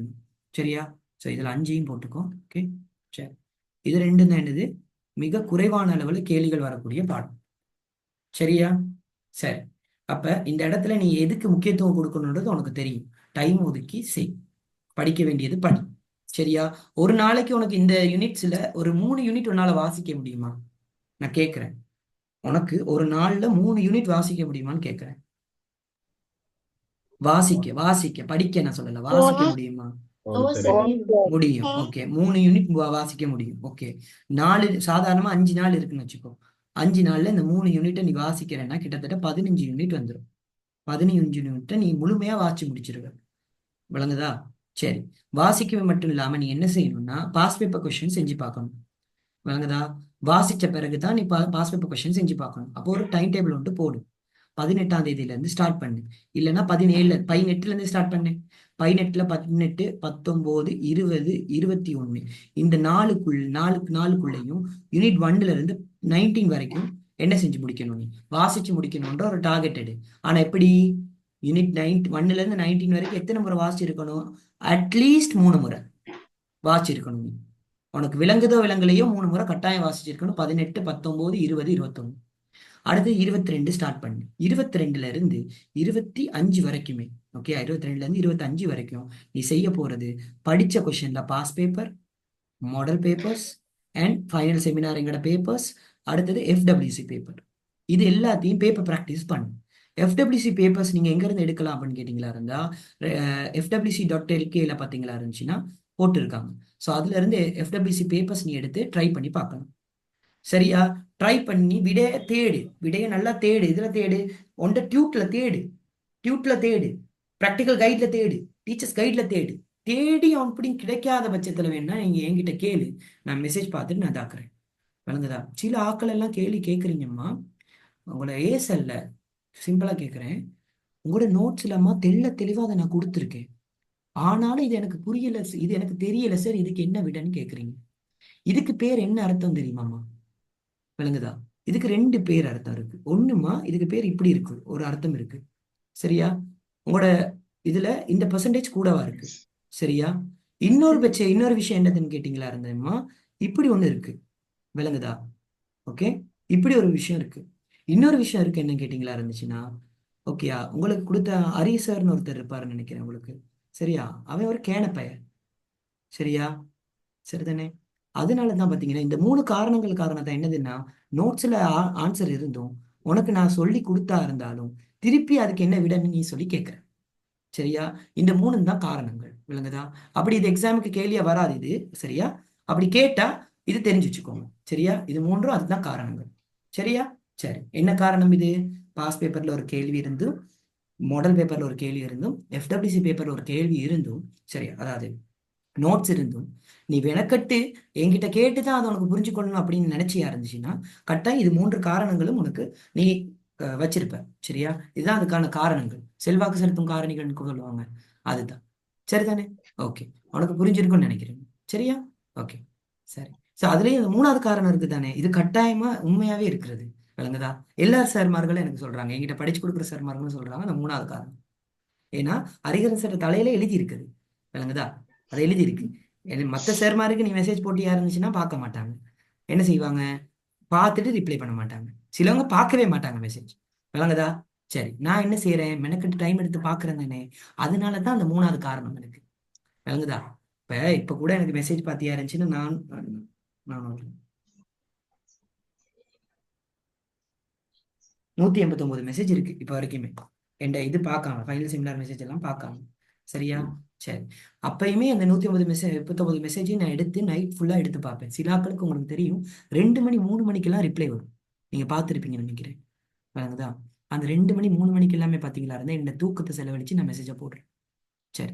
சரியா? சோ இதுல 5ஐயும் போட்டுக்கோ. ஓகே, சரி. இது 2 தான் என்னது, மிக குறைவான அளவுல கேள்விகள் வரக்கூடிய பாடம். சரியா? சரி. அப்ப இந்த இடத்துல நீ எதுக்கு முக்கியத்துவம் கொடுக்கணுன்றது உனக்கு தெரியும். டைம் ஒதுக்கி செய், படிக்க வேண்டியது படி. சரியா? ஒரு நாளைக்கு உனக்கு இந்த யூனிட்ஸ்ல ஒரு 3 யூனிட் உன்னால வாசிக்க முடியுமா? நான் கேட்கிறேன். உனக்கு ஒரு நாள்ல 3 யூனிட் வாசிக்க முடியுமான்னு கேட்கிறேன். வாசிக்க படிக்க நான் சொல்லல, வாசிக்க முடியுமா? முடியும். ஓகே, 3 யூனிட் வாசிக்க முடியும். ஓகே, 4 சாதாரணமா 5 நாள் இருக்குன்னு வச்சுக்கோ. 5 நாள்ல இந்த 3 யூனிட்டை நீ வாசிக்கிறேன்னா கிட்டத்தட்ட 15 யூனிட் வந்துடும். 15 யூனிட்டை நீ முழுமையா வாசிச்சு முடிச்சிருக்க. விளங்குதா? சரி. வாசிக்கவே மட்டும் இல்லாம நீ என்ன செய்யணும்னா பாஸ் பேப்பர் கொஸ்டின் செஞ்சு பார்க்கணும். விளங்குதா? வாசிச்ச பிறகுதான் நீ பாஸ் பேப்பர் கொஸ்டின் செஞ்சு பார்க்கணும். அப்போ ஒரு டைம் டேபிள் வந்துட்டு போடு. 18ஆம் தேதியில இருந்து ஸ்டார்ட் பண்ணு, இல்லைன்னா 18ல இருந்து ஸ்டார்ட் பண்ணு. 18, 18, 19, 20, 21 இந்த நாளுக்குள்ளேயும் யூனிட் 1ல இருந்து 19 வரைக்கும் என்ன செஞ்சு முடிக்கணும், நீ வாசிச்சு முடிக்கணும்ன்ற ஒரு டார்கெட் எடு. ஆனா எப்படி? யூனிட் 1ல இருந்து 19 வரைக்கும் எத்தனை முறை வாசிச்சிருக்கணும்? அட்லீஸ்ட் 3 முறை வாசிச்சிருக்கணும். நீ உனக்கு விளங்குதோ விளங்கலையோ 3 முறை கட்டாயம் வாசிச்சிருக்கணும். 18, 19, 20, 21. அடுத்து 22 ஸ்டார்ட் பண்ணு. 22ல இருந்து 25 வரைக்குமே, ஓகே, 22ல இருந்து 25 வரைக்கும் நீ செய்ய போறது படிச்ச கொஸ்டின்ல past paper, model papers and final செமினாருங்கிற பேப்பர்ஸ், அடுத்தது FWC பேப்பர். இது எல்லாத்தையும் பேப்பர் ப்ராக்டிஸ் பண்ணு. FWC பேப்பர்ஸ் நீங்க எங்க இருந்து எடுக்கலாம் அப்படின்னு கேட்டீங்களா இருந்தா FWC.lkல பாத்தீங்களா இருந்துச்சுன்னா போட்டிருக்காங்க. ஸோ அதுல இருந்து FWC பேப்பர்ஸ் நீ எடுத்து ட்ரை பண்ணி பார்க்கணும். சரியா? ட்ரை பண்ணி விடைய நல்லா தேடு. இதுல தேடு, உண்ட டியூட்ல தேடு, ப்ராக்டிக்கல் கைட்ல தேடு, டீச்சர்ஸ் கைட்ல தேடி அப்படி கிடைக்காத பட்சத்துல வேணா நீங்க என்கிட்ட கேளு, நான் மெசேஜ் பார்த்துட்டு நான் தாக்குறேன். விளங்குதா? சில ஆக்கள் எல்லாம் கேள்வி கேட்குறீங்கம்மா, உங்களோட ஏசல்ல சிம்பிளா கேட்குறேன், உங்களோட நோட்ஸ் இல்லாம தெளிவா அதை நான் கொடுத்துருக்கேன், ஆனாலும் இது எனக்கு புரியல, இது எனக்கு தெரியல சார், இதுக்கு என்ன விடன்னு கேட்குறீங்க. இதுக்கு பேர் என்ன அர்த்தம் தெரியுமாம்மா? விளங்குதா? இதுக்கு 2 பேர் அர்த்தம் இருக்கு. ஒண்ணுமா இதுக்கு பேர் இப்படி இருக்கு, ஒரு அர்த்தம் இருக்கு. சரியா? உங்களோட இதுல இந்த பெர்சன்டேஜ் கூடவா இருக்கு. சரியா? இன்னொரு விஷயம் என்னதுன்னு கேட்டீங்களா இருந்தேம்மா, இப்படி ஒண்ணு இருக்கு. விளங்குதா? ஓகே, இப்படி ஒரு விஷயம் இருக்கு. இன்னொரு விஷயம் இருக்கு, என்ன கேட்டீங்களா இருந்துச்சுன்னா, ஓகேயா, உங்களுக்கு கொடுத்த அரிசர்னு ஒருத்தர் இருப்பாருன்னு நினைக்கிறேன் உங்களுக்கு. சரியா? அவன் ஒரு கேனப்பையன். சரியா? சரிதானே? அதனாலதான் பாத்தீங்கன்னா இந்த 3 காரணம் தான் என்னதுன்னா, நோட்ஸ்ல ஆன்சர் இருந்தும் உனக்கு நான் சொல்லி கொடுத்தா இருந்தாலும் திருப்பி அதுக்கு என்ன விடன்னு நீ சொல்லி கேட்கிற. சரியா? இந்த 3 தான் காரணங்கள். விளங்குதா? அப்படி இது எக்ஸாமுக்கு கேள்வியா வராது இது. சரியா? அப்படி கேட்டா இது தெரிஞ்சு வச்சுக்கோங்க. சரியா? இது 3ம் அதுதான் காரணங்கள். சரியா? சரி, என்ன காரணம் இது? பாஸ் பேப்பர்ல ஒரு கேள்வி இருந்து மாடல் பேப்பர்ல ஒரு கேள்வி இருந்தும் எஃப்டபிள்யூசி பேப்பர்ல ஒரு கேள்வி இருந்தும் சரியா, அதாவது நோட்ஸ் இருந்தும் நீ வெனக்கட்டு என்கிட்ட கேட்டுதான் அதை உனக்கு புரிஞ்சுக்கொள்ளணும் அப்படின்னு நினைச்சியா இருந்துச்சுன்னா கட்டாயம் இது 3 காரணங்களும் உனக்கு நீ வச்சிருப்ப. சரியா, இதுதான் அதுக்கான காரணங்கள், செல்வாக்கு செலுத்தும் காரணிகள்னு சொல்லுவாங்க, அதுதான். சரிதானே? ஓகே, உனக்கு புரிஞ்சிருக்கும்னு நினைக்கிறேன். சரியா? ஓகே, சரி. ஸோ அதுலயும் இந்த 3வது காரணம் இருக்கு தானே, இது கட்டாயமா உண்மையாவே இருக்கிறது. விளங்குதா? எல்லா சார்மார்களும் எனக்கு சொல்றாங்க, என்கிட்ட படிச்சு கொடுக்குற சார்மார்களும் சொல்றாங்க அந்த 3வது காரணம். ஏன்னா ஹரிஹரன் சார் தலையில எழுதி இருக்குது. விளங்குதா? அது எழுதி இருக்கு. மற்ற சேர்மாருக்கு நீ மெசேஜ் போட்டியா இருந்துச்சுன்னா பார்க்க மாட்டாங்க. என்ன செய்வாங்க? பார்த்துட்டு ரிப்ளை பண்ண மாட்டாங்க. சிலவங்க பார்க்கவே மாட்டாங்க மெசேஜ். விளங்குதா? சரி, நான் என்ன செய்யறேன்? மெனக்கெட்டு டைம் எடுத்து பார்க்கறேன் தானே, அதனாலதான் அந்த 3வது காரணம் எனக்கு. விளங்குதா? இப்ப கூட எனக்கு மெசேஜ் பார்த்தியா இருந்துச்சுன்னா நான் 189 மெசேஜ் இருக்கு இப்ப வரைக்குமே. என் இது பார்க்காம ஃபைனல் செமினார் மெசேஜ் எல்லாம் பார்க்காம. சரியா? சரி, அப்பயுமே அந்த 189 மெசேஜையும் நான் எடுத்து நைட் ஃபுல்லா எடுத்து பார்ப்பேன். சில ஆட்களுக்கு உங்களுக்கு தெரியும் 2 மணி 3 மணிக்கெல்லாம் ரிப்ளை வரும். நீங்க பார்த்துருப்பீங்கன்னு நினைக்கிறேன். விளங்குதா? அந்த 2 மணி 3 மணிக்கு எல்லாமே பார்த்தீங்களா இருந்தா என்ன தூக்கத்தை செலவழிச்சு நான் மெசேஜை போடுறேன். சரி,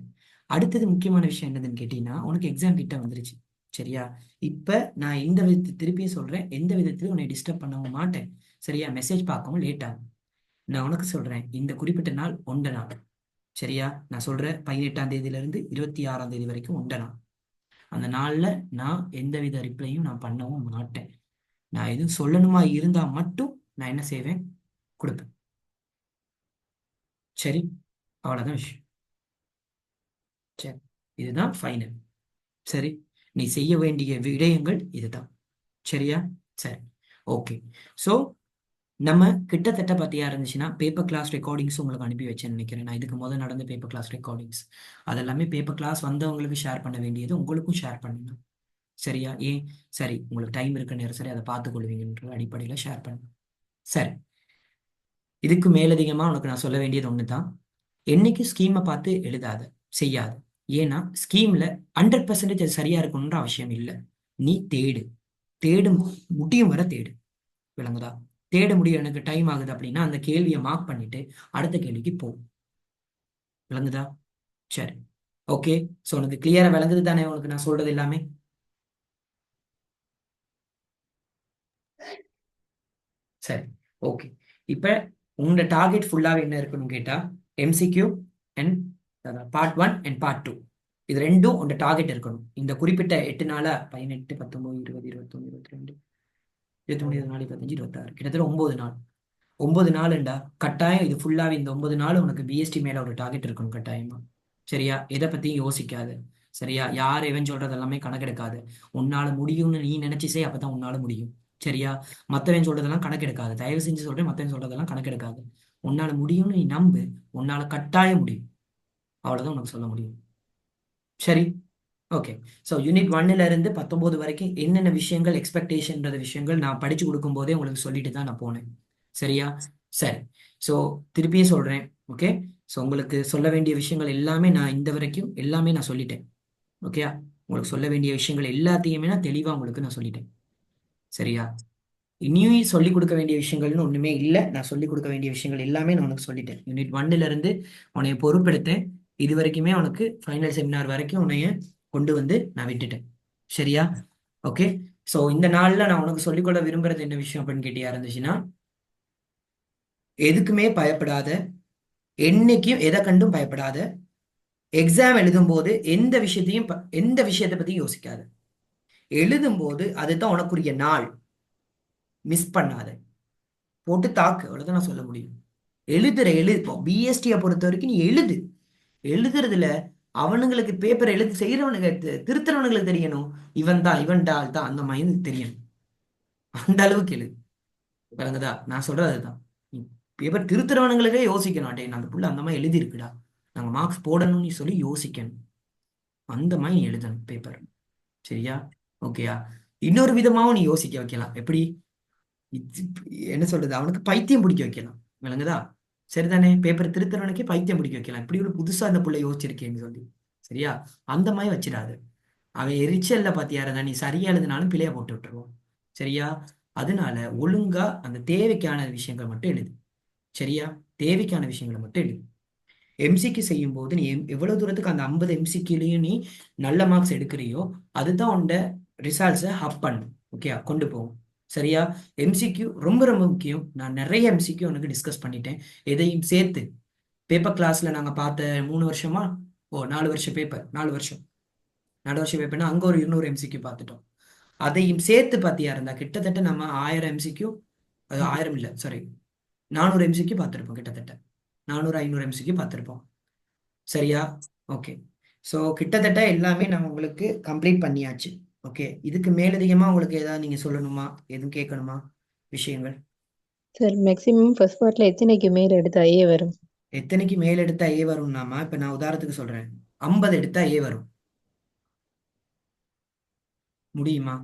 அடுத்தது முக்கியமான விஷயம் என்னதுன்னு கேட்டீங்கன்னா, உனக்கு எக்ஸாம் கிட்ட வந்துருச்சு. சரியா, இப்ப நான் இந்த விதத்தை திருப்பியும் சொல்றேன், எந்த விதத்திலும் உன்னை டிஸ்டர்ப் பண்ணவும் மாட்டேன். சரியா, மெசேஜ் பார்க்கவும் லேட் ஆகும். நான் உனக்கு சொல்றேன், இந்த குறிப்பிட்ட நாள் 1 நாள். சரியா, நான் சொல்றேன் 18ஆம் தேதியில இருந்து 26ஆம் தேதி வரைக்கும் 1 நாள். அந்த நாள்ல நான் எந்தவித ரிப்ளையும் நான் பண்ணவும் மாட்டேன். நான் எதுவும் சொல்லணுமா இருந்தா மட்டும் நான் என்ன செய்வேன்? கொடுப்பேன். சரி, அவ்வளவுதான் விஷயம். சரி, இதுதான் ஃபைனல். சரி, நீ செய்ய வேண்டிய விடயங்கள் இதுதான். சரியா? சரி, ஓகே. ஸோ நம்ம கிட்டத்தட்ட பார்த்தியா இருந்துச்சுன்னா பேப்பர் கிளாஸ் ரெக்கார்டிங்ஸ் உங்களுக்கு அனுப்பி வச்சேன்னு நினைக்கிறேன். நான் இதுக்கு முதல் நடந்த பேப்பர் கிளாஸ் ரெக்கார்டிங்ஸ் அதெல்லாமே பேப்பர் கிளாஸ் வந்தவங்களுக்கு ஷேர் பண்ண வேண்டியது உங்களுக்கும் ஷேர் பண்ணுங்க. சரியா? ஏன்? சரி, உங்களுக்கு டைம் இருக்க நேரம் சரி அதை பார்த்துக்கொள்வீங்கன்ற அடிப்படையில் ஷேர் பண்ணுங்க. சரி, இதுக்கு மேலதிகமா உனக்கு நான் சொல்ல வேண்டியது ஒண்ணுதான், என்னைக்கு ஸ்கீமை பார்த்து எழுதாத, செய்யாத. ஏன்னா ஸ்கீம்ல 100% அது சரியா இருக்கணும்ன்ற அவசியம் இல்லை. நீ தேடு முடியும் வர தேடு. விளங்குதா? தேட முடியும், எனக்கு டைம் ஆகுது அப்படின்னா அந்த கேள்வியை மார்க் பண்ணிட்டு அடுத்த கேள்விக்கு போ. விளங்குதா? சரி, ஓகே. ஸோ உனக்கு கிளியரா விளங்குது தானே உனக்கு நான் சொல்றது எல்லாமே? சரி, ஓகே. இப்ப உங்களோட டார்கெட் ஃபுல்லாவே என்ன இருக்கணும் கேட்டா MCQ and part 1 and part 2 இது ரெண்டும் உங்க டார்கெட் இருக்கணும். இந்த குறிப்பிட்ட 8 நாளா 18, 19, 20, 21, 22, 23, 24, 25, 26 கிட்டத்தட்ட 9 நாள். 9 நாளுண்டா கட்டாயம் இது ஃபுல்லாவே இந்த 9 நாள் உனக்கு BST மேல ஒரு டார்கெட் இருக்கணும் கட்டாயமா. சரியா? எதை பத்தியும் யோசிக்காது. சரியா? யார் எவன் சொல்றது எல்லாமே கணக்கெடுக்காது. உன்னால முடியும்னு நீ நினைச்சு செய், அப்பதான் உன்னால முடியும். சரியா? மத்தவன் சொல்றதெல்லாம் கணக்கெடுக்காது. தயவு செஞ்சு சொல்றேன், மத்தவன் சொல்றதெல்லாம் கணக்கெடுக்காது. உன்னால முடியும்னு நீ நம்பு, உன்னால கட்டாயம் முடியும். அவ்வளவுதான் உனக்கு சொல்ல முடியும். சரி, ஓகே. ஸோ யூனிட் 1ல இருந்து 19 வரைக்கும் என்னென்ன விஷயங்கள் எக்ஸ்பெக்டேஷன்ன்ற விஷயங்கள் நான் படிச்சு கொடுக்கும் போதே உங்களுக்கு சொல்லிட்டு தான் நான் போனேன். சரியா? சரி, ஸோ திருப்பியும் சொல்றேன். ஓகே, ஸோ உங்களுக்கு சொல்ல வேண்டிய விஷயங்கள் எல்லாமே நான் இந்த வரைக்கும் எல்லாமே நான் சொல்லிட்டேன். ஓகே, உங்களுக்கு சொல்ல வேண்டிய விஷயங்கள் எல்லாத்தையுமே நான் தெளிவாக உங்களுக்கு நான் சொல்லிட்டேன். சரியா? இனியும் சொல்லிக் கொடுக்க வேண்டிய விஷயங்கள்னு ஒண்ணுமே இல்லை. நான் சொல்லிக் கொடுக்க வேண்டிய விஷயங்கள் எல்லாமே நான் உனக்கு சொல்லிட்டேன். யூனிட் 1ல இருந்து உன்னைய பொறுப்பெடுத்தேன். இது வரைக்குமே உனக்கு ஃபைனல் செமினார் வரைக்கும் உன்னைய கொண்டு வந்து நான் விட்டுட்டேன். சரியா? ஓகே, ஸோ இந்த நாள்ல நான் உனக்கு சொல்லிக்கொள்ள விரும்புறது என்ன விஷயம் அப்படின்னு கேட்டியா இருந்துச்சுன்னா, எதுக்குமே பயப்படாத, என்னைக்கும் எதை கண்டும் பயப்படாத. எக்ஸாம் எழுதும் போது எந்த விஷயத்தை பத்தி யோசிக்காத. எழுதும் போது அதுதான் உனக்குரிய நாள், மிஸ் பண்ணாத, போட்டு தாக்கு. அவ்வளவுதான் நான் சொல்ல முடியும். எழுதுப்போம். BSTயை பொறுத்த வரைக்கும் நீ எழுதுறதுல அவனுங்களுக்கு பேப்பர் எழுதி செய்யறவனுக்கு திருத்துறவனுங்களுக்கு தெரியணும், இவன் ஆள் தான் அந்த மாதிரி தெரியணும். அந்த அளவுக்கு எழுது. விளங்குதா? நான் சொல்றது அதுதான். பேப்பர் திருத்துறவனுங்களுக்கே யோசிக்கணும், அட்டே அந்த புள்ள அந்த மாதிரி எழுதி இருக்குடா, நாங்க மார்க்ஸ் போடணும்னு சொல்லி யோசிக்கணும். அந்த மாதிரி எழுதணும் பேப்பர். சரியா? ஓகேயா? இன்னொரு விதமாவும் நீ யோசிக்க வைக்கலாம். எப்படி? என்ன சொல்றது, அவனுக்கு பைத்தியம் பிடிக்க வைக்கலாம். விளங்குதா? சரிதானே? பேப்பர் திருத்துறவனுக்கே பைத்தியம் பிடிக்க வைக்கலாம். இப்படி ஒரு புதுசா அந்த புள்ள யோசிச்சிருக்கேன்னு சொல்லி. சரியா? அந்த மாதிரி வச்சிடாது. அவன் எரிச்சல்ல பாத்தியாரதான் நீ சரியா எழுதினாலும் பிழைய போட்டு விட்டுருவான். சரியா? அதனால ஒழுங்கா அந்த தேவைக்கான விஷயங்கள் மட்டும் எழுது. சரியா? தேவைக்கான விஷயங்களை மட்டும் எழுது. எம்சிக்கு செய்யும் போது நீ எவ்வளவு தூரத்துக்கு அந்த 50 எம்சிக்யூலையும் நீ நல்ல மார்க்ஸ் எடுக்கிறியோ அதுதான் உன்னோட ரிசல்ட்ஸை ஹப் பண்ணும். ஓகே, கொண்டு போகும். சரியா? எம்சிக்யூ ரொம்ப ரொம்ப முக்கியம். நான் நிறைய எம்சிக்யூ உனக்கு டிஸ்கஸ் பண்ணிட்டேன். எதையும் சேர்த்து பேப்பர் கிளாஸ்ல நாங்க பார்த்த 3 வருஷமா 4 வருஷம் பேப்பர் 4 வருஷம் பேப்பர்னா அங்க ஒரு 200 எம்சிக்யூ பார்த்துட்டோம். அதையும் சேர்த்து பார்த்தியா இருந்தா கிட்டத்தட்ட நம்ம 1000 எம்சிக்யூ, அது 1000 இல்லை, சாரி, 400 எம்சிக்யூ பார்த்துருப்போம். கிட்டத்தட்ட 400-500 எம்சிக்யூ பார்த்துருப்போம். சரியா? ஓகே. ஸோ கிட்டத்தட்ட எல்லாமே நான் உங்களுக்கு கம்ப்ளீட் பண்ணியாச்சு. ஓகே, இதுக்கு மேலதிகமா உங்களுக்கு ஏதாவது நீங்க சொல்லணுமா, எதுவும் கேட்கணுமா விஷயங்கள்? சார் மேக்ஸிமம் ஃபர்ஸ்ட் பார்ட்ல எத்தனைக்கு மேல் எடுத்தா ஏ வரும்? எத்தனைக்கு மேல் எடுத்தா ஏ வரும்னாமா, இப்ப நான் உதாரணத்துக்கு சொல்றேன், 50 எடுத்தா ஏ வரும். முடியுமா?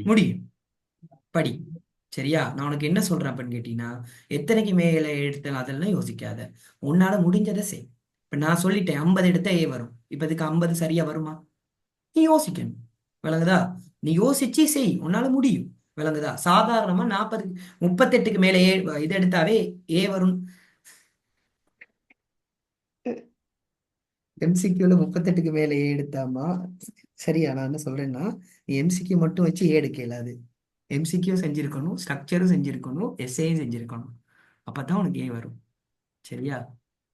முடியும். படி. சரியா? நான் உனக்கு என்ன சொல்றேன் அப்படின்னு கேட்டீங்கன்னா, எத்தனைக்கு மேல எடுத்தேன் அதெல்லாம் யோசிக்காத, உன்னால முடிஞ்சதை செய். இப்ப நான் சொல்லிட்டேன் 50 எடுத்தா ஏ வரும். இப்ப இதுக்கு 50 சரியா வருமா? நீ யோசிக்கணும். விளங்குதா? நீ யோசிச்சு செய், உன்னால முடியும். விளங்குதா? சாதாரணமா 38க்கு மேல ஏ இது எடுத்தாவே ஏ வரும். எம்சிக்யூல 38க்கு மேல ஏ எடுத்தாமா சரியா? நான் என்ன சொல்றேன்னா, நீ எம்சிக்யூ மட்டும் வச்சு ஏ எடுக்க இயலாது. எம்சிக்யூ செஞ்சிருக்கணும், ஸ்ட்ரக்சரும் செஞ்சிருக்கணும், எஸ்ஏயும் செஞ்சிருக்கணும். அப்பதான் உனக்கு ஏ வரும். சரியா?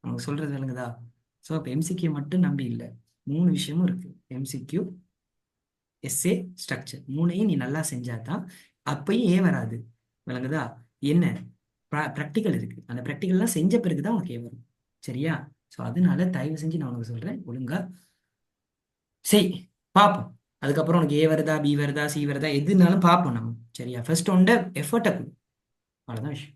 உனக்கு சொல்றது விளங்குதா? ஸோ அப்போ எம்சிக்யூ மட்டும் நம்பி இல்லை, 3 விஷயமும் இருக்கு. எம்சிக்யூ, எஸ்ஏ, ஸ்ட்ரக்சர், 3ஐயும் நீ நல்லா செஞ்சாதான் அப்பயும் ஏ வராது. விளங்குதா? என்ன ப்ராக்டிக்கல் இருக்கு, அந்த ப்ராக்டிக்கல்லாம் செஞ்ச பிறகுதான் உனக்கு ஏ வரும். சரியா? ஸோ அதனால தயவு செஞ்சு நான் உனக்கு சொல்றேன், ஒழுங்கா செய், பார்ப்போம். அதுக்கப்புறம் உனக்கு ஏ வருதா, பி வருதா, சி வருதா, எதுனாலும் பார்ப்போம் நம்ம. சரியா? ஃபர்ஸ்ட் ஒன்றை எஃபர்ட்டை கொடு, அவ்வளோதான் விஷயம்.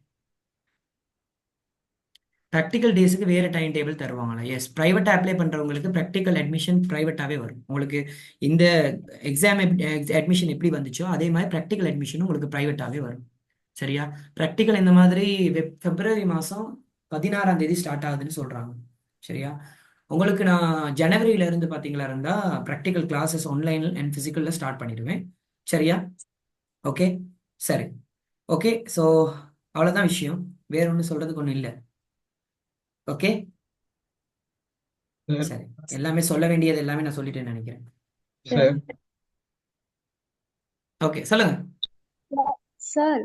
ப்ராக்டிக்கல் டேஸுக்கு வேறு டைம் டேபிள் தருவாங்களா? எஸ், ப்ரைவேட்டாக அப்ளை பண்ணுறவங்களுக்கு ப்ராக்டிக்கல் அட்மிஷன் ப்ரைவேட்டாகவே வரும். உங்களுக்கு இந்த எக்ஸாம் அட்மிஷன் எப்படி வந்துச்சோ அதே மாதிரி ப்ராக்டிக்கல் அட்மிஷனும் உங்களுக்கு ப்ரைவேட்டாகவே வரும். சரியா? ப்ராக்டிக்கல் இந்த மாதிரி பிப்ரவரி மாதம் 16ஆம் தேதி ஸ்டார்ட் ஆகுதுன்னு சொல்கிறாங்க. சரியா? உங்களுக்கு நான் ஜனவரியில இருந்து பார்த்தீங்களா இருந்தால் ப்ராக்டிக்கல் கிளாஸஸ் ஆன்லைன் அண்ட் ஃபிசிக்கலில் ஸ்டார்ட் பண்ணிடுவேன். சரியா? ஓகே, சரி. ஓகே, ஸோ அவ்வளோதான் விஷயம், வேற ஒன்றும் சொல்கிறதுக்கு ஒன்றும் இல்லை. ஓகே, சரி. எல்லாமே சொல்ல வேண்டியது எல்லாமே நான் சொல்லிட்டேன்னு நினைக்கிறேன். சார் ஓகே, சொல்லுங்க. சார்,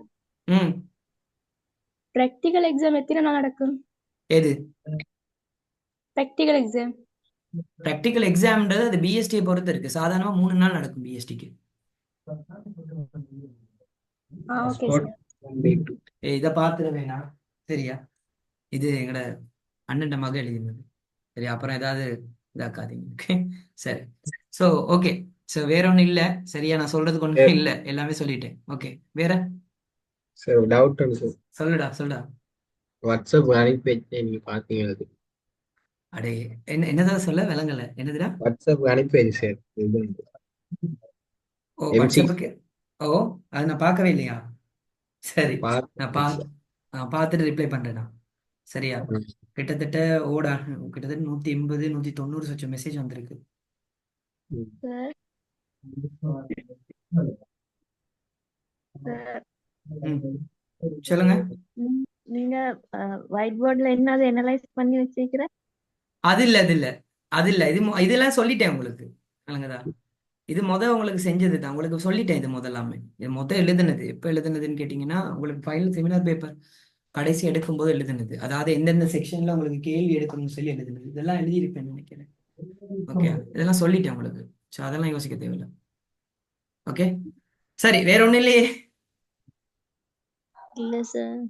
ம் ப்ராக்டிக்கல் எக்ஸாம் எத்தனை நாள் நடக்கும்? எது ப்ராக்டிக்கல் எக்ஸாம் ப்ராக்டிக்கல் எக்ஸாம்ன்றது அது பிஎஸ்டியை பொறுத்து இருக்கு. சாதாரணமாக 3 நாள் நடக்கும் பிஎஸ்டிக்கு. Okay sir. இதை பார்த்துட வேணாம். சரியா? இது எங்களோட அண்ணன் மக எழுதினது. சரி, அப்புறம் ஏதாவது இதாக்காதீங்க. ஓகே, சரி. ஸோ ஓகே, ஸோ வேற ஒன்றும் இல்லை. சரியா? நான் சொல்றதுக்கு ஒன்றும் இல்லை, எல்லாமே சொல்லிட்டேன். ஓகே, வேற சார் டவுட் சார், சொல்லுடா. வாட்ஸ்அப் அனுப்பி வச்சேன், நீங்க பாத்தீங்க? அது அடே, என்னதான் சொல்ல விளங்கல. என்னதுடா? வாட்ஸ்அப் அனுப்பி வச்சு சார். ஓ, எம்சி வாட்ஸ்அப்புக்கு. ஓ, அது நான் பார்க்கவே இல்லையா? சரி, நான் பார்த்துட்டு ரிப்ளை பண்றேனா? சரியா? கிட்டத்தட்ட 180 190 சொச்சம் மெசேஜ் வந்திருக்கு. சார், சார், சொல்லுங்க. நீங்க ஒயிட் போர்ட்ல என்னது அனலைஸ் பண்ணி வச்சிருக்கிற? அது இல்ல இதெல்லாம் சொல்லிட்டேன் உங்களுக்கு. விளங்குதா? இது உங்களுக்கு செஞ்சது தான், உங்களுக்கு சொல்லிட்டேன். இது முதல்லாமே இது எழுதுனது எப்போ எழுதுனதுன்னு கேட்டீங்கன்னா, உங்களுக்கு ஃபைனல் செமினார் பேப்பர் கடைசி எடுக்கும்போது எழுதுனது. அதாவது எந்தெந்த செக்ஷன்ல உங்களுக்கு கேள்வி எடுக்கணும்னு சொல்லி எழுதுனது. இதெல்லாம் எழுதியிருப்பேன்னு நினைக்கிறேன். ஓகே, இதெல்லாம் சொல்லிட்டேன் உங்களுக்கு. ஸோ அதெல்லாம் யோசிக்க தேவையில்லை. ஓகே, சரி. வேற ஒன்றும் இல்லையே? இல்ல சார்.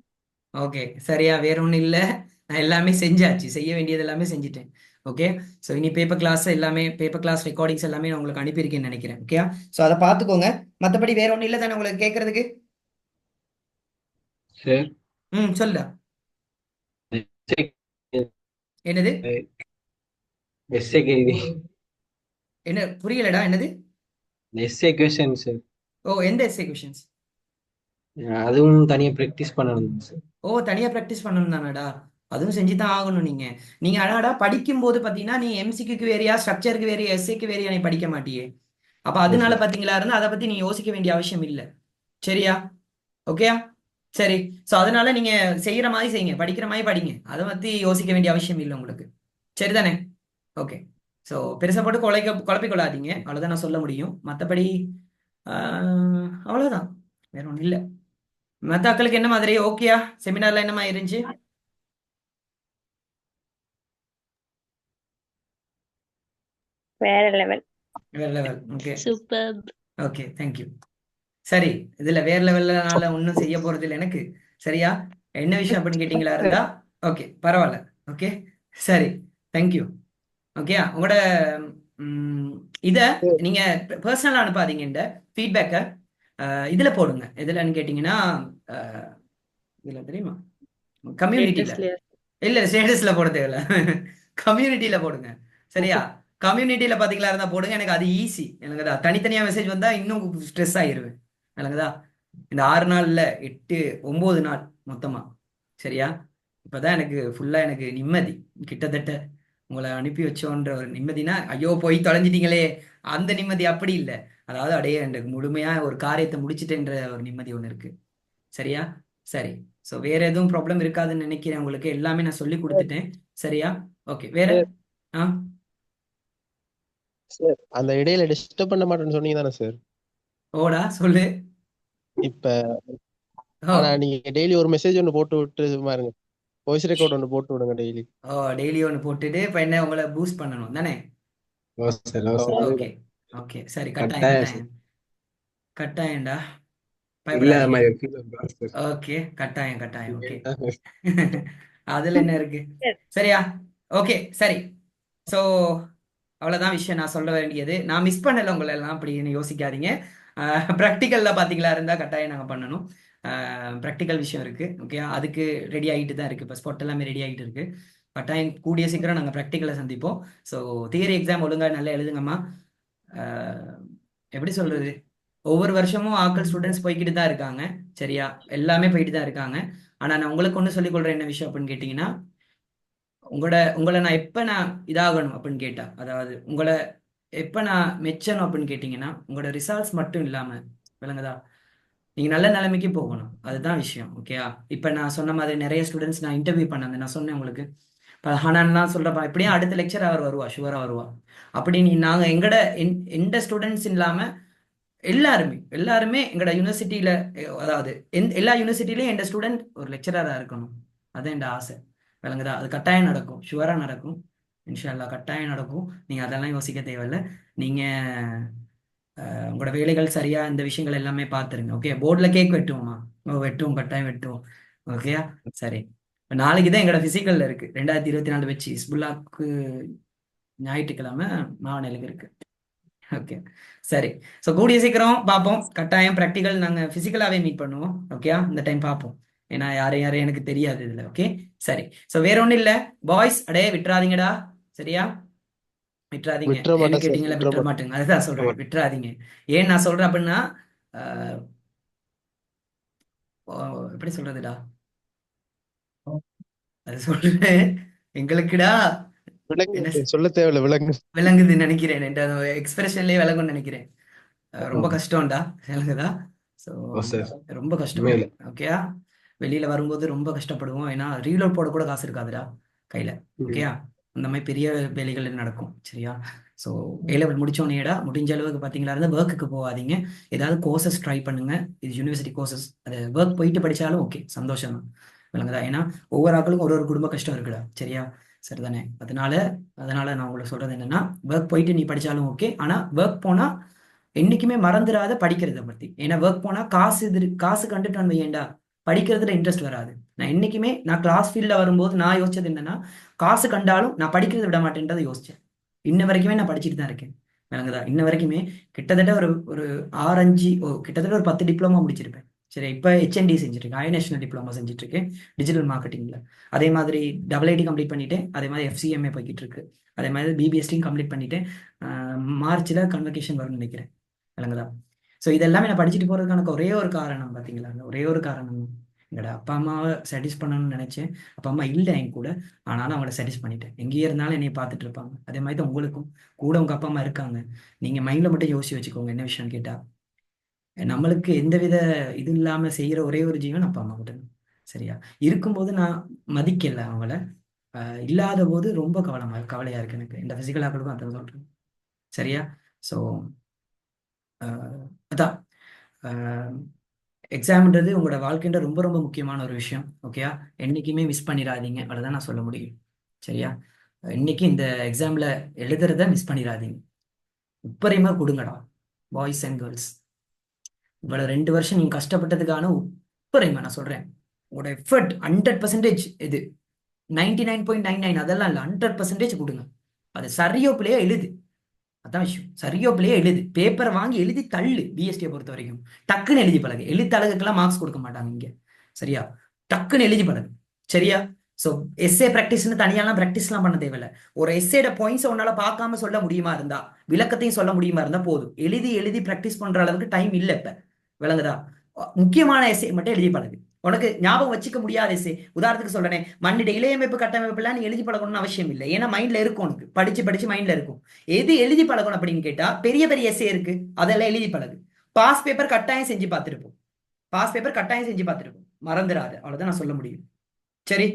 ஓகே, சரியா? வேற ஒன்றும் இல்லை, நான் எல்லாமே செஞ்சாச்சு, செய்ய வேண்டியது எல்லாமே செஞ்சுட்டேன். ஓகே, ஸோ இனி பேப்பர் கிளாஸ் ரெக்கார்டிங்ஸ் எல்லாமே நான் உங்களுக்கு அனுப்பியிருக்கேன்னு நினைக்கிறேன். ஓகே, ஸோ அதை பார்த்துக்கோங்க. மற்றபடி வேற ஒன்றும் இல்லை தானே உங்களுக்கு கேட்கறதுக்கு? சார் சொல்லுடா. என்னது? என்ன புரியலடா? என்னது? எஸ்ஏ கொஸ்டின் சார், ஓ, எந்த எஸ்ஏ கொஷின்ஸ்? அதுவும் தனியா பிராக்டிஸ் பண்ணணும் சார். ஓ, தனியா ப்ராக்டிஸ் பண்ணணும் தானடா? அதுவும் செஞ்சு தான் ஆகணும். நீங்க அடாடா படிக்கும் போது பாத்தீங்கன்னா, நீ எம்சிக்கு வேறையா, ஸ்ட்ரக்சருக்கு வேறையா, எஸ்ஏக்கு வேறையா நீ படிக்க மாட்டியே. அப்ப அதனால பாத்தீங்களா இருந்தா அதை பத்தி நீ யோசிக்க வேண்டிய அவசியம் இல்லை. சரியா? ஓகேயா? சரி. ஸோ அதனால நீங்க செய்யற மாதிரி செய்யுங்க, படிக்கிற மாதிரி படிங்க, அதை பத்தி யோசிக்க வேண்டிய அவசியம் இல்லை உங்களுக்கு. சரிதானே? ஓகே. ஸோ பெருசா போட்டு குழப்பிக் கொள்ளாதீங்க, அவ்வளவுதான் நான் சொல்ல முடியும். மற்றபடி அவ்வளவுதான், வேற ஒன்றும் இல்லை. மற்ற ஆட்களுக்கு என்ன மாதிரி ஓகேயா? செமினார்ல என்ன மாதிரி இருந்துச்சு? வேற லெவல். வேற level. Okay super. Okay, thank you. சரி, இதுல வேற லெவல்ல ஒன்றும் செய்ய போறது இல்லை எனக்கு. சரியா? என்ன விஷயம் அப்படின்னு கேட்டீங்களா இருந்தா ஓகே, பரவாயில்ல. ஓகே, சரி, தேங்க்யூ. ஓகேயா? உங்களோட இத நீங்க பர்சனலா அனுப்பாதீங்க, இந்த ஃபீட்பேக்கை இதுல போடுங்க. எதுலன்னு கேட்டீங்கன்னா இதுல தெரியுமா, கம்யூனிட்டியில. இல்ல, ஸ்டேட்டஸ்ல போட தேவையில்ல, கம்யூனிட்டியில போடுங்க. சரியா? கம்யூனிட்டியில பாத்தீங்களா இருந்தா போடுங்க, எனக்கு அது ஈஸி. எனக்கு தனித்தனியா மெசேஜ் வந்தா இன்னும் ஸ்ட்ரெஸ் ஆயிருவேன். எனக்குதா இந்த 6 நாள்ல 8 9 நாள் மொத்தமா. சரியா? இப்பதான் எனக்கு ஃபுல்லா எனக்கு நிம்மதி. கிட்டத்தட்ட உங்களை அனுப்பி வச்சோன்ற ஒரு நிம்மதினா, ஐயோ போய் தொலைஞ்சிட்டீங்களே அந்த நிம்மதி அப்படி இல்லை. அதாவது அடைய எனக்கு முழுமையா ஒரு காரியத்தை முடிச்சிட்டேன்ற ஒரு நிம்மதி ஒண்ணு இருக்கு. சரியா? சரி. ஸோ வேற எதுவும் ப்ராப்ளம் இருக்காதுன்னு நினைக்கிறேன். உங்களுக்கு எல்லாமே நான் சொல்லி கொடுத்துட்டேன். சரியா? ஓகே, வேற ஆ சார் அந்த இடையில டிஸ்டர்ப் பண்ண மாட்டேன்னு சொன்னீங்க தானே சார்? ஓடா சொல்லு. இப்ப ஆனா நீங்க டெய்லி ஒரு மெசேஜ் ஒன்று போட்டு விட்டு பாருங்க, வாய்ஸ் ரெக்கார்ட் ஒன்று போட்டு விடுங்க டெய்லி. டெய்லி ஒன்று போட்டுட்டு இப்போ என்ன உங்களை பூஸ்ட் பண்ணணும் தானே? ஓகே ஓகே, சரி, கட்டாயம் கட்டாயம்டா, பயப்படாதீங்க. ஓகே, கட்டாயம். ஓகே, அதுல என்ன இருக்கு? சரியா? ஓகே, சரி. ஸோ அவ்வளோதான் விஷயம் நான் சொல்ல வேண்டியது. நான் மிஸ் பண்ணலை உங்களை எல்லாம், அப்படின்னு யோசிக்காதீங்க. ப்ராக்டிக்கலில் பார்த்தீங்களா இருந்தால் கட்டாயம் நாங்கள் பண்ணணும். ப்ராக்டிக்கல் விஷயம் இருக்கு. ஓகே, அதுக்கு ரெடி ஆகிட்டு தான் இருக்கு. இப்போ ஸ்பாட் எல்லாமே ரெடி ஆகிட்டு இருக்கு. கட்டாயம் கூடிய சீக்கிரம் நாங்கள் ப்ராக்டிக்கலை சந்திப்போம். ஸோ தியரி எக்ஸாம் ஒழுங்காக நல்லா எழுதுங்கம்மா. எப்படி சொல்றது, ஒவ்வொரு வருஷமும் ஆக்கள் ஸ்டூடெண்ட்ஸ் போய்கிட்டு தான் இருக்காங்க. சரியா? எல்லாமே போயிட்டு தான் இருக்காங்க. ஆனால் நான் உங்களுக்கு ஒன்று சொல்லிக் கொள்றேன், என்ன விஷயம் அப்படின்னு கேட்டிங்கன்னா, உங்களை நான் எப்போ நான் இதாகணும் அப்படின்னு கேட்டா, அதாவது உங்களை எப்போ நான் மெச்சணும் அப்படின்னு கேட்டிங்கன்னா, உங்களோட ரிசல்ட்ஸ் மட்டும் இல்லாமல், விளங்குதா, நீங்கள் நல்ல நிலைமைக்கு போகணும். அதுதான் விஷயம். ஓகேயா? இப்போ நான் சொன்ன மாதிரி நிறைய ஸ்டூடெண்ட்ஸ் நான் இன்டர்வியூ பண்ணேன். நான் சொன்னேன் உங்களுக்கு, இப்போ ஹனான்லாம் சொல்கிறப்ப இப்படியே அடுத்த லெக்சர் அவர் வருவா, ஷுவராக வருவா. அப்படி நாங்கள் எந்த ஸ்டூடெண்ட்ஸ் இல்லாமல் எல்லாருமே எங்களோட யூனிவர்சிட்டியில், அதாவது எல்லா யூனிவர்சிட்டிலையும் எந்த ஸ்டூடெண்ட் ஒரு லெக்சராக இருக்கணும். அதுதான் என் ஆசை. விளங்குதா? அது கட்டாயம் நடக்கும், ஷுவராக நடக்கும், இன்ஷா அல்லாஹ் கட்டாயம் நடக்கும். நீங்கள் அதெல்லாம் யோசிக்க தேவையில்லை. நீங்கள் உங்களோட வேலைகள் சரியா இந்த விஷயங்கள் எல்லாமே பார்த்துருங்க. ஓகே, போர்டில் கேக் வெட்டுவோமா? வெட்டுவோம், கட்டாயம் வெட்டுவோம். ஓகேயா? சரி. நாளைக்கு தான் எங்களோட ஃபிசிக்கல்ல இருக்கு, 2024 வச்சு இஸ்புல்லாக்கு ஞாயிற்றுக்கிழமை மாவனலுக்கு இருக்கு. ஓகே, சரி. ஸோ கூடிய சீக்கிரம் பார்ப்போம். கட்டாயம் ப்ராக்டிக்கல் நாங்கள் ஃபிசிக்கலாகவே மீட் பண்ணுவோம். ஓகேயா? இந்த டைம் பார்ப்போம். ஏன்னா யாரையும் எனக்கு தெரியாது இதில். ஓகே, சரி. ஸோ வேற ஒன்றும் இல்லை பாய்ஸ், அடே விட்டுறாதீங்கடா. சரியா? விட்டுறாதீங்க. என்ன கேட்டீங்களா? விட்டுற மாட்டேங்க. அதுதான் சொல்றேன், விட்டுறாதீங்க. ஏன் நான் சொல்றேன் அப்படின்னா, எப்படி சொல்றதுடா, அது சொல்றேன் எங்களுக்குடா சொல்ல தேவையில்ல, விளங்குதுன்னு நினைக்கிறேன். எக்ஸ்பிரஷன்லயே விளங்கும்னு நினைக்கிறேன். ரொம்ப கஷ்டம்டா, விளங்குதா? ஸோ ரொம்ப கஷ்டம். ஓகேயா? வெளியில வரும்போது ரொம்ப கஷ்டப்படுவோம். ஏன்னா ரீலோட் போட கூட காசு இருக்காதுடா கையில. ஓகேயா? அந்த மாதிரி பெரிய வேலைகள் நடக்கும். சரியா? ஸோ A-level முடிச்சோடனேடா முடிஞ்ச அளவுக்கு பார்த்தீங்களா இருந்தால் ஒர்க்குக்கு போகாதீங்க. ஏதாவது கோர்சஸ் ட்ரை பண்ணுங்க. இது யூனிவர்சிட்டி கோர்சஸ், அது ஒர்க் போயிட்டு படித்தாலும் ஓகே, சந்தோஷம் தான். விளங்குதா? ஏன்னா ஒவ்வொரு ஆக்களுக்கும் ஒரு குடும்ப கஷ்டம் இருக்குடா. சரியா? சரிதானே? அதனால நான் உங்களுக்கு சொல்றது என்னன்னா, ஒர்க் போயிட்டு நீ படித்தாலும் ஓகே, ஆனால் ஒர்க் போனால் என்னைக்குமே மறந்துடாத படிக்கிறத பற்றி. ஏன்னா ஒர்க் போனால் காசு கண்டுட்டு வந்து ஏண்டா படிக்கிறதுல இன்ட்ரெஸ்ட் வராது. நான் கிளாஸ் ஃபீல்டில் வரும்போது நான் யோசிச்சது என்னன்னா, காசு கண்டாலும் நான் படிக்கிறத விட மாட்டேன்றதை யோசிச்சேன். இன்ன வரைக்குமே நான் படிச்சுட்டு தான் இருக்கேன். விளங்குதா? இன்ன வரைக்குமே கிட்டத்தட்ட ஒரு 6-5 கிட்டத்தட்ட ஒரு 10 டிப்ளமா முடிச்சிருப்பேன். சரி, இப்போ HND செஞ்சுட்டு இருக்கேன், நேஷனல் டிப்ளமா செஞ்சுட்டு இருக்கேன் டிஜிட்டல் மார்க்கெட்டிங்ல. அதே மாதிரி IIT கம்ப்ளீட் பண்ணிட்டேன். அதே மாதிரி FCMA போய்கிட்டு இருக்கு. அதே மாதிரி BBSTயும் கம்ப்ளீட் பண்ணிட்டேன். மார்ச்ல கன்வகேஷன் வரும்னு நினைக்கிறேன். விளங்குதா? ஸோ இதெல்லாமே நான் படிச்சுட்டு போறதுக்கான ஒரே ஒரு காரணம் பார்த்தீங்களா, ஒரே ஒரு காரணம், எங்களோட அப்பா அம்மாவை சாட்டிஸ் பண்ணணும்னு நினைச்சேன். அப்பா அம்மா இல்லை என் கூட, ஆனாலும் அவங்கள சாட்டிஸ் பண்ணிட்டேன். எங்கேயே இருந்தாலும் என்னை பார்த்துட்டு இருப்பாங்க. அதே மாதிரி தான் உங்களுக்கும் கூட உங்க அப்பா அம்மா இருக்காங்க. நீங்க மைண்ட்ல மட்டும் யோசிச்சு வச்சுக்கோங்க. என்ன விஷயம்னு கேட்டா, நம்மளுக்கு எந்தவித இது இல்லாம செய்யற ஒரே ஒரு ஜீவன் அப்பா அம்மா மட்டும். சரியா? இருக்கும்போது நான் மதிக்கல அவங்கள. இல்லாத போது ரொம்ப கவலையா இருக்கு எனக்கு. இந்த பிசிக்கல் ஆக்களுக்கும் அதான் சொல்றேன். சரியா? ஸோ அதான் எக்ஸாம்ன்றது உங்களோட வாழ்க்கைன்ற ரொம்ப ரொம்ப முக்கியமான ஒரு விஷயம். ஓகேயா? என்னைக்குமே மிஸ் பண்ணிடாதீங்க. அவ்வளோதான் நான் சொல்ல முடியும். சரியா? இன்னைக்கு இந்த எக்ஸாம்ல எழுதுறத மிஸ் பண்ணிடாதீங்க. உப்பரிமா கொடுங்கடா பாய்ஸ் அண்ட் கேர்ள்ஸ். இவ்வளவு 2 வருஷம் நீங்க கஷ்டப்பட்டதுக்கான உப்பரிமா நான் சொல்றேன். உங்களோட எஃபர்ட் 100% இது 99.99 அதெல்லாம் இல்லை, 100% கொடுங்க. அது சரியோ பிள்ளையோ எழுது, அதான் விஷயம். சரியோ பிள்ளையோ எழுது, பேப்பரை வாங்கி எழுதி தள்ளு. பிஎஸ்டியை பொறுத்த வரைக்கும் டக்குன்னு எழுதி பழகு. எழுத்தழகுக்கெல்லாம் மார்க்ஸ் கொடுக்க மாட்டாங்க இங்க. சரியா? டக்குன்னு எழுதி பழகு. சரியா? ஸோ எஸ்ஏ ப்ராக்டிஸ்னு தனியாலாம் ப்ராக்டிஸ்லாம் பண்ண தேவையில்லை. ஒரு எஸ்ஏட பாயிண்ட்ஸை உன்னால பார்க்காம சொல்ல முடியுமா இருந்தா, விளக்கத்தையும் சொல்ல முடியுமா இருந்தா போதும். எழுதி எழுதி ப்ராக்டிஸ் பண்ற அளவுக்கு டைம் இல்லை இப்ப. விளங்குதா? முக்கியமான எஸ்ஏ மட்டும் எழுதி பழகு. உனக்கு ஞாபகம் வச்சுக்க முடியாத எஸ்ஏ, உதாரணத்துக்கு சொல்றேன், மண்ணிட இளையமைப்பு கட்டமைப்புலாம் நீ எழுதி பழகணும்னு அவசியம் இல்லை. ஏன்னா மைண்ட்ல இருக்கும், உனக்கு படிச்சு படிச்சு மைண்ட்ல இருக்கும். எது எழுதி பழகணும் அப்படின்னு கேட்டா, பெரிய பெரிய எஸ்ஏ இருக்கு, அதெல்லாம் எழுதி பழகு. பாஸ் பேப்பர் கட்டாயம் செஞ்சு பார்த்துருப்போம். பாஸ் பேப்பர் கட்டாயம் செஞ்சு பார்த்துருப்போம், மறந்துடாது. அவ்வளவுதான் நான் சொல்ல முடியும். சரி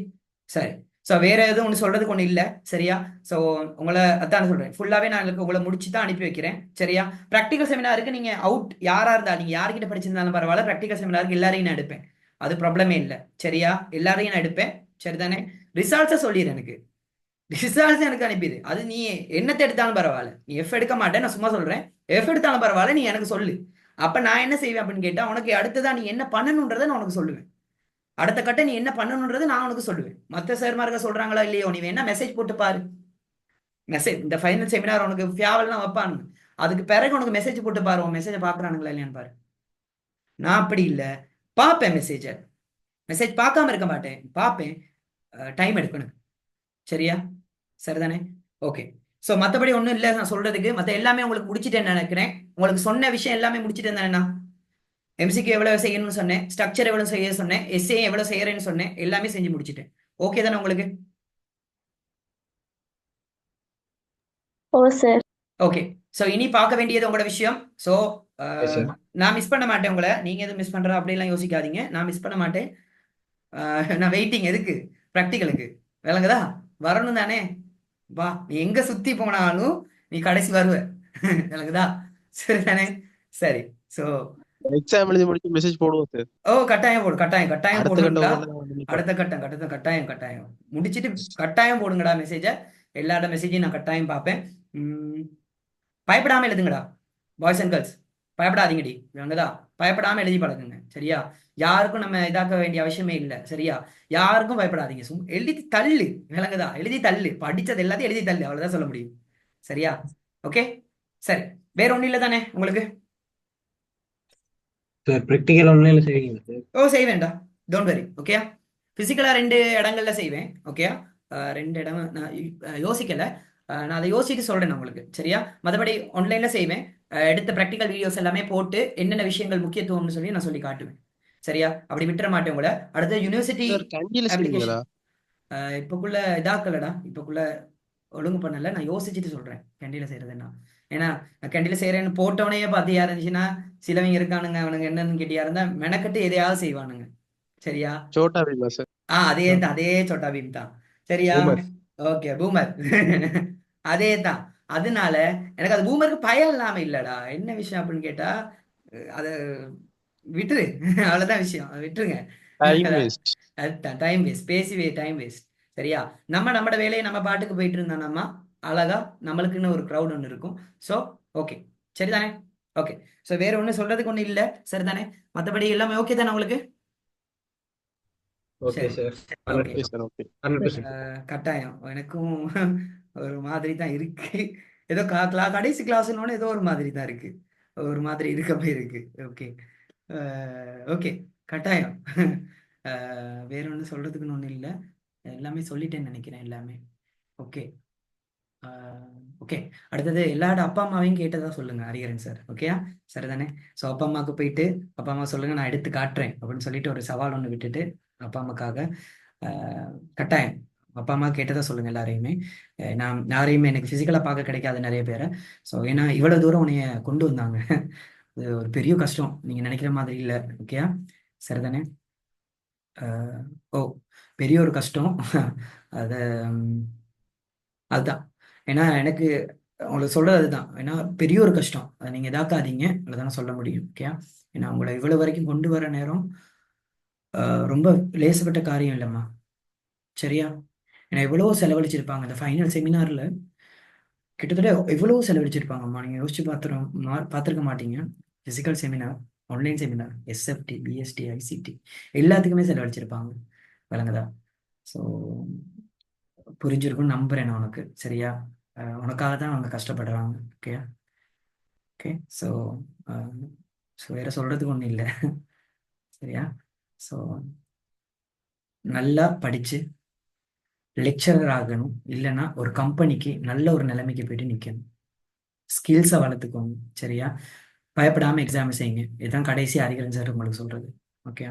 சரி. ஸோ வேற எதுவும் ஒன்று சொல்றதுக்கு ஒன்றும் இல்லை. சரியா? ஸோ உங்களை அதான் சொல்றேன், ஃபுல்லாவே நான் உங்களை முடிச்சு தான் அனுப்பி வைக்கிறேன். சரியா? ப்ராக்டிகல் செமினாருக்கு நீங்க அவுட் யாரா இருந்தா, நீங்க யார்கிட்ட படிச்சிருந்தாலும் பரவாயில்ல, ப்ராக்டிகல் செமினாருக்கு எல்லாரையும் நான் எடுப்பேன். அது ப்ராப்ளமே இல்லை. சரியா? எல்லாரையும் நான் எடுப்பேன். சரிதானே? ரிசல்ட்ஸை சொல்லிடு, எனக்கு ரிசல்ட்ஸ் எனக்கு அனுப்பிடு. அது நீ என்னத்தை எடுத்தாலும் பரவாயில்ல. நீ எஃப் எடுக்க மாட்டேன், நான் சும்மா சொல்றேன். எஃப் எடுத்தாலும் பரவாயில்ல, நீ எனக்கு சொல்லு. அப்ப நான் என்ன செய்வேன் அப்படின்னு கேட்டா, உனக்கு அடுத்ததான் நீ என்ன பண்ணணுன்றதை நான் உனக்கு சொல்லுவேன். அடுத்த கட்ட நீ என்ன பண்ணணுன்றது நான் உனக்கு சொல்லுவேன். மற்ற சேர்மார்க்க சொல்றாங்களா இல்லையோ, நீ வேணா மெசேஜ் போட்டு பாரு. மெசேஜ் இந்த ஃபைனல் செமினார் உனக்கு ஃபியாவல்லாம் வைப்பானுங்க, அதுக்கு பிறகு உனக்கு மெசேஜ் போட்டு பாரு, உன் மெசேஜை பாக்குறானுங்களா இல்லையான்னு பாரு. நான் அப்படி இல்லை, பார்ப்பேன் மெசேஜை. மெசேஜ் பார்க்காம இருக்க மாட்டேன், பார்ப்பேன். டைம் எடுக்கணும். சரியா? சரிதானே? ஓகே. ஸோ மற்றபடி ஒன்றும் இல்லை நான் சொல்றதுக்கு. மற்ற எல்லாமே உங்களுக்கு முடிச்சுட்டேன்னு நினைக்கிறேன். உங்களுக்கு சொன்ன விஷயம் எல்லாமே முடிச்சுட்டேன் தானேண்ணா? எம்சிக்கு எவ்வளவு செய்யணும்னு சொன்னேன், ஸ்ட்ரக்சர் எவ்வளவு செய்ய சொன்னேன், எஸ்ஏ எவ்வளவு செய்யறேன்னு சொன்னேன், எல்லாமே செஞ்சு முடிச்சுட்டேன். ஓகே தானே உங்களுக்கு? ஓ சார். ஓகே. ஸோ இனி பார்க்க வேண்டியது உங்களோட விஷயம். So Yes, sir. நான் மிஸ் பண்ண மாட்டேன் உங்களை. நீங்க எதுவும் மிஸ் பண்றா அப்படிலாம் யோசிக்காதீங்க. நான் மிஸ் பண்ண மாட்டேன். நான் வெயிட்டிங் எதுக்கு? ப்ராக்டிகலுக்கு. விளங்குதா? வரணும் தானே? வா, நீ எங்க சுத்தி போனாலும் நீ கடைசி வருவ. விளங்குதா? சரி தானே? சரி. ஸோ எக்ஸாம் எழுதி முடிச்சு மெசேஜ் போடுவோம் சார். ஓ கட்டாயம் போடு, கட்டாயம் கட்டாயம் அடுத்த கட்டம் போடுங்கடா. ஒவ்வொன்றா அடுத்த கட்டம் கட்டாயம் கட்டாயம் முடிச்சிட்டு கட்டாயம் போடுங்கடா மெசேஜை. எல்லாரோட மெசேஜையும் நான் கட்டாயம் பார்ப்பேன். பயப்படாம எழுதுங்கடா பாய்ஸ் அண்ட் கேர்ள்ஸ். பயப்படாதீங்கடி. விளங்குதா? பயப்படாம எழுதி பழகுங்க. சரியா? யாருக்கும் நம்ம இதாக்க வேண்டிய அவசியமே இல்லை. சரியா? யாருக்கும் பயப்படாதீங்க. எழுதி தள்ளு. விளங்குதா? எழுதி தள்ளு. படிச்சது எல்லாத்தையும் எழுதி தள்ளு. அவ்வளவுதான் சொல்ல முடியும். சரியா? ஓகே. சரி, வேற ஒண்ணும் இல்லை தானே உங்களுக்கு? சார் ப்ராக்டிக்கல் ஒன்லைன்ல செய்வீங்களா சார்? ஓ செய்வேன்டா, டோன்ட் வெரி. ஓகேயா? பிசிக்கலா 2 இடங்கள்ல செய்வேன். ஓகேயா? 2 இடம் நான் யோசிக்கல. நான் அதை யோசிச்சுட்டு சொல்றேன் உங்களுக்கு. சரியா? மற்றபடி ஆன்லைன்ல செய்வேன். எடுத்த ப்ராக்டிக்கல் வீடியோஸ் எல்லாமே போட்டு என்னென்ன விஷயங்கள் முக்கியத்துவம்னு சொல்லி நான் சொல்லி காட்டுவேன். சரியா? அப்படி விட்டுற மாட்டேன் உங்களை. அடுத்த யூனிவர்சிட்டி சார் கண்டியில அப்ளிகேஷன் செய்வீங்களா? இப்போக்குள்ள இதாக்கலடா, இப்போக்குள்ள ஒழுங்கு பண்ணல. நான் யோசிச்சுட்டு சொல்றேன் கேண்டீன்ல செய்யறதுன்னா. ஏன்னா நான் கேண்டீன்ல செய்யறேன்னு போட்டவனே பார்த்தியா இருந்துச்சுன்னா, சிலவங்க இருக்கானுங்க, அவனுங்க என்னன்னு கேட்டியா இருந்தா மெனக்கட்டு எதையாவது செய்வானுங்க. சரியா? சோட்டா பீமா சார். அதே தான், அதே சோட்டா பீம் தான். சரியா? பூமர். Okay, boomer. அதே தான். அதனால எனக்கு அது பூமருக்கு பயம் இல்லாம இல்லடா. என்ன விஷயம் அப்படின்னு கேட்டா, அதை விட்டுரு. அவ்வளவுதான் விஷயம், அதை விட்டுருங்க. Time waste. அதுதான் டைம் வேஸ்ட், பேசி டைம் வேஸ்ட். சரியா? நம்மளோட வேலையை நம்ம பாட்டுக்கு போயிட்டு இருந்தோம்னா அழகா நம்மளுக்குன்னு ஒரு க்ரௌட் ஒன்று இருக்கும். ஸோ ஓகே, சரிதானே? ஓகே. ஸோ வேற ஒன்றும் சொல்றதுக்கு ஒன்றும் இல்லை. சரிதானே? மற்றபடி எல்லாமே ஓகே தானே உங்களுக்கு? ஓகே சரி. Sir. Okay. Okay sir. Okay 100%. கட்டாயம் எனக்கும் ஒரு மாதிரி தான் இருக்கு. ஏதோ கடைசி கிளாஸ்னோட ஏதோ ஒரு மாதிரி தான் இருக்கு, ஒரு மாதிரி இருக்க மாதிரி இருக்கு. ஓகே. ஓகே, கட்டாயம். வேற ஒன்றும் சொல்றதுக்குன்னு ஒன்றும் இல்லை. எல்லாமே சொல்லிட்டேன்னு நினைக்கிறேன் எல்லாமே. ஓகே. ஓகே. அடுத்தது எல்லாரோட அப்பா அம்மாவையும் கேட்டதா சொல்லுங்க ஹரிஹரன் சார். ஓகேயா? சரிதானே? ஸோ அப்பா அம்மாவுக்கு போயிட்டு அப்பா அம்மா சொல்லுங்க, நான் எடுத்து காட்டுறேன் அப்படின்னு சொல்லிட்டு ஒரு சவால் ஒன்று விட்டுட்டு அப்பா அம்மாக்காக கட்டாயம் அப்பா அம்மா கேட்டதா சொல்லுங்க எல்லாரையுமே. நான் யாரையுமே எனக்கு பிசிக்கலா பார்க்க கிடைக்காது நிறைய பேரை. ஸோ ஏன்னா இவ்வளவு தூரம் உன்னைய கொண்டு வந்தாங்க. இது ஒரு பெரிய கஷ்டம், நீங்க நினைக்கிற மாதிரி இல்ல. ஓகே, சரிதானே? ஓ, பெரிய ஒரு கஷ்டம். அத அதுதான். ஏன்னா எனக்கு உங்களுக்கு சொல்றது அதுதான். ஏன்னா பெரிய ஒரு கஷ்டம், அதை நீங்க இதாக்காதீங்க, அவ்வளவுதானே சொல்ல முடியும். ஓகே, ஏன்னா உங்களை இவ்வளவு வரைக்கும் கொண்டு வர நேரம் ரொம்ப லேசப்பட்ட காரியம் இல்லைம்மா. சரியா? ஏன்னா எவ்வளவோ செலவழிச்சிருப்பாங்க இந்த ஃபைனல் செமினார்ல, கிட்டத்தட்ட எவ்வளவோ செலவழிச்சிருப்பாங்கம்மா. நீங்க யோசிச்சு பார்த்துருக்க மாட்டீங்க. Physical seminar, online seminar, SFT, PST, ICT எல்லாத்துக்குமே செலவழிச்சிருப்பாங்க. விளங்குதா? ஸோ புரிஞ்சிருக்கும்னு நம்புறேன் நான் உனக்கு. சரியா? உனக்காக தான் அவங்க கஷ்டப்படுறாங்க. Okay okay. ஸோ வேற சொல்றதுக்கு ஒன்றும் இல்லை. சரியா? ஸோ நல்லா படிச்சு லெக்சரர் ஆகணும், இல்லைன்னா ஒரு கம்பெனிக்கு நல்ல ஒரு நிலைமைக்கு போயிட்டு நிற்கணும். ஸ்கில்ஸை வளர்த்துக்கோங்க. சரியா? பயப்படாம எக்ஸாம் செய்யுங்க. இதுதான் கடைசி அறிஞர் சார் உங்களுக்கு சொல்றது. ஓகே,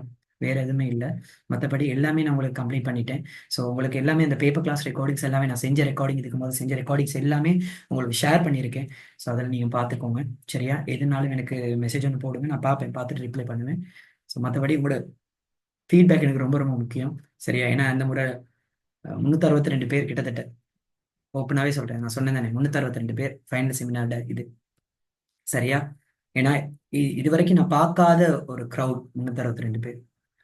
வேற எதுவுமே இல்லை. மற்றபடி எல்லாமே நான் உங்களுக்கு கம்ப்ளீட் பண்ணிட்டேன். ஸோ உங்களுக்கு எல்லாமே அந்த பேப்பர் கிளாஸ் ரெக்கார்டிங்ஸ் எல்லாமே நான் செஞ்ச ரெக்கார்டிங், இதுக்கு முதல்ல செஞ்ச ரெக்கார்டிங்ஸ் எல்லாமே உங்களுக்கு ஷேர் பண்ணியிருக்கேன். ஸோ அதில் நீங்கள் பார்த்துக்கோங்க. சரியா? எதுனாலும் எனக்கு மெசேஜ் ஒன்று போடுங்க, நான் பார்ப்பேன், பார்த்துட்டு ரிப்ளை பண்ணுவேன். ஸோ மற்றபடி உங்களோட ஃபீட்பேக் எனக்கு ரொம்ப ரொம்ப முக்கியம். சரியா? ஏன்னா அந்த முறை 362 பேர் கிட்டத்தட்ட, ஓப்பனாகவே சொல்கிறேன், நான் சொன்னேன் தானே, 362 பேர் ஃபைனல் செமினார்ட இது. சரியா? ஏன்னா இது வரைக்கும் நான் பார்க்காத ஒரு க்ரௌட் 362 பேர்.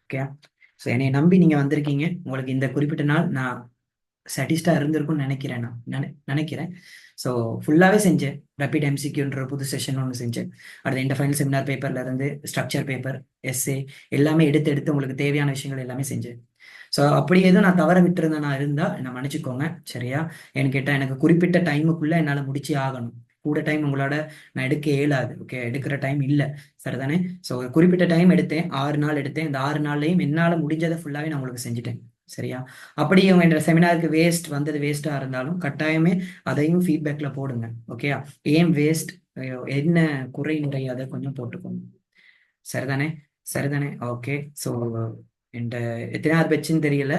ஓகே, ஸோ என்னை நம்பி நீங்கள் வந்திருக்கீங்க. உங்களுக்கு இந்த குறிப்பிட்ட நாள் நான் சாட்டிஸ்டாக இருந்திருக்கும்னு நினைக்கிறேன். நான் நினைக்கிறேன். ஸோ ஃபுல்லாகவே செஞ்சேன். ரேபிட் எம்சிக்யூன்ற புது செஷன் ஒன்று செஞ்சேன். அடுத்து இந்த ஃபைனல் செமினார் பேப்பர்ல இருந்து ஸ்ட்ரக்சர் பேப்பர், எஸ்ஏ எல்லாமே எடுத்து உங்களுக்கு தேவையான விஷயங்கள் எல்லாமே செஞ்சேன். ஸோ அப்படி எதுவும் நான் தவற விட்டுருந்தேன் நான் இருந்தால் என்ன மன்னிச்சுக்கோங்க. சரியா? ஏன்னு கேட்டால் எனக்கு குறிப்பிட்ட டைமுக்குள்ளே என்னால் முடிச்சே ஆகணும். கூட டைம் உங்களோட நான் எடுக்க இயலாது. ஓகே, எடுக்கிற டைம் இல்லை. சரிதானே? ஸோ ஒரு குறிப்பிட்ட டைம் எடுத்தேன், 6 நாள் எடுத்தேன். இந்த 6 நாள்லையும் என்னால் முடிஞ்சதை ஃபுல்லாகவே நான் உங்களுக்கு செஞ்சுட்டேன். சரியா? அப்படி என்ற செமினாருக்கு வந்தது வேஸ்ட்டாக இருந்தாலும் கட்டாயமே அதையும் ஃபீட்பேக்ல போடுங்க. ஓகேயா? ஏன் வேஸ்ட், என்ன குறை நிறை, அதை கொஞ்சம் போட்டுக்கோங்க. சரிதானே? சரிதானே? ஓகே. ஸோ என்கிட்ட எத்தனையாவது பெச்சுன்னு தெரியல.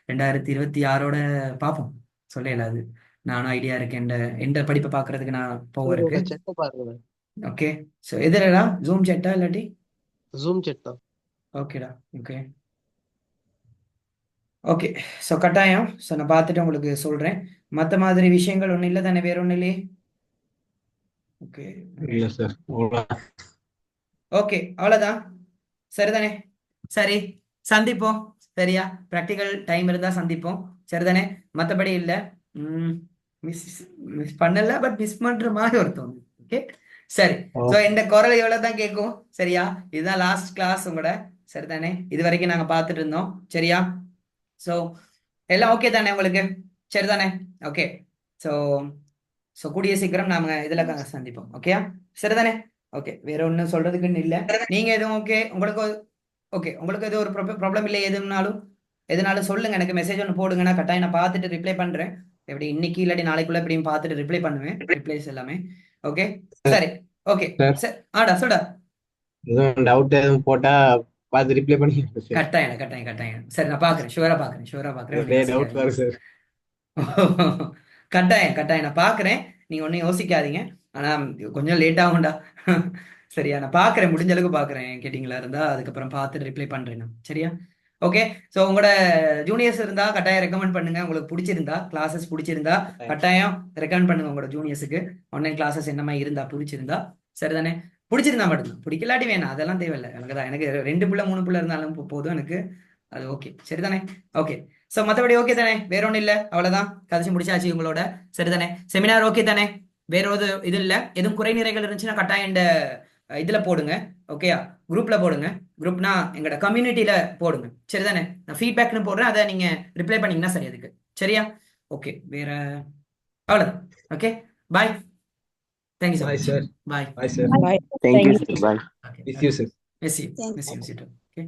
2026 பார்ப்போம், சொல்லல. அது நானும் ஐடியா இருக்கேன். எந்த படிப்பை பார்க்கறதுக்கு நான் போகிறதுக்கு. செட்டை பாருங்க. ஓகே. ஸோ எதுலடா? ஜூம் செட்டா இல்லாட்டி ஜூம் செட் தான். ஓகேடா. Okay okay. ஸோ கட்டாயம். ஸோ நான் பார்த்துட்டு உங்களுக்கு சொல்கிறேன். மற்ற மாதிரி விஷயங்கள் ஒன்றும் இல்லை தானே? வேற ஒன்றும் இல்லையே? ஓகே இல்ல சார். ஓகே, அவ்வளோதான். சரிதானே? சரி, சந்திப்போம். சரியா? ப்ராக்டிக்கல் டைம் இருந்தால் சந்திப்போம். சரிதானே? மற்றபடி இல்லை. மிஸ் பண்ணல, பட் மிஸ் பண்ணுற மாதிரி ஒருத்தவங்க. ஓகே, சரி. ஸோ இந்த குரல் எவ்வளோ தான் கேட்கும். சரியா? இதுதான் லாஸ்ட் கிளாஸ் உங்களோட. சரிதானே? இது வரைக்கும் நாங்கள் பார்த்துட்டு இருந்தோம். சரியா? ஸோ எல்லாம் ஓகே தானே உங்களுக்கு? சரிதானே? ஓகே. ஸோ கூடிய சீக்கிரம் நாம இதில் சந்திப்போம். ஓகேயா? சரிதானே? ஓகே, வேற ஒன்றும் சொல்றதுக்குன்னு இல்லை. நீங்கள் எதுவும் ஓகே, உங்களுக்கு எதுவும் ஒரு ப்ராப்ளம் இல்லை எதுனாலும் சொல்லுங்க, எனக்கு மெசேஜ் ஒன்று போடுங்க. நான் கட்டாயம் நான் பார்த்துட்டு ரிப்ளை பண்ணுறேன். எப்படி இன்னைக்கு இல்லாட்டி நாளைக்குள்ள எப்படியும் பார்த்துட்டு ரிப்ளை பண்ணுவேன், ரிப்ளைஸ் எல்லாமே. ஓகே, சரி. ஓகே, சரி. ஆடா சொல்டா. டவுட் எதுவும் போட்டா பார்த்து ரிப்ளை பண்ணி. கட்டாயம். சரி, நான் பார்க்குறேன். ஷுவரா பார்க்குறேன். டவுட் பாரு சார். கட்டாயம் நான் பார்க்குறேன். நீங்கள் ஒன்றும் யோசிக்காதீங்க. ஆனால் கொஞ்சம் லேட் ஆகும்டா. சரியா? நான் பார்க்குறேன், முடிஞ்ச அளவுக்கு பார்க்குறேன். கேட்டிங்களா இருந்தால் அதுக்கப்புறம் பார்த்துட்டு ரிப்ளை பண்ணுறேன் நான். சரியா? ஓகே. ஸோ உங்களோட ஜூனியர்ஸ் இருந்தால் கட்டாயம் ரெக்கமெண்ட் பண்ணுங்க. உங்களுக்கு பிடிச்சிருந்தா, கிளாஸஸ் பிடிச்சிருந்தா கட்டாயம் ரெக்கமெண்ட் பண்ணுங்க உங்களோட ஜூனியர்ஸுக்கு. ஆன்லைன் கிளாஸஸ் என்ன மாதிரி இருந்தா, பிடிச்சிருந்தா. சரிதானே? பிடிச்சிருந்தா மட்டும்தான், பிடிக்கலாட்டி வேணாம், அதெல்லாம் தேவையில்லை. எனக்கு 2 பிள்ளை 3 பிள்ளை இருந்தாலும் போதும் எனக்கு. அது ஓகே. சரிதானே? ஓகே. ஸோ மற்றபடி ஓகே தானே? வேற ஒன்றும் இல்லை. அவ்வளோதான், கதைச்சு முடிச்சாச்சு உங்களோட. சரிதானே? செமினார் ஓகே தானே? வேற ஒரு இது இல்லை. எதுவும் குறை நிறைகள் இருந்துச்சுன்னா கட்டாயம் இந்த இதில் போடுங்க. ஓகேயா? குரூப்பில் போடுங்க. குரூப்னா எங்களோட கம்யூனிட்டியில் போடுங்க. சரிதானே? நான் ஃபீட்பேக்னு போடுறேன், அதை நீங்கள் ரிப்ளை பண்ணிங்கன்னா சரி அதுக்கு. சரியா? ஓகே, வேற அவ்வளோதான். Okay, bye. Thank you sir. Bye. Bye sir. Thank you sir. Bye. Miss you sir. Miss you. Okay.